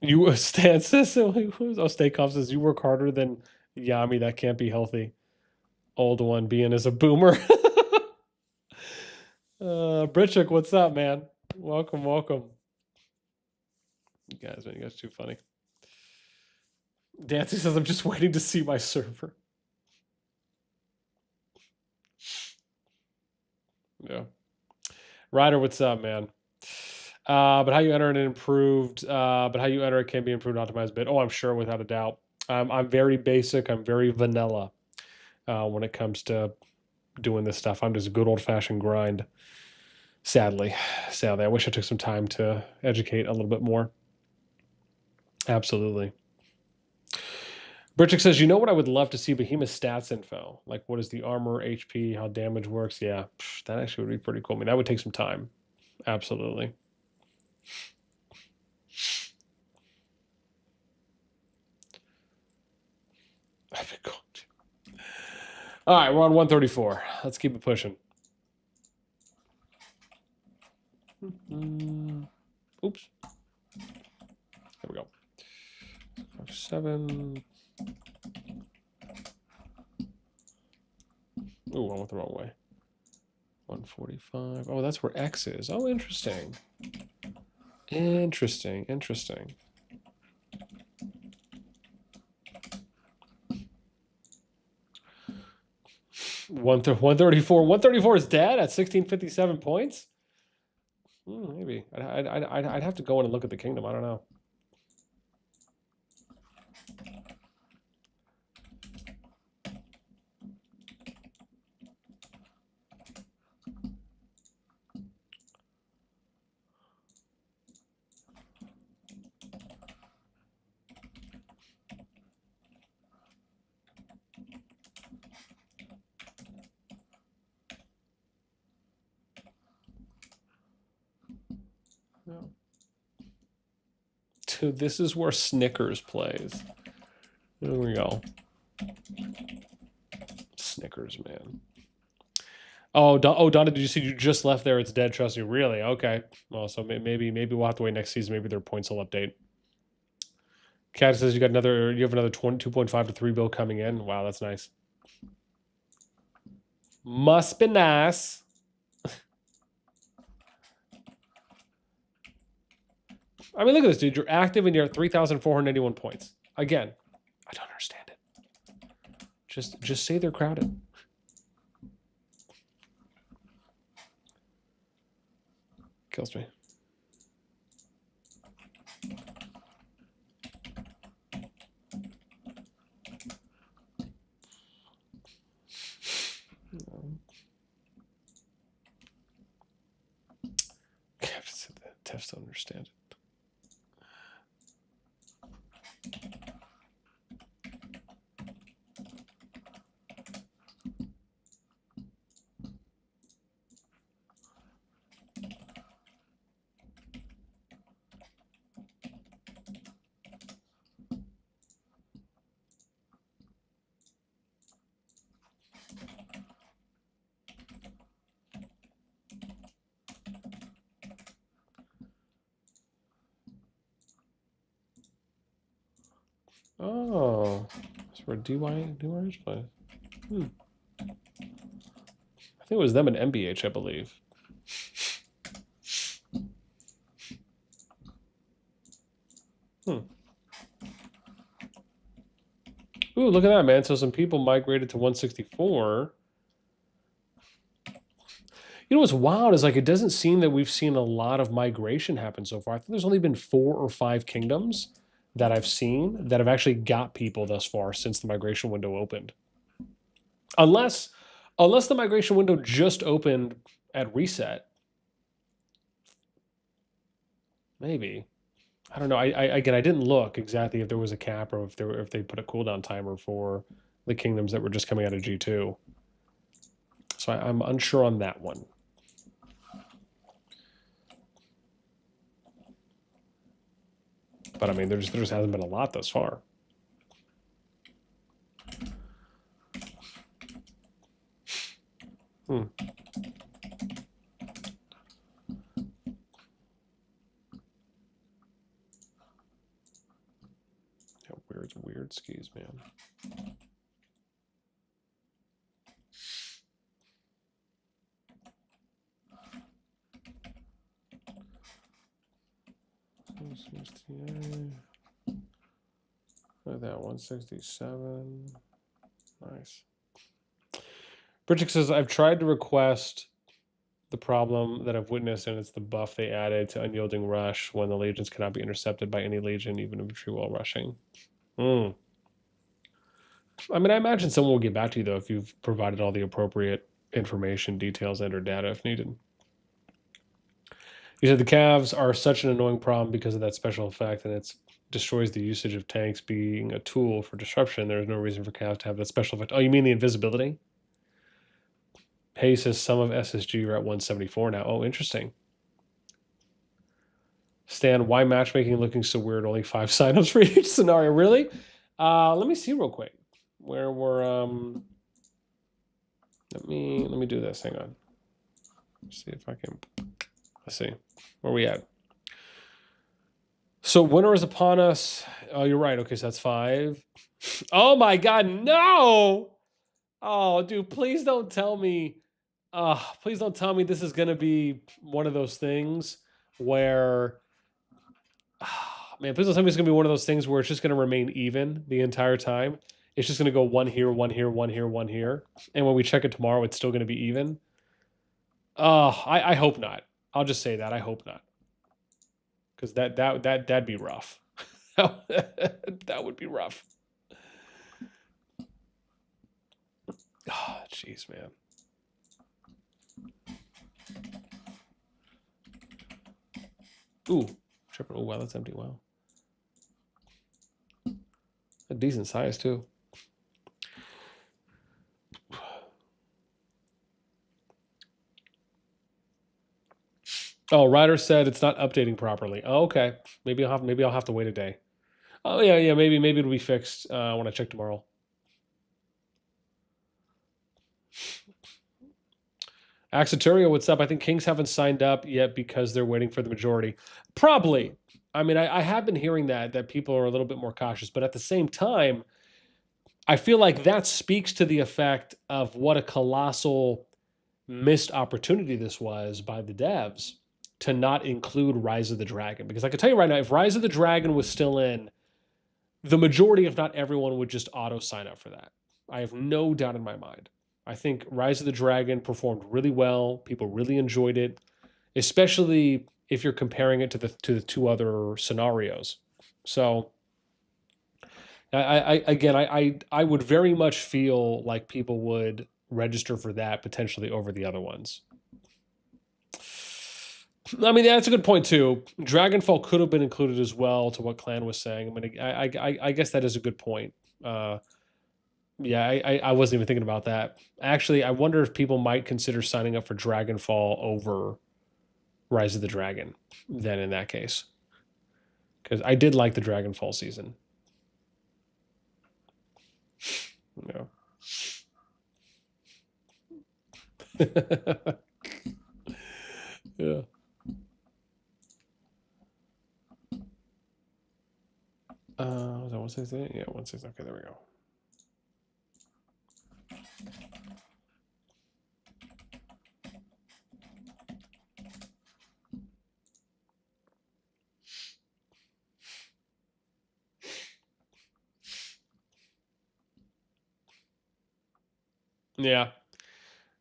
You Stances? Oh, Staycoff says you work harder than Yami. That can't be healthy. Old one being as a boomer. Britchuk, what's up, man? Welcome. You guys too funny. Dancy says I'm just waiting to see my server. Yeah. Ryder, what's up, man? But how you enter it improved. But how you enter it can be improved, optimized a bit. Oh, I'm sure, without a doubt. I'm very basic. I'm very vanilla when it comes to doing this stuff. I'm just a good old-fashioned grind. Sadly, I wish I took some time to educate a little bit more. Absolutely. Britchick says, you know what I would love to see? Behemoth stats info. Like, what is the armor, HP, how damage works? Yeah, that actually would be pretty cool. I mean, that would take some time. Absolutely. All right, we're on 134. Let's keep it pushing. Oops. There we go. 7. Ooh, I went the wrong way. 145. Oh, that's where X is. Oh, interesting. Interesting. 134. 134 is dead at 1657 points? Maybe. I'd have to go in and look at the kingdom. I don't know. No. Dude, this is where Snickers plays. There we go. Snickers, man. Oh, Donna, did you see you just left there? It's dead. Trust you. Really? Okay. Well, so maybe we'll have to wait next season. Maybe their points will update. Cat says you have another 2.5 to 3 bill coming in. Wow, that's nice. Must be nice. I mean, look at this, dude. You're active and you're at 3,481 points. Again, I don't understand it. Just say they're crowded. Kills me. I just don't understand it. Oh, that's where DY's play. I think it was them and MBH, I believe. Ooh, look at that, man. So some people migrated to 164. You know what's wild is like it doesn't seem that we've seen a lot of migration happen so far. I think there's only been 4 or 5 kingdoms that I've seen that have actually got people thus far since the migration window opened. Unless the migration window just opened at reset. Maybe. I don't know. Again, I didn't look exactly if there was a cap or if they put a cooldown timer for the kingdoms that were just coming out of G2. So I'm unsure on that one. But I mean, there just hasn't been a lot thus far. Weird skis, man. Look at that, 167. Nice. Bridget says, I've tried to request the problem that I've witnessed, and it's the buff they added to Unyielding Rush when the legions cannot be intercepted by any legion, even infantry while rushing. I mean, I imagine someone will get back to you, though, if you've provided all the appropriate information, details, and or data if needed. You said the calves are such an annoying problem because of that special effect, and it destroys the usage of tanks being a tool for disruption. There is no reason for calves to have that special effect. Oh, you mean the invisibility? Hay says some of SSG are at 174 now. Oh, interesting. Stan, why matchmaking looking so weird? Only 5 signups for each scenario. Really? Let me see real quick. Where we're let me do this. Hang on. Let's see if I can. Let's see. Where are we at? So winter is upon us. Oh, you're right. Okay, so that's 5. Oh my God, no! Oh, dude, please don't tell me. Please don't tell me this is gonna be one of those things where. Man, please don't tell me it's gonna be one of those things where it's just gonna remain even the entire time. It's just gonna go 1 here, 1 here, 1 here, 1 here, and when we check it tomorrow, it's still gonna be even. I hope not. I'll just say that I hope not, because that'd be rough. That would be rough. Oh, jeez, man. Ooh, triple. Oh, wow, that's empty. Wow. A decent size, too. Oh, Ryder said it's not updating properly. Oh, okay. Maybe I'll have to wait a day. Oh yeah. Maybe it'll be fixed when I check tomorrow. Axaturio, what's up? I think Kings haven't signed up yet because they're waiting for the majority. Probably. I mean, I have been hearing that people are a little bit more cautious, but at the same time, I feel like that speaks to the effect of what a colossal missed opportunity this was by the devs. to not include Rise of the Dragon, because I can tell you right now, if Rise of the Dragon was still in, the majority, if not everyone, would just auto sign up for that. I have no doubt in my mind. I think Rise of the Dragon performed really well. People really enjoyed it, especially if you're comparing it to the two other scenarios. So I would very much feel like people would register for that potentially over the other ones. I mean, that's a good point too. Dragonfall could have been included as well, to what Clan was saying. I mean, I guess that is a good point. Yeah, I wasn't even thinking about that. Actually, I wonder if people might consider signing up for Dragonfall over Rise of the Dragon then in that case. Because I did like the Dragonfall season. Yeah. Yeah. Was that 160? Yeah, 160. Okay, there we go. Yeah.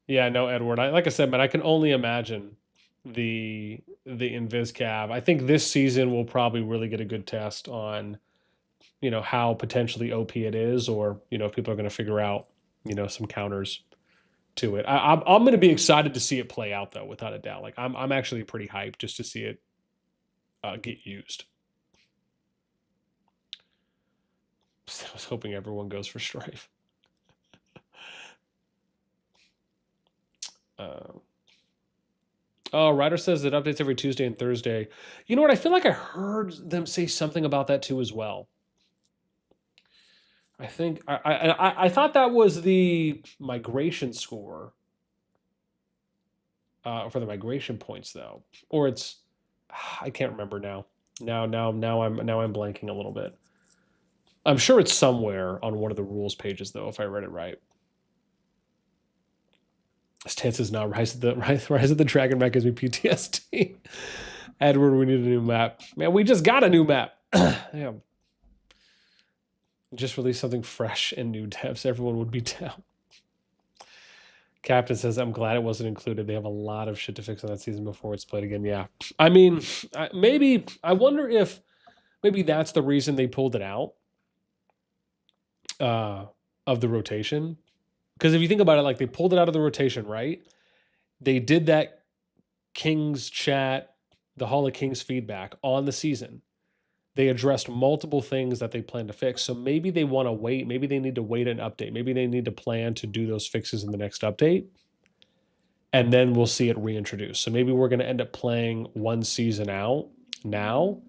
Yeah, no, Edward. Like I said, man, I can only imagine the Invis Cav. I think this season will probably really get a good test on, how potentially OP it is, or, if people are going to figure out, some counters to it. I'm going to be excited to see it play out, though, without a doubt. Like I'm actually pretty hyped just to see it get used. I was hoping everyone goes for Strife. Oh, Ryder says that updates every Tuesday and Thursday. You know what? I feel like I heard them say something about that too as well. I think I thought that was the migration score for the migration points though, or it's I can't remember now. Now I'm blanking a little bit. I'm sure it's somewhere on one of the rules pages though, if I read it right. Stance is now Rise of the Dragon map gives me PTSD. Edward, we need a new map. Man, we just got a new map. Damn. Just release something fresh and new devs. Everyone would be down. Captain says, I'm glad it wasn't included. They have a lot of shit to fix on that season before it's played again. Yeah. I mean, maybe, I wonder if maybe that's the reason they pulled it out of the rotation. Because if you think about it, like they pulled it out of the rotation, right? They did that Kings chat, the Hall of Kings feedback on the season. They addressed multiple things that they plan to fix. So maybe they want to wait. Maybe they need to wait an update. Maybe they need to plan to do those fixes in the next update. And then we'll see it reintroduced. So maybe we're going to end up playing one season out now.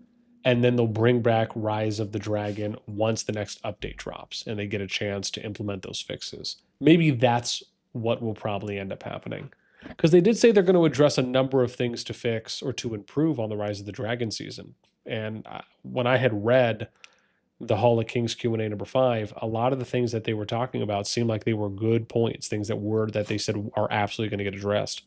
And then they'll bring back Rise of the Dragon once the next update drops. And they get a chance to implement those fixes. Maybe that's what will probably end up happening. Because they did say they're going to address a number of things to fix or to improve on the Rise of the Dragon season. And when I had read the Hall of Kings Q&A number 5, a lot of the things that they were talking about seemed like they were good points, things that they said are absolutely going to get addressed.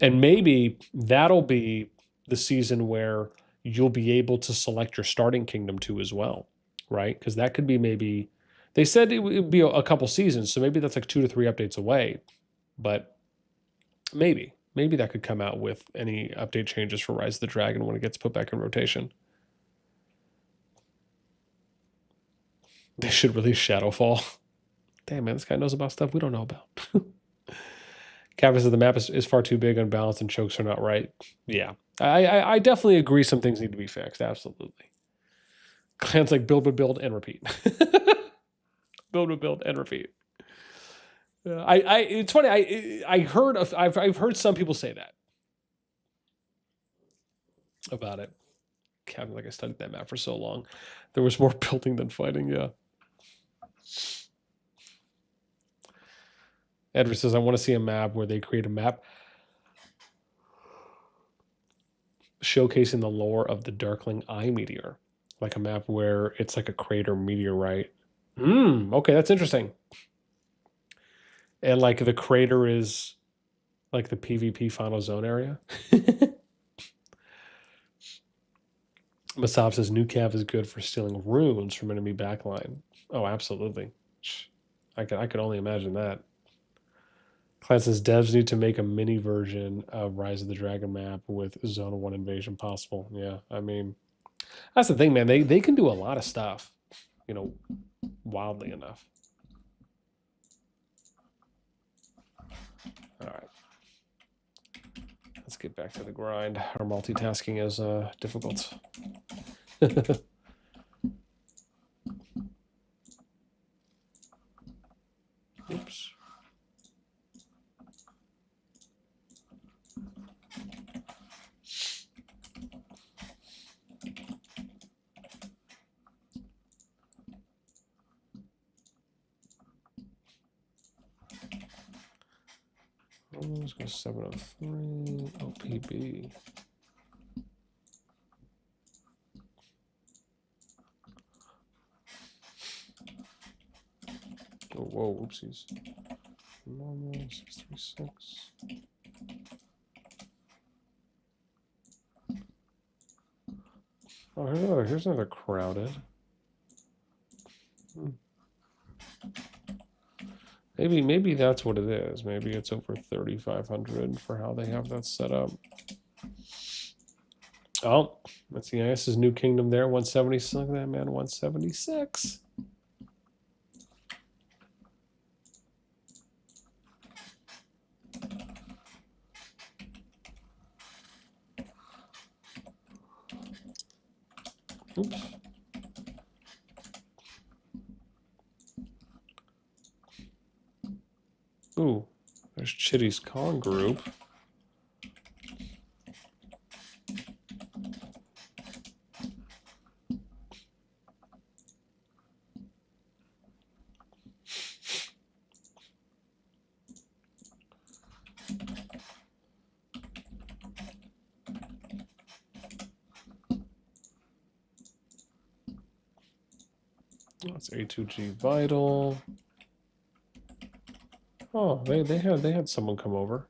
And maybe that'll be the season where you'll be able to select your starting kingdom too as well, right? Because that could be maybe, they said it would be a couple seasons, so maybe that's like 2 to 3 updates away. But maybe that could come out with any update changes for Rise of the Dragon when it gets put back in rotation. They should release Shadowfall. Damn, man, this guy knows about stuff we don't know about. Captain says the map is far too big, unbalanced, and chokes are not right. Yeah, I definitely agree some things need to be fixed, absolutely. Clan's like build, and repeat. build, and repeat. It's funny. I've heard some people say that about it. Captain, like I studied that map for so long, there was more building than fighting. Yeah. Edward says, I want to see a map where they create a map showcasing the lore of the Darkling Eye meteor, like a map where it's like a crater meteorite. Okay, that's interesting. And like the crater is like the PvP final zone area. Masab says new cav is good for stealing runes from enemy backline. Oh, absolutely. I could only imagine that. Clan says devs need to make a mini version of Rise of the Dragon map with Zone 1 invasion possible. Yeah, I mean, that's the thing, man. They can do a lot of stuff, you know, wildly enough. All right. Let's get back to the grind. Our multitasking is difficult. Oops. Let's go 703 OPB. Oh, whoa, oopsies. Normal 636. Oh, here's another crowded. Maybe that's what it is. Maybe it's over 3,500 for how they have that set up. Oh, that's the IS's new kingdom there. 176. Look at that, man. 176. Oops. Ooh, there's Chitty's Kong group. That's A2G Vital. Oh, they had someone come over.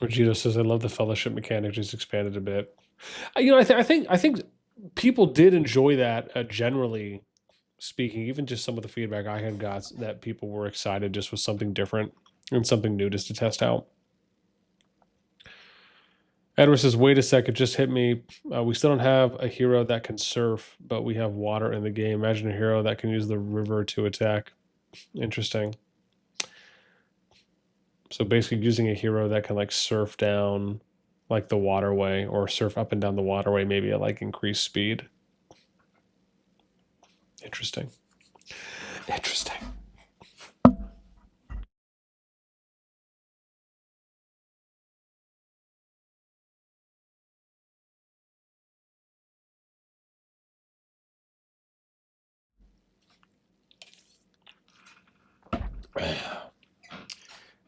Vegito says, "I love the fellowship mechanic. Just expanded a bit." You know, I think people did enjoy that generally speaking. Even just some of the feedback I had got that people were excited just with something different and something new just to test out. Edward says, "Wait a second, just hit me. We still don't have a hero that can surf, but we have water in the game. Imagine a hero that can use the river to attack." Interesting. So basically using a hero that can like surf down like the waterway or surf up and down the waterway, maybe at like increased speed. Interesting. Interesting.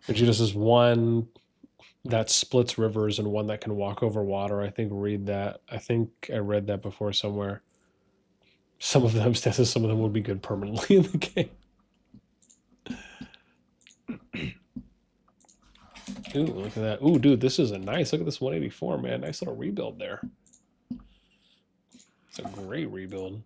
Vegeta is one that splits rivers and one that can walk over water. I think I read that before somewhere. Some of them would be good permanently in the game. Ooh, look at that. Ooh, dude, this is a nice. Look at this 184, man. Nice little rebuild there. It's a great rebuild.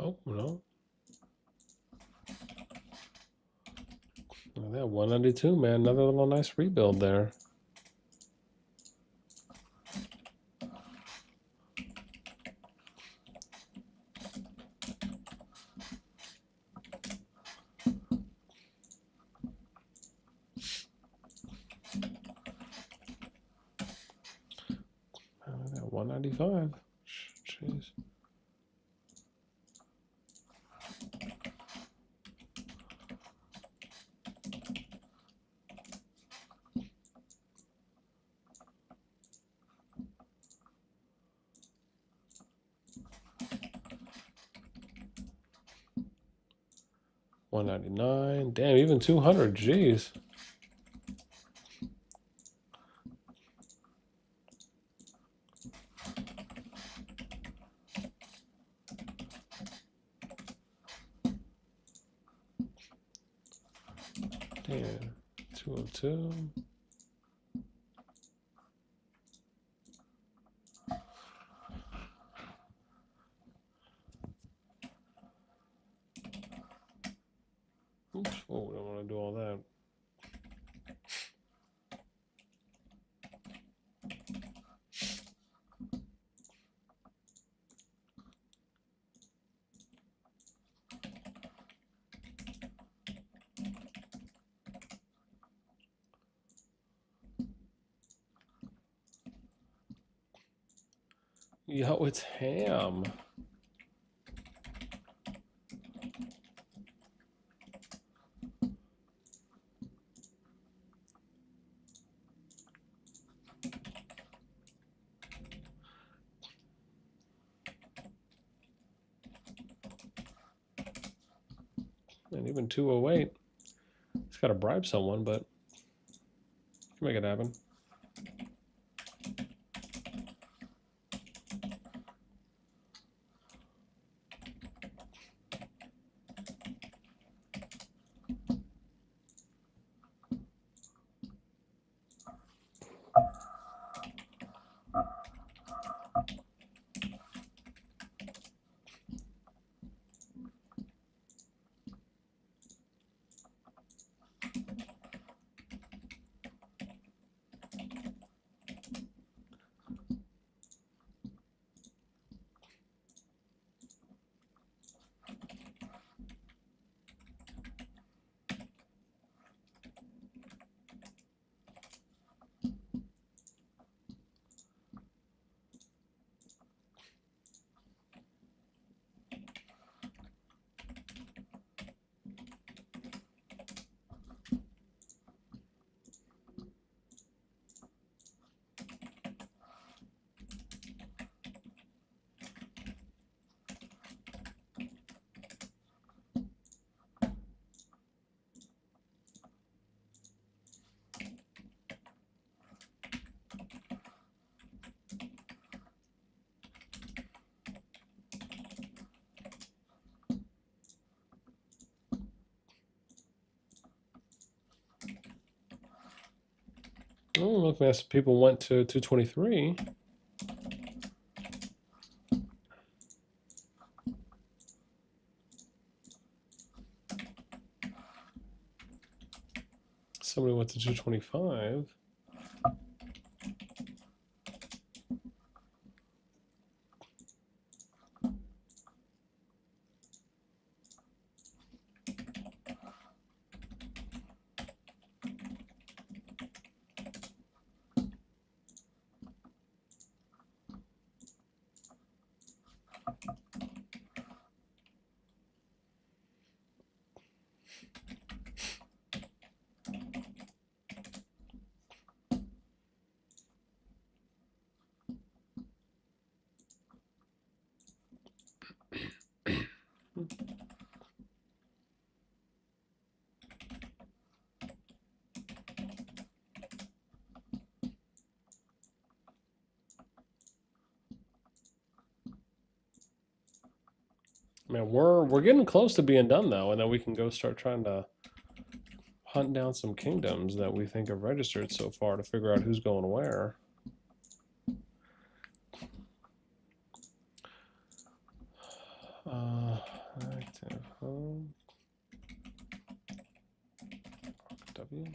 Oh, no. Look at that, 192, man. Another little nice rebuild there. 195. Jeez. $199. Damn, even 200. Jeez. Damn. 202. Oops. Oh, we don't want to do all that. Yo, it's ham. And even 208. He's got to bribe someone, but can make it happen. Oh, look, as people went to 223. Somebody went to 225. Man, we're getting close to being done though, and then we can go start trying to hunt down some kingdoms that we think have registered so far to figure out who's going where. Active home. W.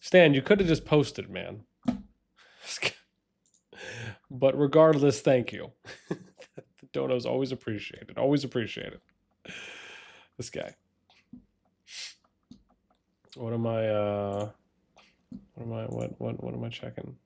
Stan, you could have just posted, man. But regardless, thank you. The dono's always appreciated. Always appreciated. This guy. What am I What am I checking?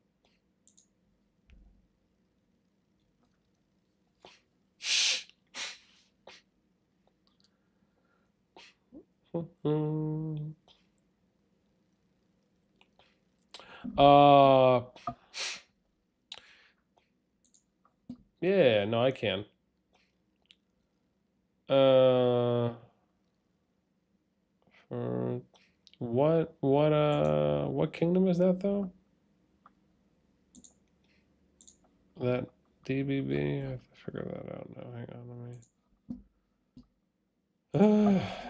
Yeah, no, I can. What kingdom is that though? That DBB? I have to figure that out now. Hang on, let me.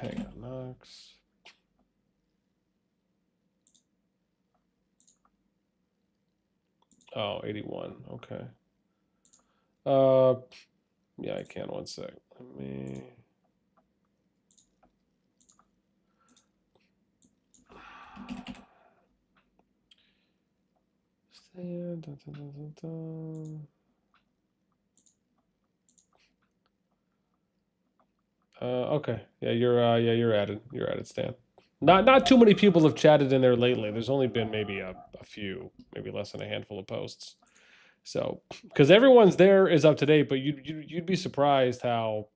Hang on, Knox. Oh, 81. Okay. Yeah, I can. One sec. Let me. Okay. Yeah, you're added. You're added, Stan. Not too many people have chatted in there lately. There's only been maybe a few, maybe less than a handful of posts. So, because everyone's there is up to date, but you'd be surprised how.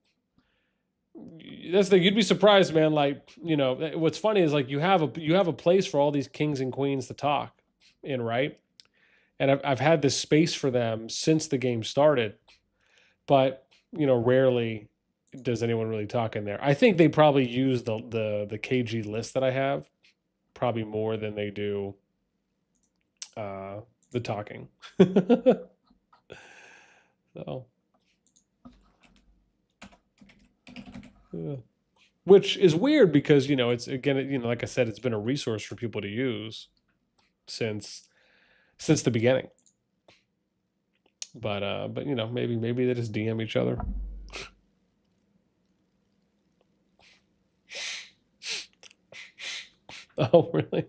That's the thing. You'd be surprised, man. Like, you know, what's funny is like you have a place for all these kings and queens to talk in, right? And I've had this space for them since the game started, but you know, rarely does anyone really talk in there. I think they probably use the KG list that I have probably more than they do the talking. So, yeah. Which is weird because you know it's again you know like I said it's been a resource for people to use since the beginning. But you know maybe they just DM each other. Oh really?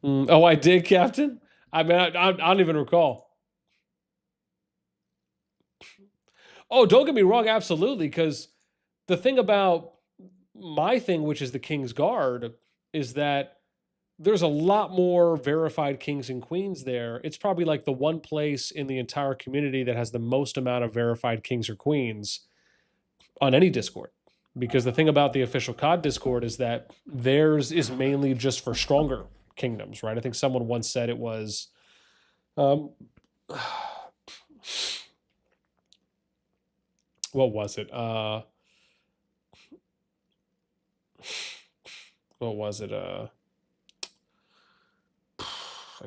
Oh, I did, Captain. I mean, I don't even recall. Oh, don't get me wrong, absolutely. Because the thing about my thing, which is the King's Guard, is that there's a lot more verified kings and queens there. It's probably like the one place in the entire community that has the most amount of verified kings or queens on any Discord. Because the thing about the official COD Discord is that theirs is mainly just for stronger kingdoms, right? I think someone once said it was. What was it? What was it? I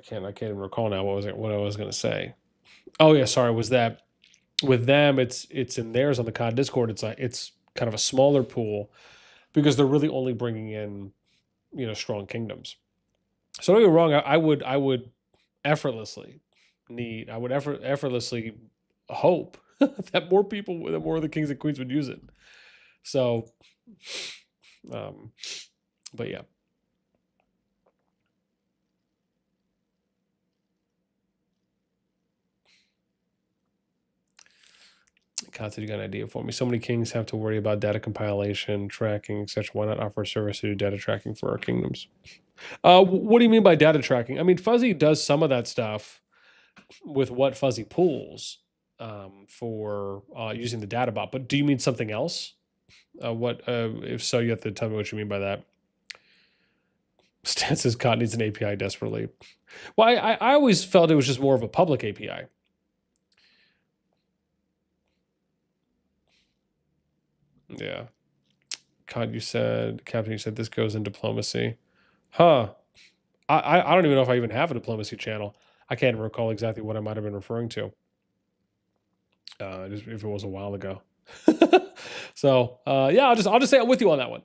can't even recall now. What I was gonna say? Oh yeah, sorry. Was that with them? It's in theirs on the COD Discord. It's kind of a smaller pool because they're really only bringing in you know strong kingdoms. So don't get me wrong. I would effortlessly effortlessly hope that more people, that more of the kings and queens would use it. So, but yeah. Content, you got an idea for me? So many kings have to worry about data compilation, tracking, etc. Why not offer a service to do data tracking for our kingdoms? What do you mean by data tracking? I mean, Fuzzy does some of that stuff with what Fuzzy pulls for using the data bot. But do you mean something else? If so, you have to tell me what you mean by that. Stances COD needs an API desperately. Well, I always felt it was just more of a public API. Yeah. COD, Captain, you said this goes in diplomacy. Huh. I don't even know if I even have a diplomacy channel. I can't recall exactly what I might have been referring to. Just if it was a while ago. So yeah, I'll just say I'm with you on that one.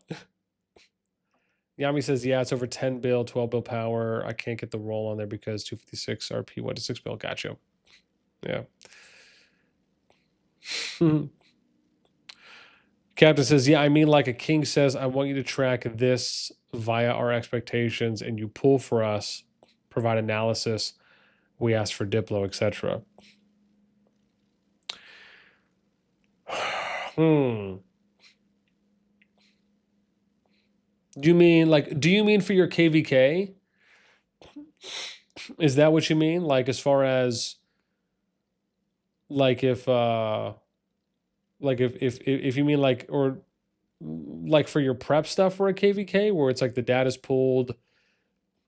Yami says, yeah, it's over 10 bill, 12 bill power. I can't get the roll on there because 256 RP went to 6 bill. Gotcha. Yeah. Captain says, yeah, I mean, like a king says, I want you to track this via our expectations and you pull for us, provide analysis. We ask for Diplo, etc. Do you mean for your KvK? Is that what you mean? Like as far as like if you mean like or like for your prep stuff for a KvK where it's like the data's pulled,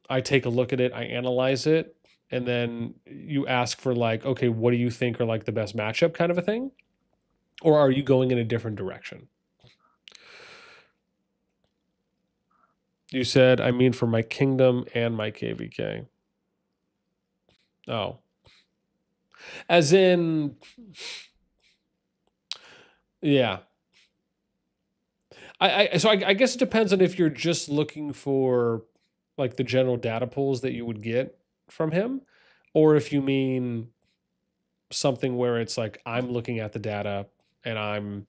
I take a look at it, I analyze it, and then you ask for like, okay, what do you think are like the best matchup kind of a thing? Or are you going in a different direction? You said, I mean, for my kingdom and my KvK. Oh, as in, yeah. I guess it depends on if you're just looking for like the general data pools that you would get from him, or if you mean something where it's like I'm looking at the data and I'm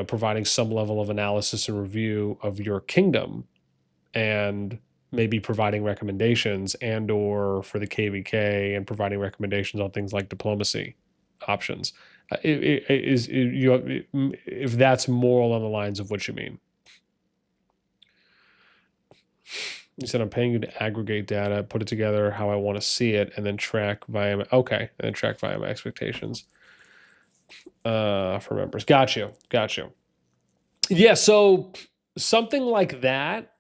providing some level of analysis and review of your kingdom and maybe providing recommendations and or for the KvK and providing recommendations on things like diplomacy options. If that's more along the lines of what you mean. You said I'm paying you to aggregate data, put it together how I want to see it, and then track via my, okay, and then track via my expectations for members. Got you. Yeah, so something like that,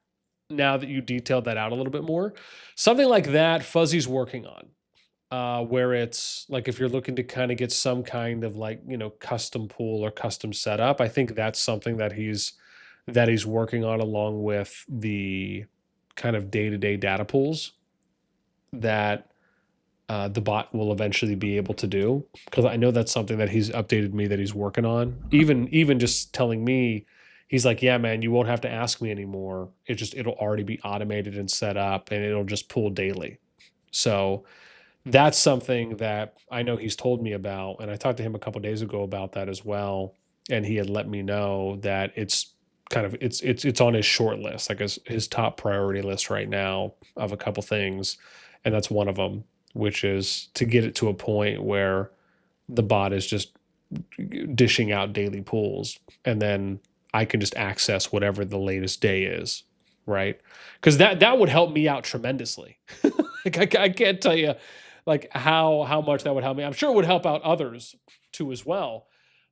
now that you detailed that out a little bit more, something like that Fuzzy's working on. Where it's like if you're looking to kind of get some kind of like custom pool or custom setup, I think that's something that he's working on along with the kind of day-to-day data pools that the bot will eventually be able to do, because I know that's something that he's updated me that he's working on. Even just telling me, he's like, yeah, man, you won't have to ask me anymore. It'll already be automated and set up, and it'll just pull daily. So that's something that I know he's told me about, and I talked to him a couple days ago about that as well, and he had let me know that it's kind of it's on his short list, like his top priority list right now of a couple things, and that's one of them, which is to get it to a point where the bot is just dishing out daily pools, and then I can just access whatever the latest day is, right? Because that would help me out tremendously. Like I can't tell you like how much that would help me. I'm sure it would help out others too as well,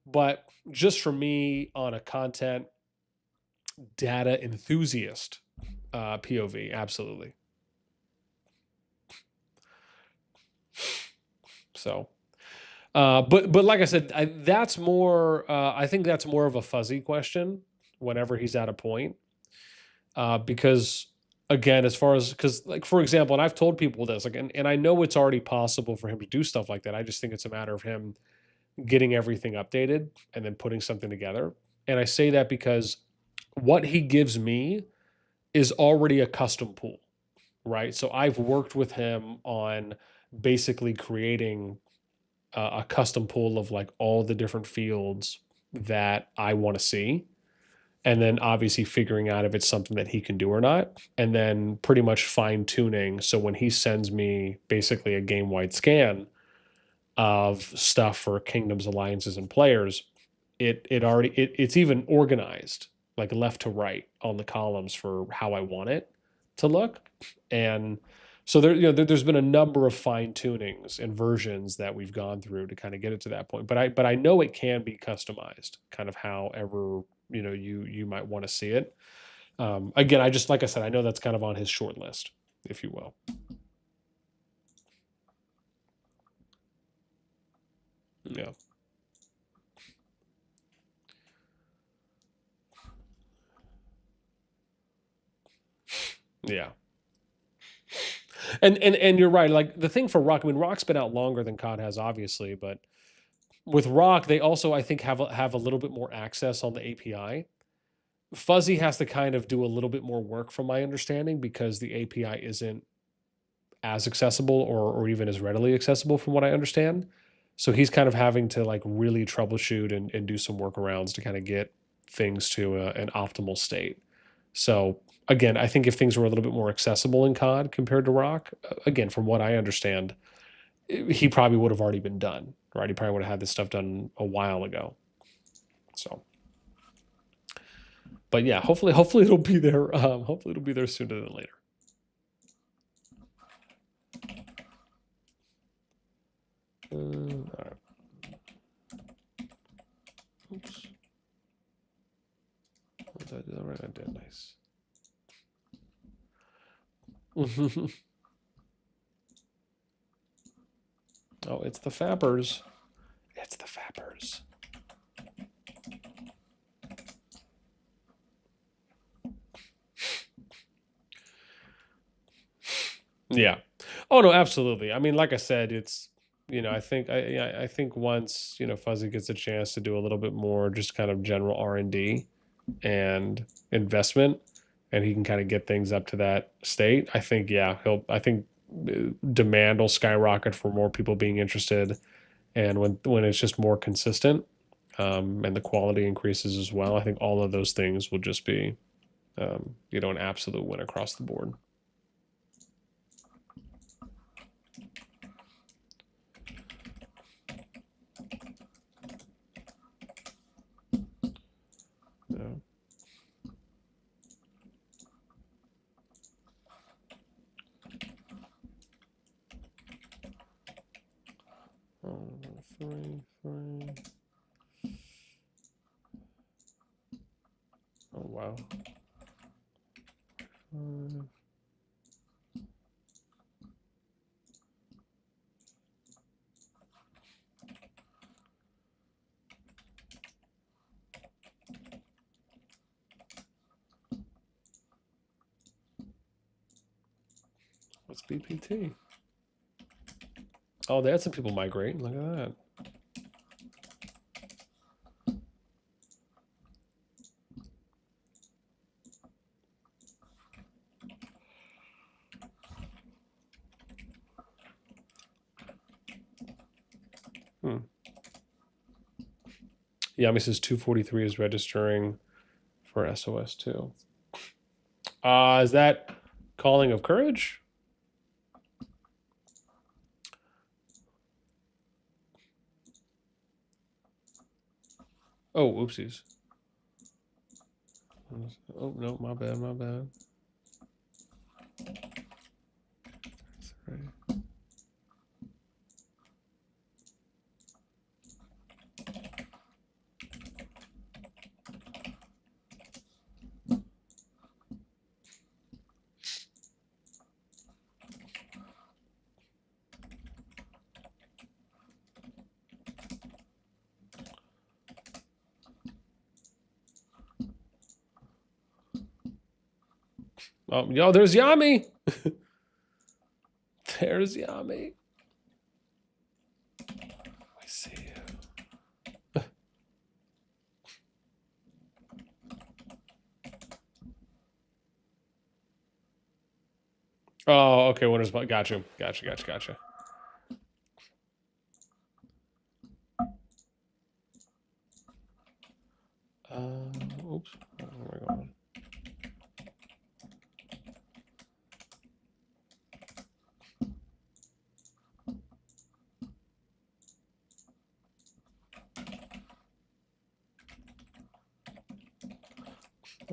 but just for me on a content data enthusiast POV, absolutely. So, but like I said, that's more. I think that's more of a fuzzy question whenever he's at a point, because again, as far as because like for example, and I've told people this, like, and I know it's already possible for him to do stuff like that. I just think it's a matter of him getting everything updated and then putting something together. And I say that because what he gives me is already a custom pool, right? So I've worked with him on basically creating a custom pool of like all the different fields that I want to see. And then obviously figuring out if it's something that he can do or not. And then pretty much fine tuning. So when he sends me basically a game wide scan of stuff for kingdoms, alliances, and players, it's even organized like left to right on the columns for how I want it to look. And so there's been a number of fine tunings and versions that we've gone through to kind of get it to that point. But I know it can be customized, kind of however you might want to see it. Again, I just like I said, I know that's kind of on his short list, if you will. Yeah. Yeah. And you're right. Like the thing for Rock, I mean, Rock's been out longer than COD has, obviously, but with Rock, they also I think have a little bit more access on the API. Fuzzy has to kind of do a little bit more work, from my understanding, because the API isn't as accessible or even as readily accessible, from what I understand. So he's kind of having to like really troubleshoot and do some workarounds to kind of get things to an optimal state. So again, I think if things were a little bit more accessible in COD compared to Rock, again, from what I understand, he probably would have already been done, right? He probably would have had this stuff done a while ago. So, but yeah, hopefully it'll be there. Hopefully it'll be there sooner than later. right. Oops. What did I do? All right, I did. Nice. Oh, it's the fappers. It's the fappers. Yeah. Oh no, absolutely. I mean, like I said, it's I think I think once Fuzzy gets a chance to do a little bit more, just kind of general R&D and investment, and he can kind of get things up to that state. I think I think demand will skyrocket for more people being interested, and when it's just more consistent, and the quality increases as well, I think all of those things will just be an absolute win across the board. Yeah. Oh, 3. Oh wow. 5. What's BPT? Oh, they had some people migrate. Look at that. Yami says 243 is registering for SOS 2. Is that Calling of Courage? Oh, oopsies. Oh, no, my bad. Oh, yo, there's Yami. There's Yami. I see you. Oh, okay. Winter's Gotcha. Oops. Where am I going?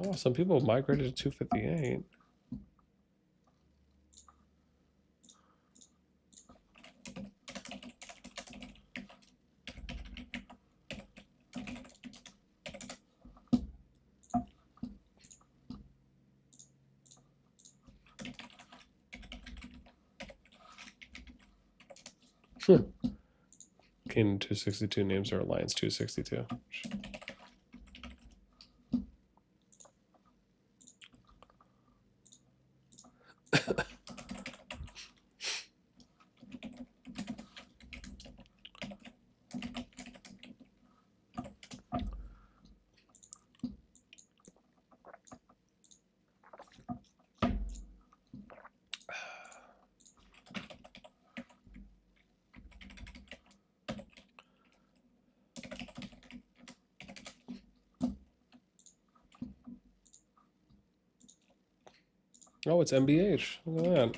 Oh, some people migrated to 258. King 262 names are Alliance 262. Oh, it's MBH. Look at that.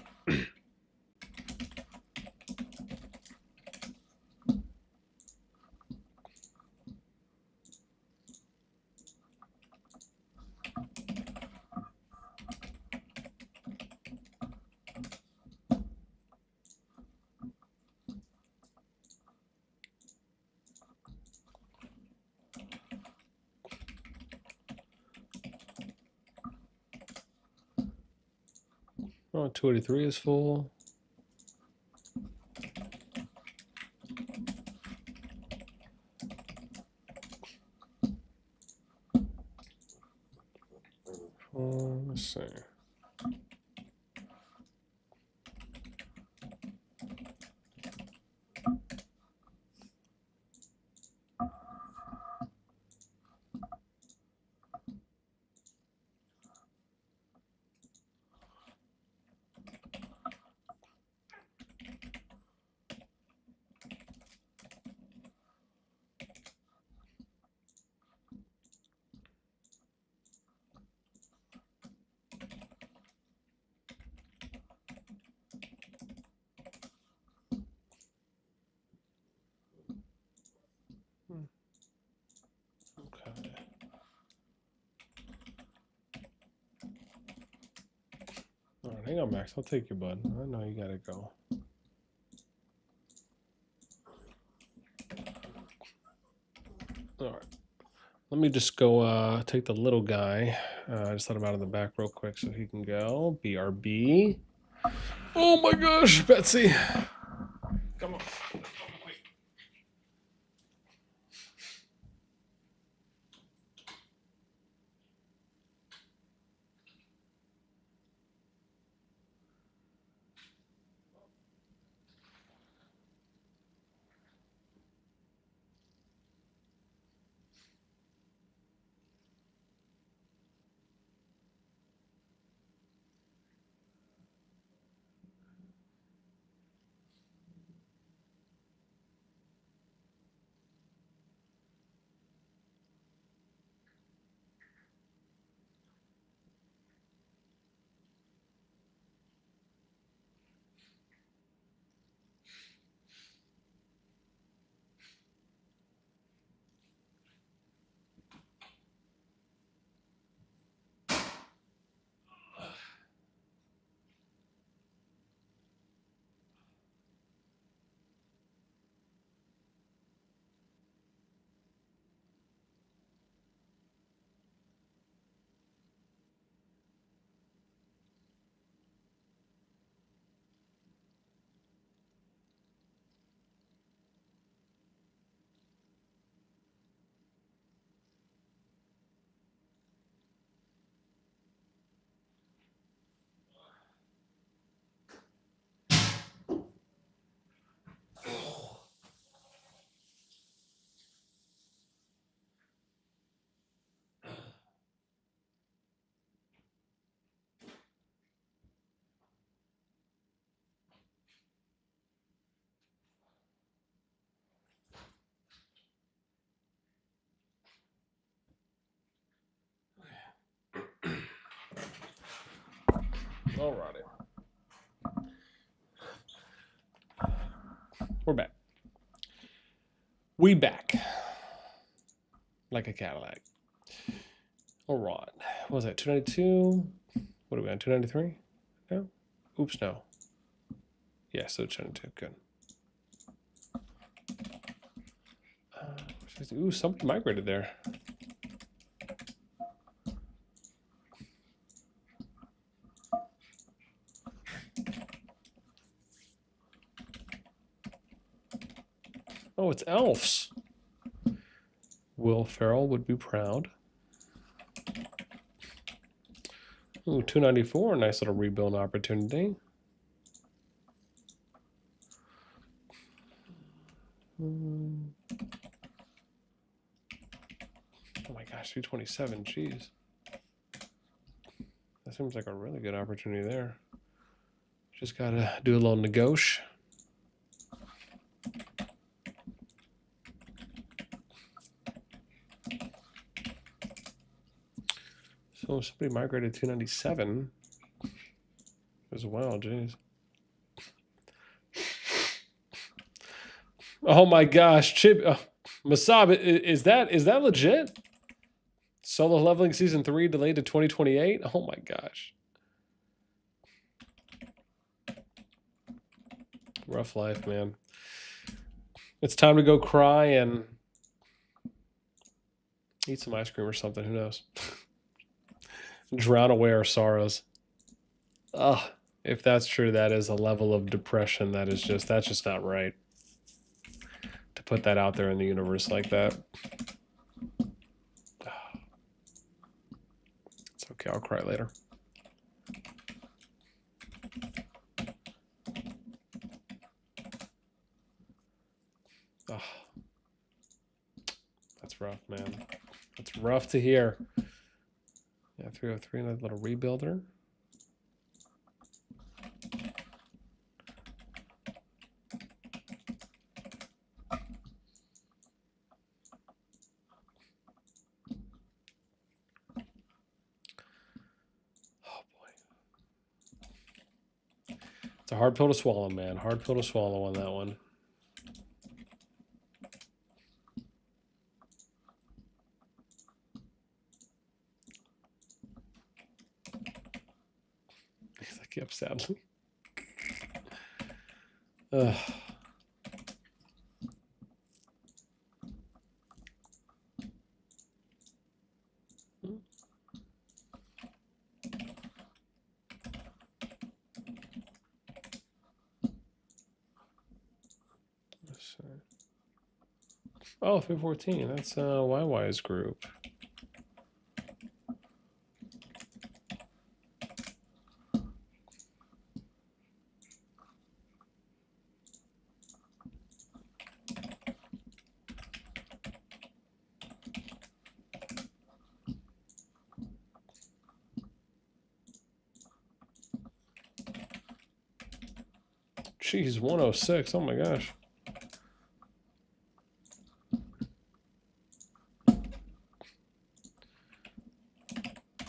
Oh, 283 is full. Let's see. Okay. All right, hang on, Max. I'll take you, bud. I know you gotta go. All right. Let me just go take the little guy. I just let him out of the back real quick so he can go. BRB. Oh my gosh, Betsy. Come on. Alrighty. We're back. We back. Like a Cadillac. All right. What was that? 292? What are we on? 293? No? Oops, no. Yeah, so 292. Good. Ooh, somebody migrated there. Oh, it's elves. Will Ferrell would be proud. Ooh, 294. Nice little rebuild opportunity. Oh my gosh, 227. Jeez. That seems like a really good opportunity there. Just gotta do a little negotiation. So somebody migrated 297 as well. Jeez. Oh my gosh, Chip, Masab, is that legit? Solo leveling season 3 delayed to 2028. Oh my gosh. Rough life, man. It's time to go cry and eat some ice cream or something. Who knows? Drown away our sorrows. Ugh. If that's true, that is a level of depression that's just not right. To put that out there in the universe like that. It's okay, I'll cry later. Oh, that's rough, man. That's rough to hear. Yeah, 303, another little rebuilder. Oh boy. It's a hard pill to swallow, man. Hard pill to swallow on that one. He's like, yep, sadly. Ugh. Oh, 314. That's YY's group. Jeez, 106. Oh my gosh.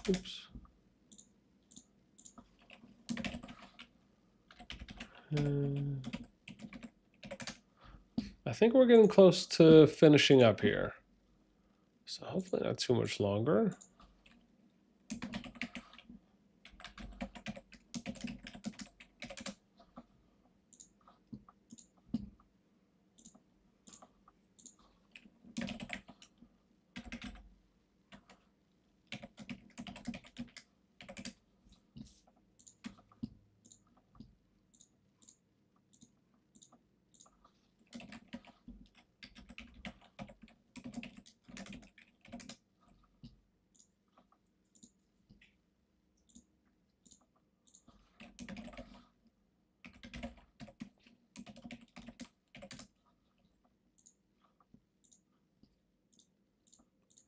Oops. I think we're getting close to finishing up here. So hopefully not too much longer.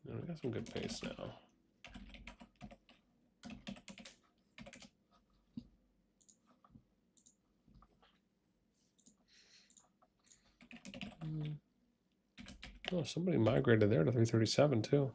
We got some good pace now. Oh, somebody migrated there to 337 too.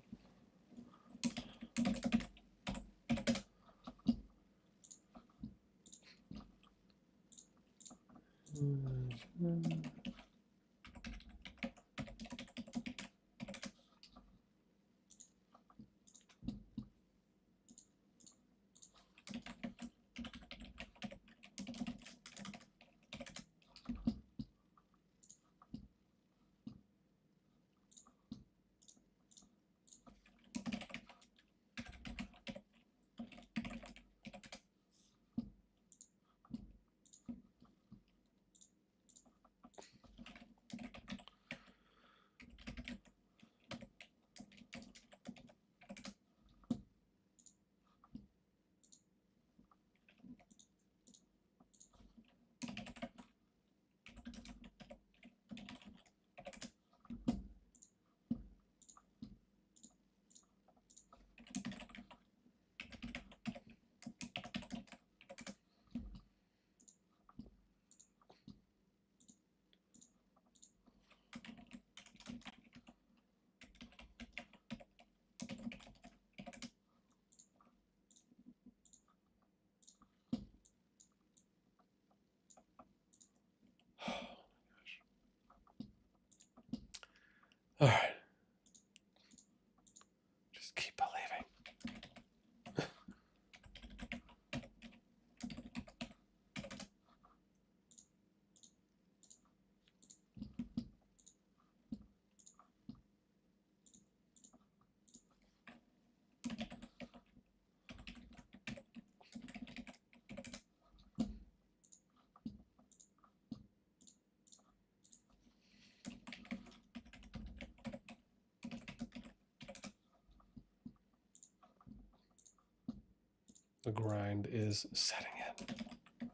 The grind is setting in.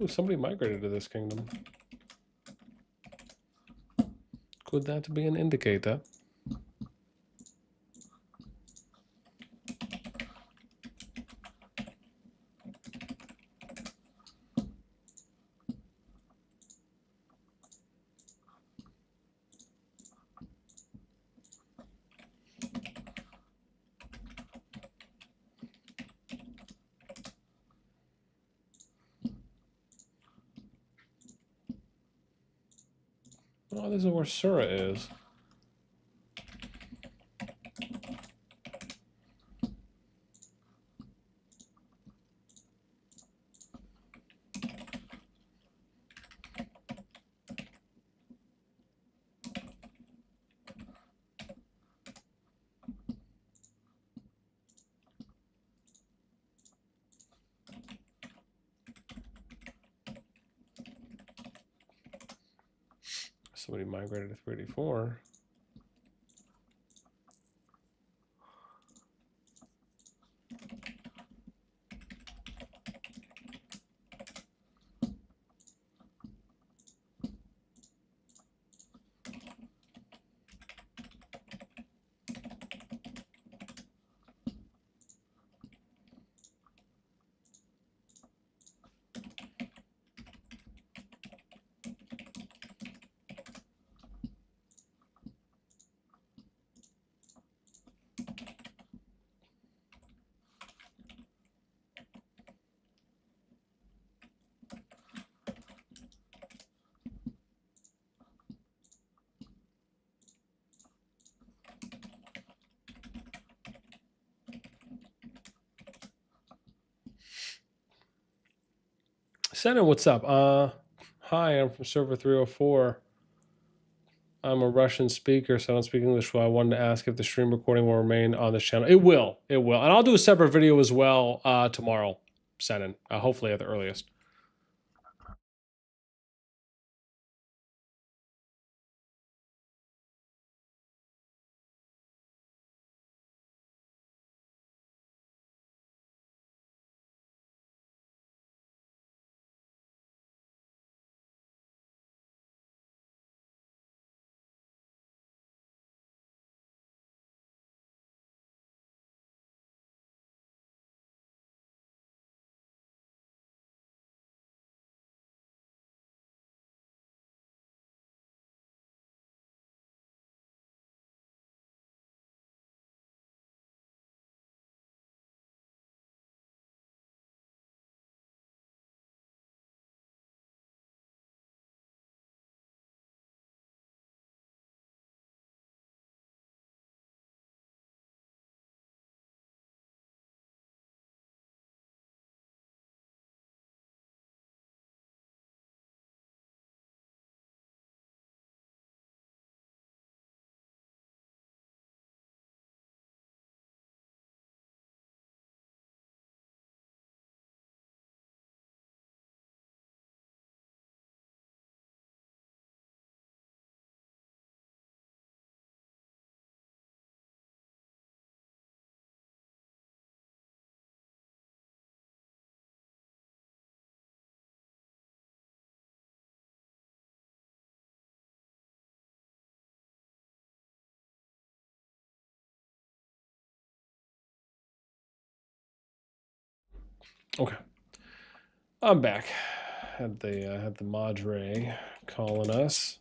Ooh, somebody migrated to this kingdom. Could that be an indicator? Oh, this is where Sura is. Somebody migrated to 384. Senna, what's up? Hi, I'm from server 304. I'm a Russian speaker, so I don't speak English. So I wanted to ask if the stream recording will remain on this channel. It will. It will. And I'll do a separate video as well tomorrow, Senan, hopefully at the earliest. Okay. I'm back. Had the Madre calling us.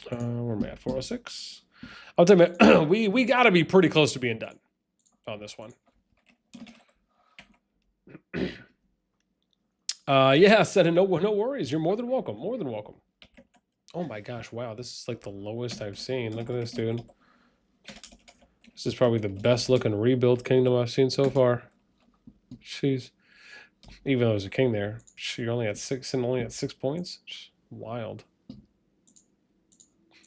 Where am I at? 406. I'll tell you, we got to be pretty close to being done on this one. Yeah, said no worries. You're more than welcome. More than welcome. Oh my gosh! Wow, this is like the lowest I've seen. Look at this, dude. This is probably the best looking rebuild kingdom I've seen so far. Jeez. Even though there's a king there, you're only at 6 and only at 6 points. Wild.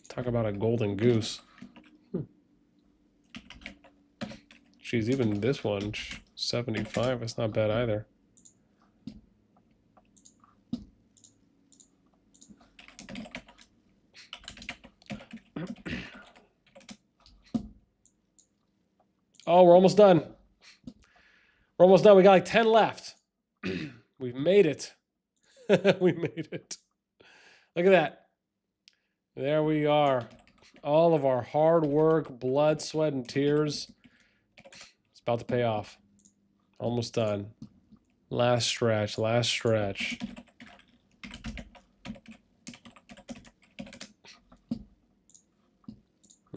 Talk about a golden goose. Jeez, even this one, 75. It's not bad either. Oh, we're almost done. We're almost done. We got like 10 left. We've made it. We made it. Look at that. There we are. All of our hard work, blood, sweat, and tears. It's about to pay off. Almost done. Last stretch. Last stretch.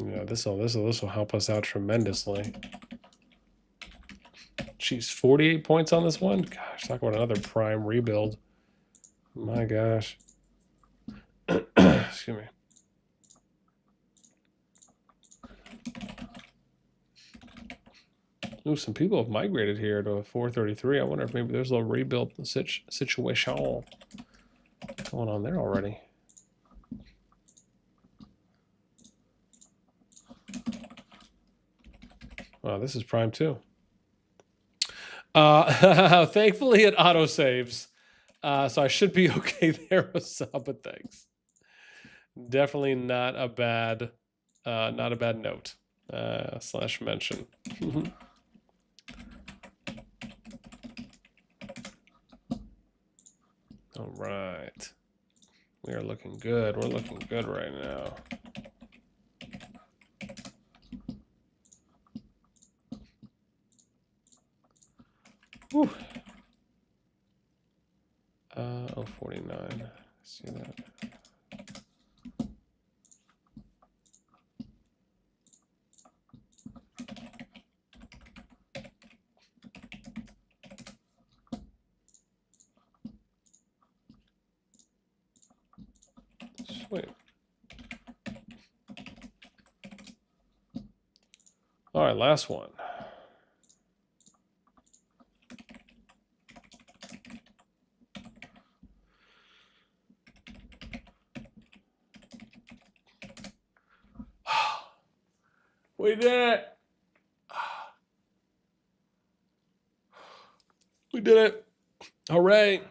Yeah, this will help us out tremendously. Jeez, 48 points on this one? Gosh, talk about another prime rebuild. My gosh. Excuse me. Ooh, some people have migrated here to a 433. I wonder if maybe there's a little rebuild situation going on there already. Wow, this is prime too. Thankfully it autosaves. So I should be okay there with sub, but thanks. Definitely not a bad note. Slash mention. All right. We are looking good. We're looking good right now. Whew. 049. See that? Sweet. All right, last one. We did it. We did it. Hooray.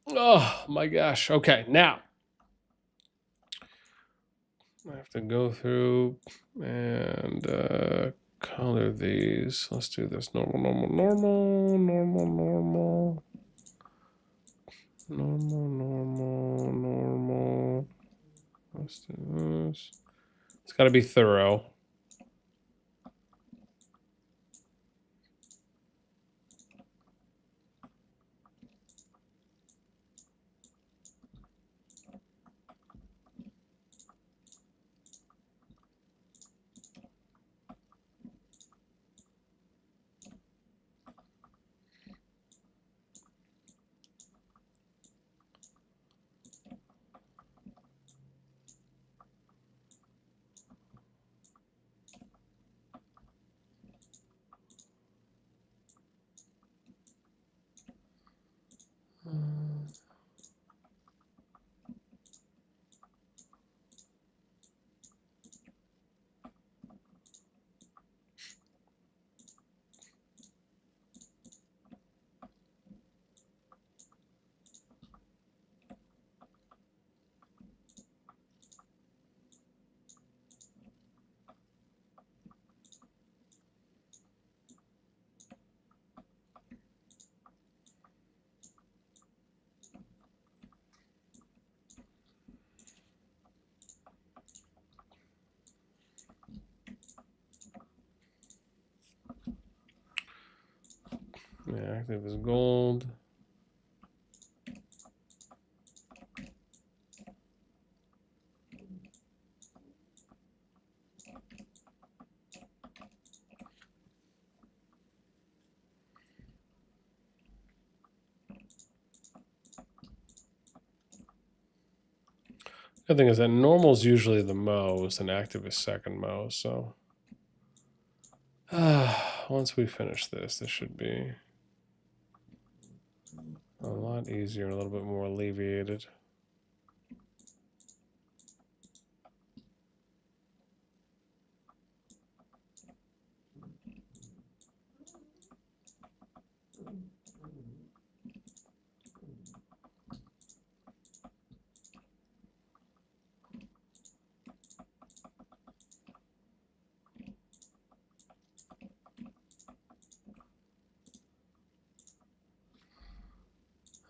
Oh my gosh. Okay, now I have to go through and color these. Let's do this. Normal, normal, normal, normal, normal. Normal, normal, normal. Let's do this. It's got to be thorough. Yeah, active is gold. The thing is that normal is usually the most and active is second most. So once we finish this, this should be a lot easier and a little bit more alleviated.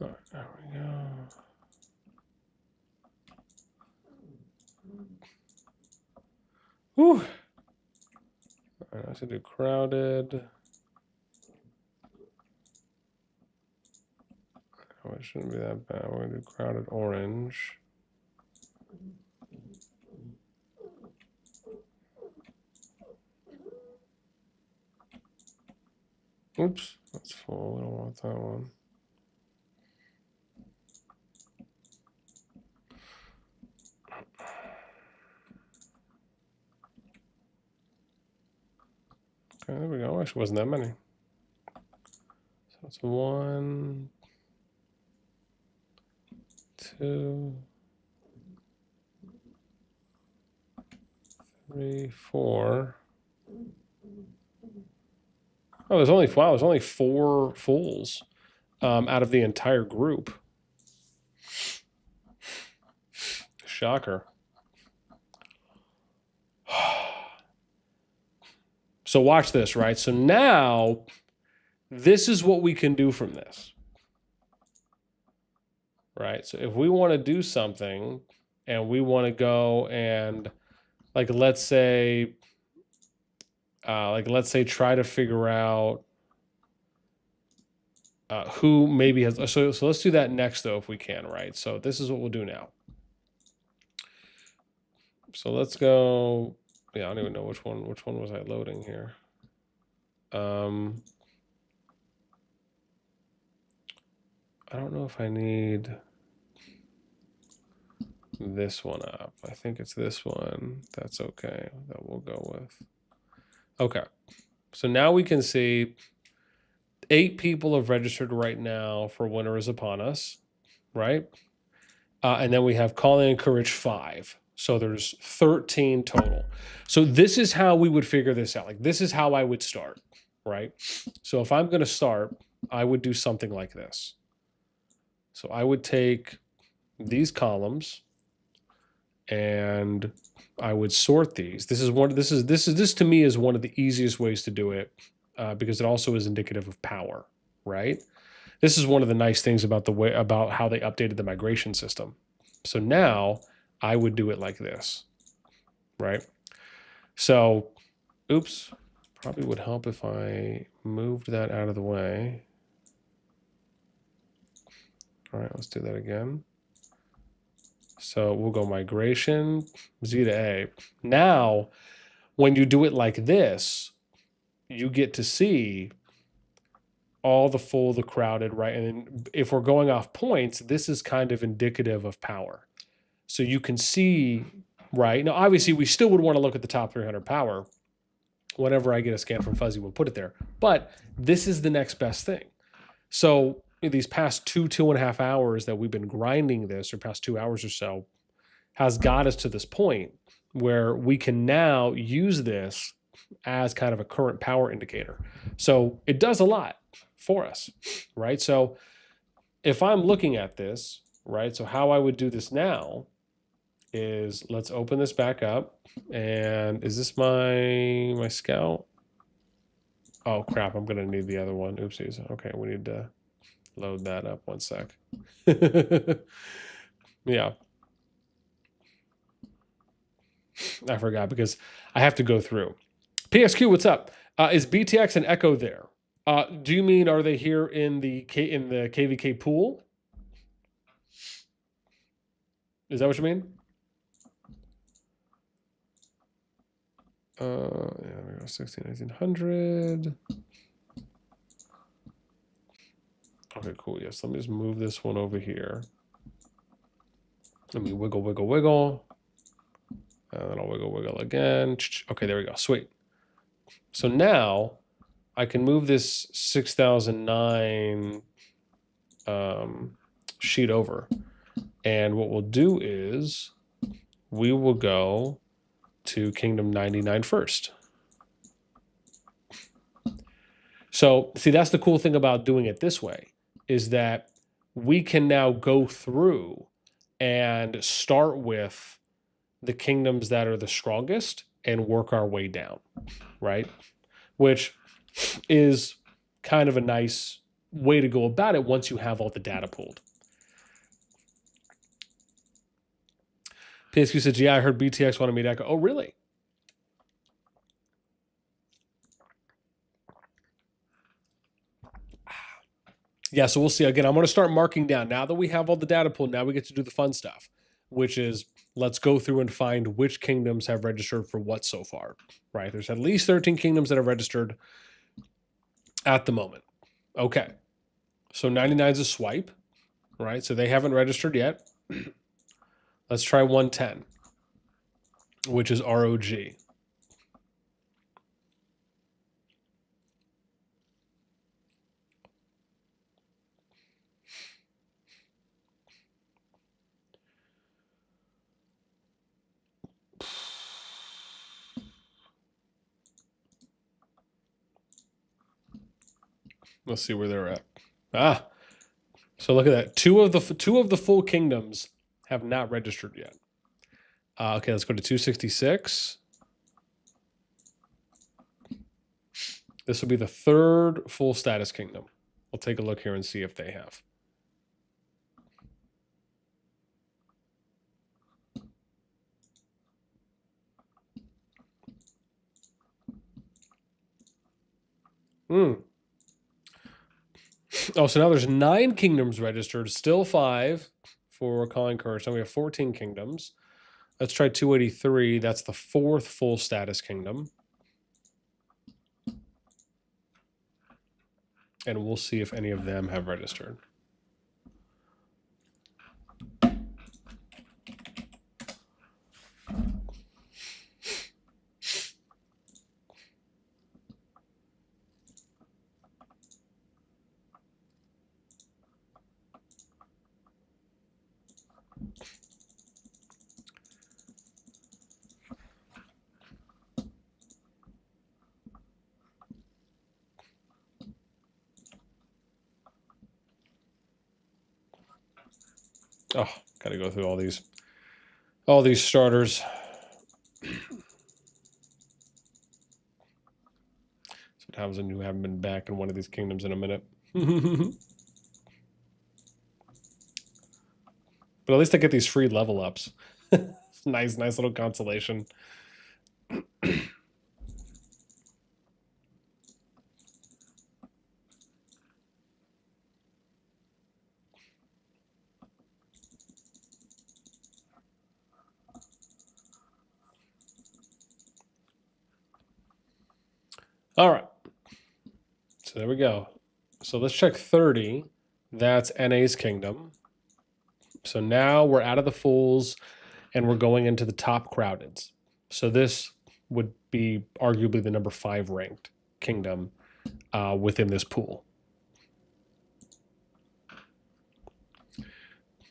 All right, there we go. Whew. All right, I should do crowded. Oh, it shouldn't be that bad. We're going to do crowded orange. Oops, that's full. I don't want that one. Okay, there we go. Actually, wasn't that many. So it's 1, 2, 3, 4. Oh, there's only 4 fulls out of the entire group. Shocker. So watch this, right? So now this is what we can do from this, right? So if we want to do something and we want to go and let's say try to figure out who maybe has, so let's do that next though, if we can, right? So this is what we'll do now. So let's go, yeah, I don't even know which one was I loading here. I don't know if I need this one up. I think it's this one. That's okay. That we'll go with. Okay. So now we can see 8 people have registered right now for Winter is Upon Us, right? And then we have Calling and Courage 5. So there's 13 total. So this is how we would figure this out. Like this is how I would start, right? So if I'm going to start, I would do something like this. So I would take these columns and I would sort these. This to me is one of the easiest ways to do it because it also is indicative of power, right? This is one of the nice things about how they updated the migration system. So now I would do it like this, right? So, oops, probably would help if I moved that out of the way. All right, let's do that again. So we'll go migration, Z to A. Now, when you do it like this, you get to see all the full, the crowded, right? And if we're going off points, this is kind of indicative of power. So you can see, right? Now, obviously, we still would want to look at the top 300 power. Whenever I get a scan from Fuzzy, we'll put it there. But this is the next best thing. So these past 2.5 hours that we've been grinding this, or past 2 hours or so, has got us to this point where we can now use this as kind of a current power indicator. So it does a lot for us, right? So if I'm looking at this, right, so how I would do this now is let's open this back up. And is this my scout? Oh crap, I'm gonna need the other one. Oopsies. Okay, we need to load that up 1 sec. Yeah. I forgot because I have to go through. PXQ, what's up? Is BTX and Echo there? Do you mean are they here in the KvK pool? Is that what you mean? Yeah, there we go. 1900. Okay, cool. Yes, let me just move this one over here. Let me wiggle, wiggle, wiggle. And then I'll wiggle, wiggle again. Okay, there we go. Sweet. So now I can move this 6009 sheet over. And what we'll do is we will go to Kingdom 99 first. So see, that's the cool thing about doing it this way, is that we can now go through and start with the kingdoms that are the strongest and work our way down, right? Which is kind of a nice way to go about it once you have all the data pooled. PSQ says, yeah, I heard BTX wanted me to echo. Oh, really? Yeah, so we'll see. Again, I'm going to start marking down. Now that we have all the data pooled, now we get to do the fun stuff, which is let's go through and find which kingdoms have registered for what so far, right? There's at least 13 kingdoms that have registered at the moment. Okay. So 99 is a swipe, right? So they haven't registered yet. Let's try 110, which is ROG. Let's see where they're at. Ah, so look at that. Two of the full kingdoms have not registered yet. Okay, let's go to 266. This will be the third full status kingdom. We'll take a look here and see if they have. Oh, so now there's 9 kingdoms registered, still 5 for Calling Courage. Now we have 14 kingdoms. Let's try 283. That's the 4th full status kingdom. And we'll see if any of them have registered. Oh, gotta go through all these starters. So Townsend, who haven't been back in one of these kingdoms in a minute. But at least I get these free level ups. nice little consolation. All right. So there we go. So let's check 30. That's NA's kingdom. So now we're out of the fulls and we're going into the top crowdeds. So this would be arguably the number 5 ranked kingdom within this pool.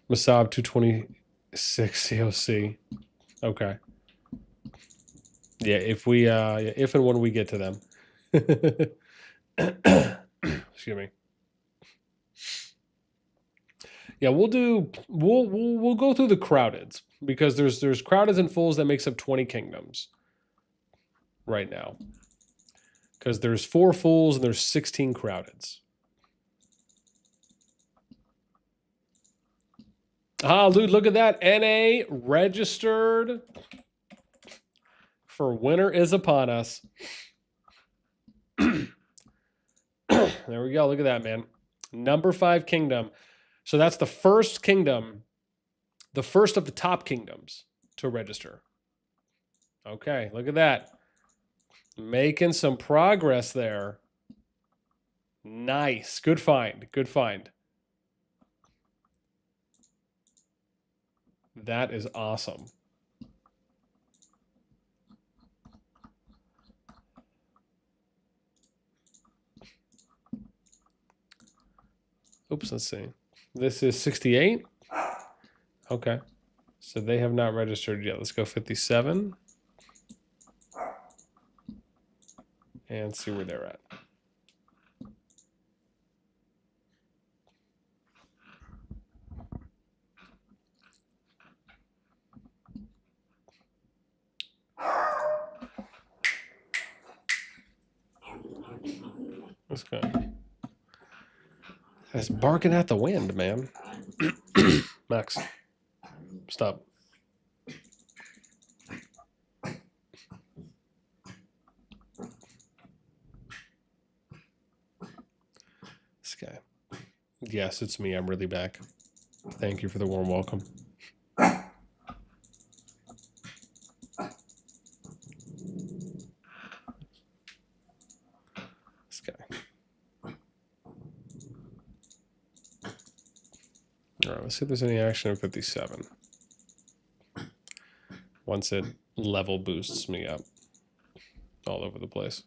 Masab 226 CoC. Okay. Yeah, if and when we get to them. Excuse me. Yeah, we'll go through the crowdeds because there's crowdeds and fulls that makes up 20 kingdoms right now. Because there's 4 fulls and there's 16 crowdeds. Ah, dude, look at that. NA registered for winter is upon us. There we go. Look at that, man. Number 5 kingdom. So that's the first kingdom, the first of the top kingdoms to register. Okay, look at that. Making some progress there. Nice. Good find. Good find. That is awesome. Oops, let's see. This is 68. Okay. So they have not registered yet. Let's go 57. And see where they're at. Let's go. It's barking at the wind, man. Max, stop. This guy. Yes, it's me. I'm really back. Thank you for the warm welcome. This guy. All right, let's see if there's any action in 57. Once it level boosts me up all over the place.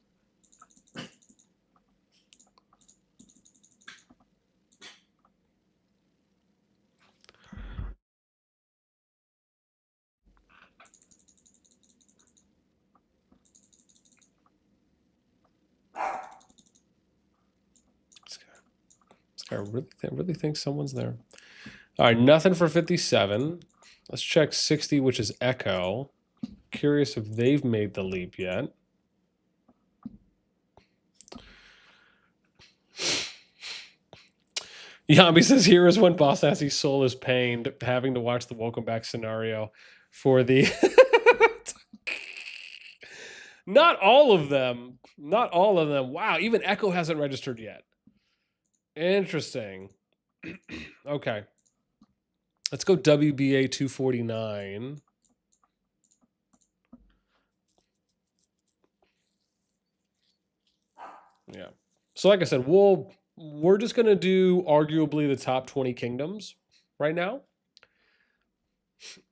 I really think someone's there. All right, nothing for 57. Let's check 60, which is Echo. Curious if they've made the leap yet. Yami says, here is when bossnasti's soul is pained, having to watch the welcome back scenario for the... Not all of them. Not all of them. Wow, even Echo hasn't registered yet. Interesting. Okay. Let's go WBA 249. Yeah. So like I said, we're just going to do arguably the top 20 kingdoms right now.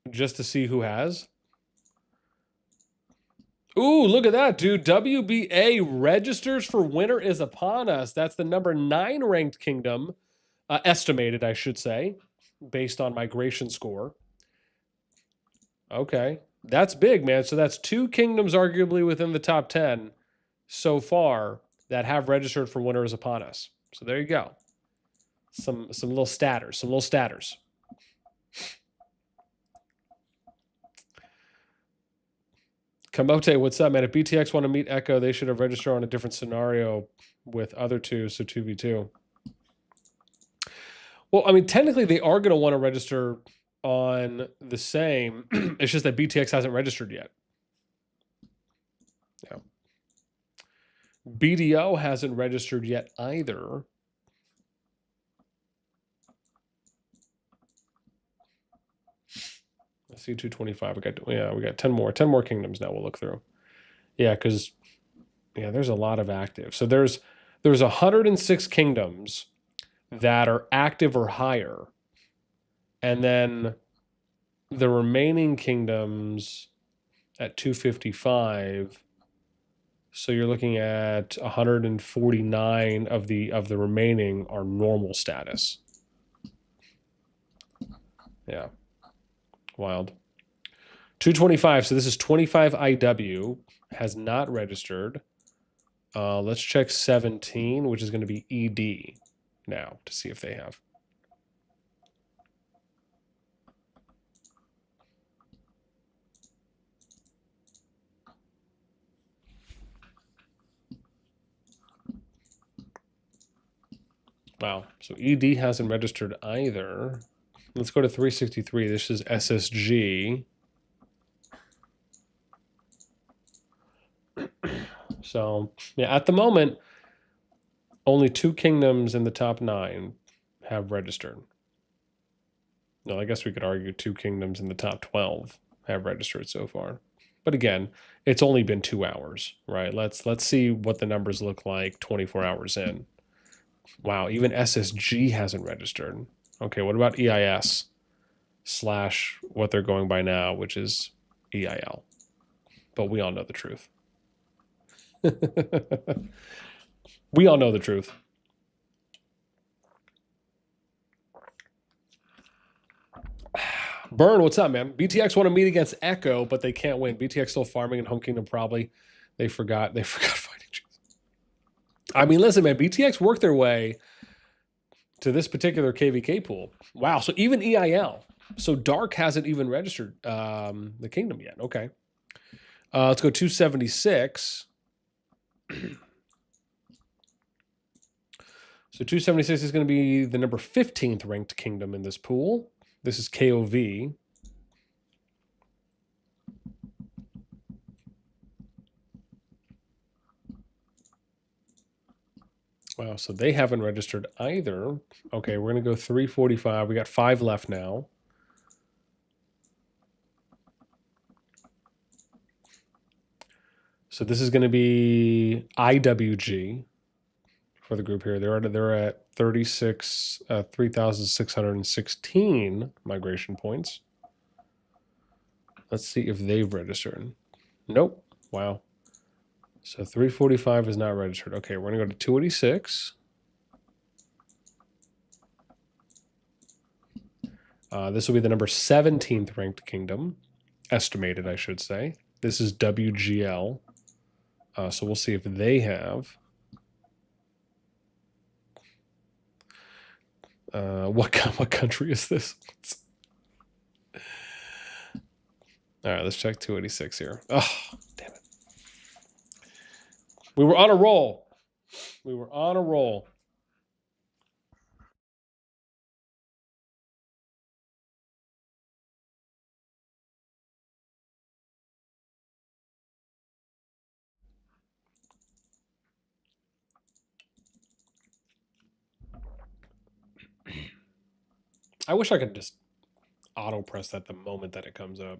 Just to see who has. Ooh, look at that, dude. WBA registers for winter is upon us. That's the number 9 ranked kingdom. Estimated, I should say, based on migration score. Okay. That's big, man. So that's 2 kingdoms arguably within the top 10 so far that have registered for winter is upon us. So there you go. Some little statters. Kamote, what's up, man? If BTX want to meet Echo, they should have registered on a different scenario with other 2, so 2v2. Well, I mean, technically they are going to want to register on the same. It's just that BTX hasn't registered yet. Yeah. BDO hasn't registered yet either. Let's see, 225. We got 10 more kingdoms now we'll look through. Yeah, because there's a lot of active. So there's 106 kingdoms that are active or higher. And then the remaining kingdoms at 255. So you're looking at 149 of the remaining are normal status. Yeah. Wild. 225. So this is 25 IW. Has not registered. Let's check 17, which is going to be ED now to see if they have. Wow. So ED hasn't registered either. Let's go to 363. This is SSG. So, yeah, at the moment, only 2 kingdoms in the top 9 have registered. No, I guess we could argue 2 kingdoms in the top 12 have registered so far. But again, it's only been 2 hours, right? Let's see what the numbers look like 24 hours in. Wow, even SSG hasn't registered. Okay, what about EIS / what they're going by now, which is EIL? But we all know the truth. We all know the truth. Burn, what's up, man? BTX want to meet against Echo, but they can't win. BTX still farming in Home Kingdom probably. They forgot fighting. I mean, listen, man, BTX worked their way to this particular KvK pool. Wow, so even EIL. So Dark hasn't even registered the kingdom yet. Okay. Let's go 276. So So 276 is going to be the number 15th ranked kingdom in this pool. This is KOV. Wow, so they haven't registered either. Okay, we're going to go 345. We got 5 left now. So this is going to be IWG for the group here. They're at 3,616 migration points. Let's see if they've registered. Nope. Wow. So 345 is not registered. Okay, we're going to go to 286. This will be the number 17th ranked kingdom, estimated, I should say. This is WGL. So we'll see if they have. What country is this? All right, let's check 286 here. Oh, damn it. We were on a roll. We were on a roll. I wish I could just auto press that the moment that it comes up.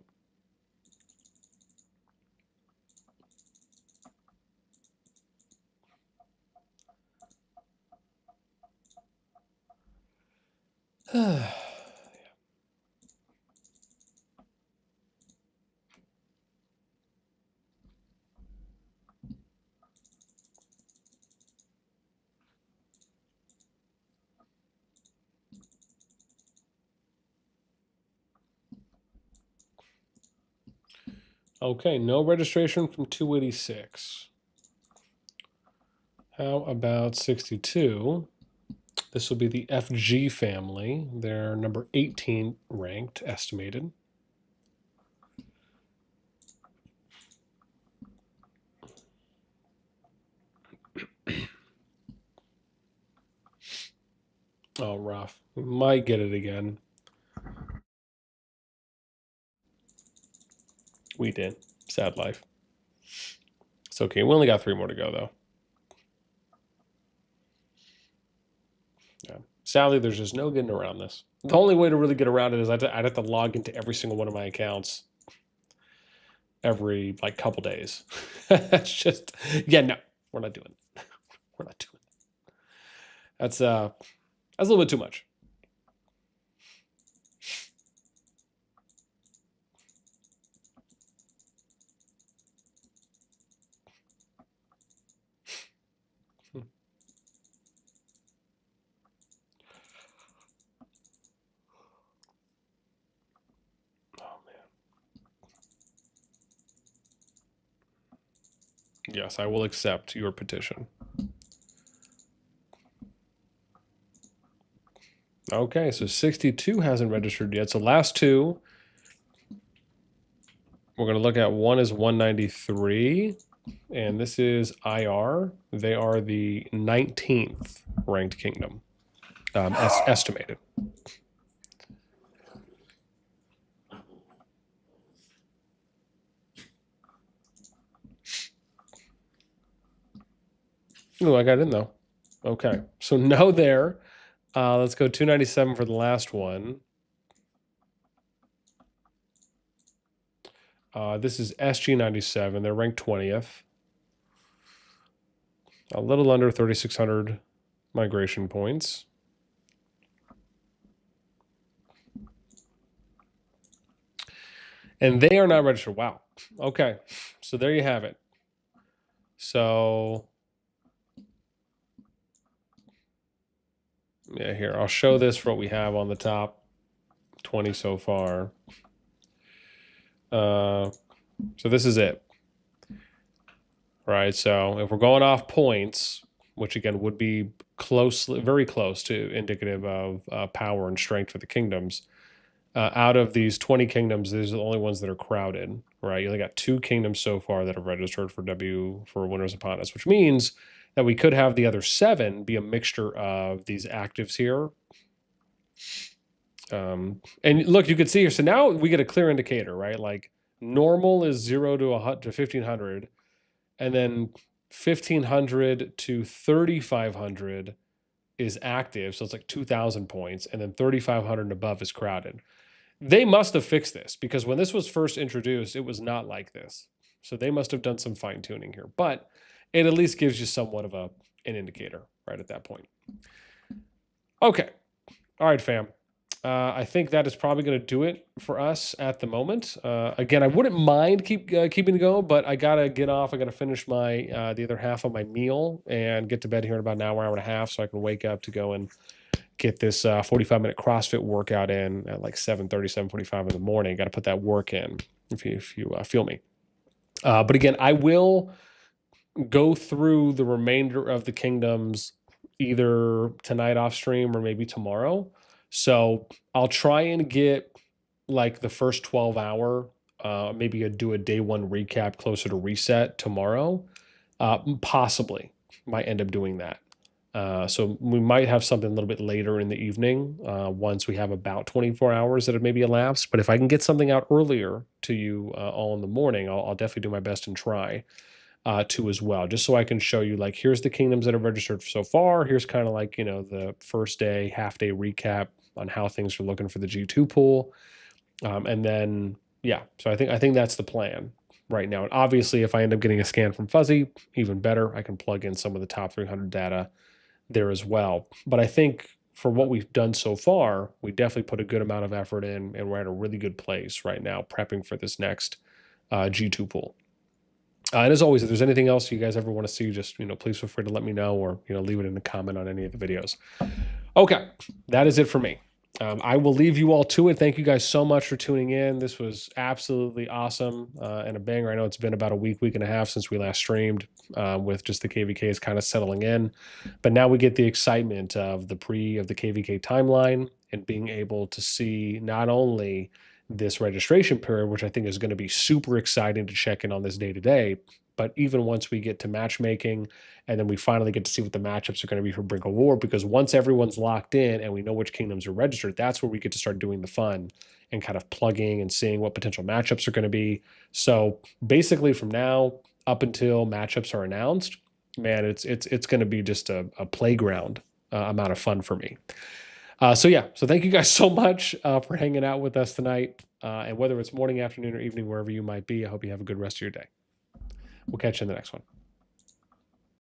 Okay, no registration from 286. How about 62? This will be the FG family. They're number 18 ranked, estimated. Oh, rough. We might get it again. We did. Sad life. It's okay. We only got 3 more to go, though. Yeah. Sadly, there's just no getting around this. The only way to really get around it is I'd have to log into every single one of my accounts every like couple days. It's just, yeah, no, we're not doing it. We're not doing it. That's a little bit too much. Yes, I will accept your petition. Okay, so 62 hasn't registered yet. So last 2, we're going to look at. One is 193, and this is IR. They are the 19th ranked kingdom, estimated. Oh, I got in though. Okay, so no there. Let's go 297 for the last one. This is SG97. They're ranked 20th. A little under 3,600 migration points. And they are not registered. Wow. Okay, so there you have it. So yeah, here, I'll show this for what we have on the top 20 so far. So this is it. Right, so if we're going off points, which again would be very close to indicative of power and strength for the kingdoms, out of these 20 kingdoms, these are the only ones that are crowded, right? You only got 2 kingdoms so far that have registered for Winners Upon Us, which means that we could have the other 7 be a mixture of these actives here. And look, you can see here, so now we get a clear indicator, right? Like normal is 0 to 1500, and then 1500 to 3500 is active, so it's like 2000 points, and then 3500 and above is crowded. They must have fixed this, because when this was first introduced, it was not like this. So they must have done some fine tuning here, but it at least gives you somewhat of an indicator right at that point. Okay. All right, fam. I think that is probably going to do it for us at the moment. Again, I wouldn't mind keeping it going, but I got to get off. I got to finish my the other half of my meal and get to bed here in about an hour, hour and a half, so I can wake up to go and get this 45-minute CrossFit workout in at like 7:30, 7:45 in the morning. Got to put that work in, if you feel me. But again, I will go through the remainder of the kingdoms either tonight off stream or maybe tomorrow. So I'll try and get like the first 12 hour, maybe do a day 1 recap closer to reset tomorrow. Possibly might end up doing that. So we might have something a little bit later in the evening once we have about 24 hours that have maybe elapsed. But if I can get something out earlier to you all in the morning, I'll definitely do my best and try to as well, just so I can show you, like, here's the kingdoms that are registered so far. Here's kind of like, the first day, half day recap on how things are looking for the G2 pool. And then, yeah, so I think that's the plan right now. And obviously, if I end up getting a scan from Fuzzy, even better, I can plug in some of the top 300 data there as well. But I think for what we've done so far, we definitely put a good amount of effort in, and we're at a really good place right now prepping for this next G2 pool. And as always, if there's anything else you guys ever want to see, just, please feel free to let me know, or, leave it in a comment on any of the videos. Okay, that is it for me. I will leave you all to it. Thank you guys so much for tuning in. This was absolutely awesome and a banger. I know it's been about a week and a half since we last streamed with just the KvKs kind of settling in. But now we get the excitement of the KvK timeline and being able to see not only this registration period, which I think is going to be super exciting to check in on this day to day, but even once we get to matchmaking, and then we finally get to see what the matchups are going to be for Brink of War, because once everyone's locked in and we know which kingdoms are registered, that's where we get to start doing the fun and kind of plugging and seeing what potential matchups are going to be. So basically from now up until matchups are announced, man, it's going to be just a playground amount of fun for me. So thank you guys so much for hanging out with us tonight. And whether it's morning, afternoon, or evening, wherever you might be, I hope you have a good rest of your day. We'll catch you in the next one.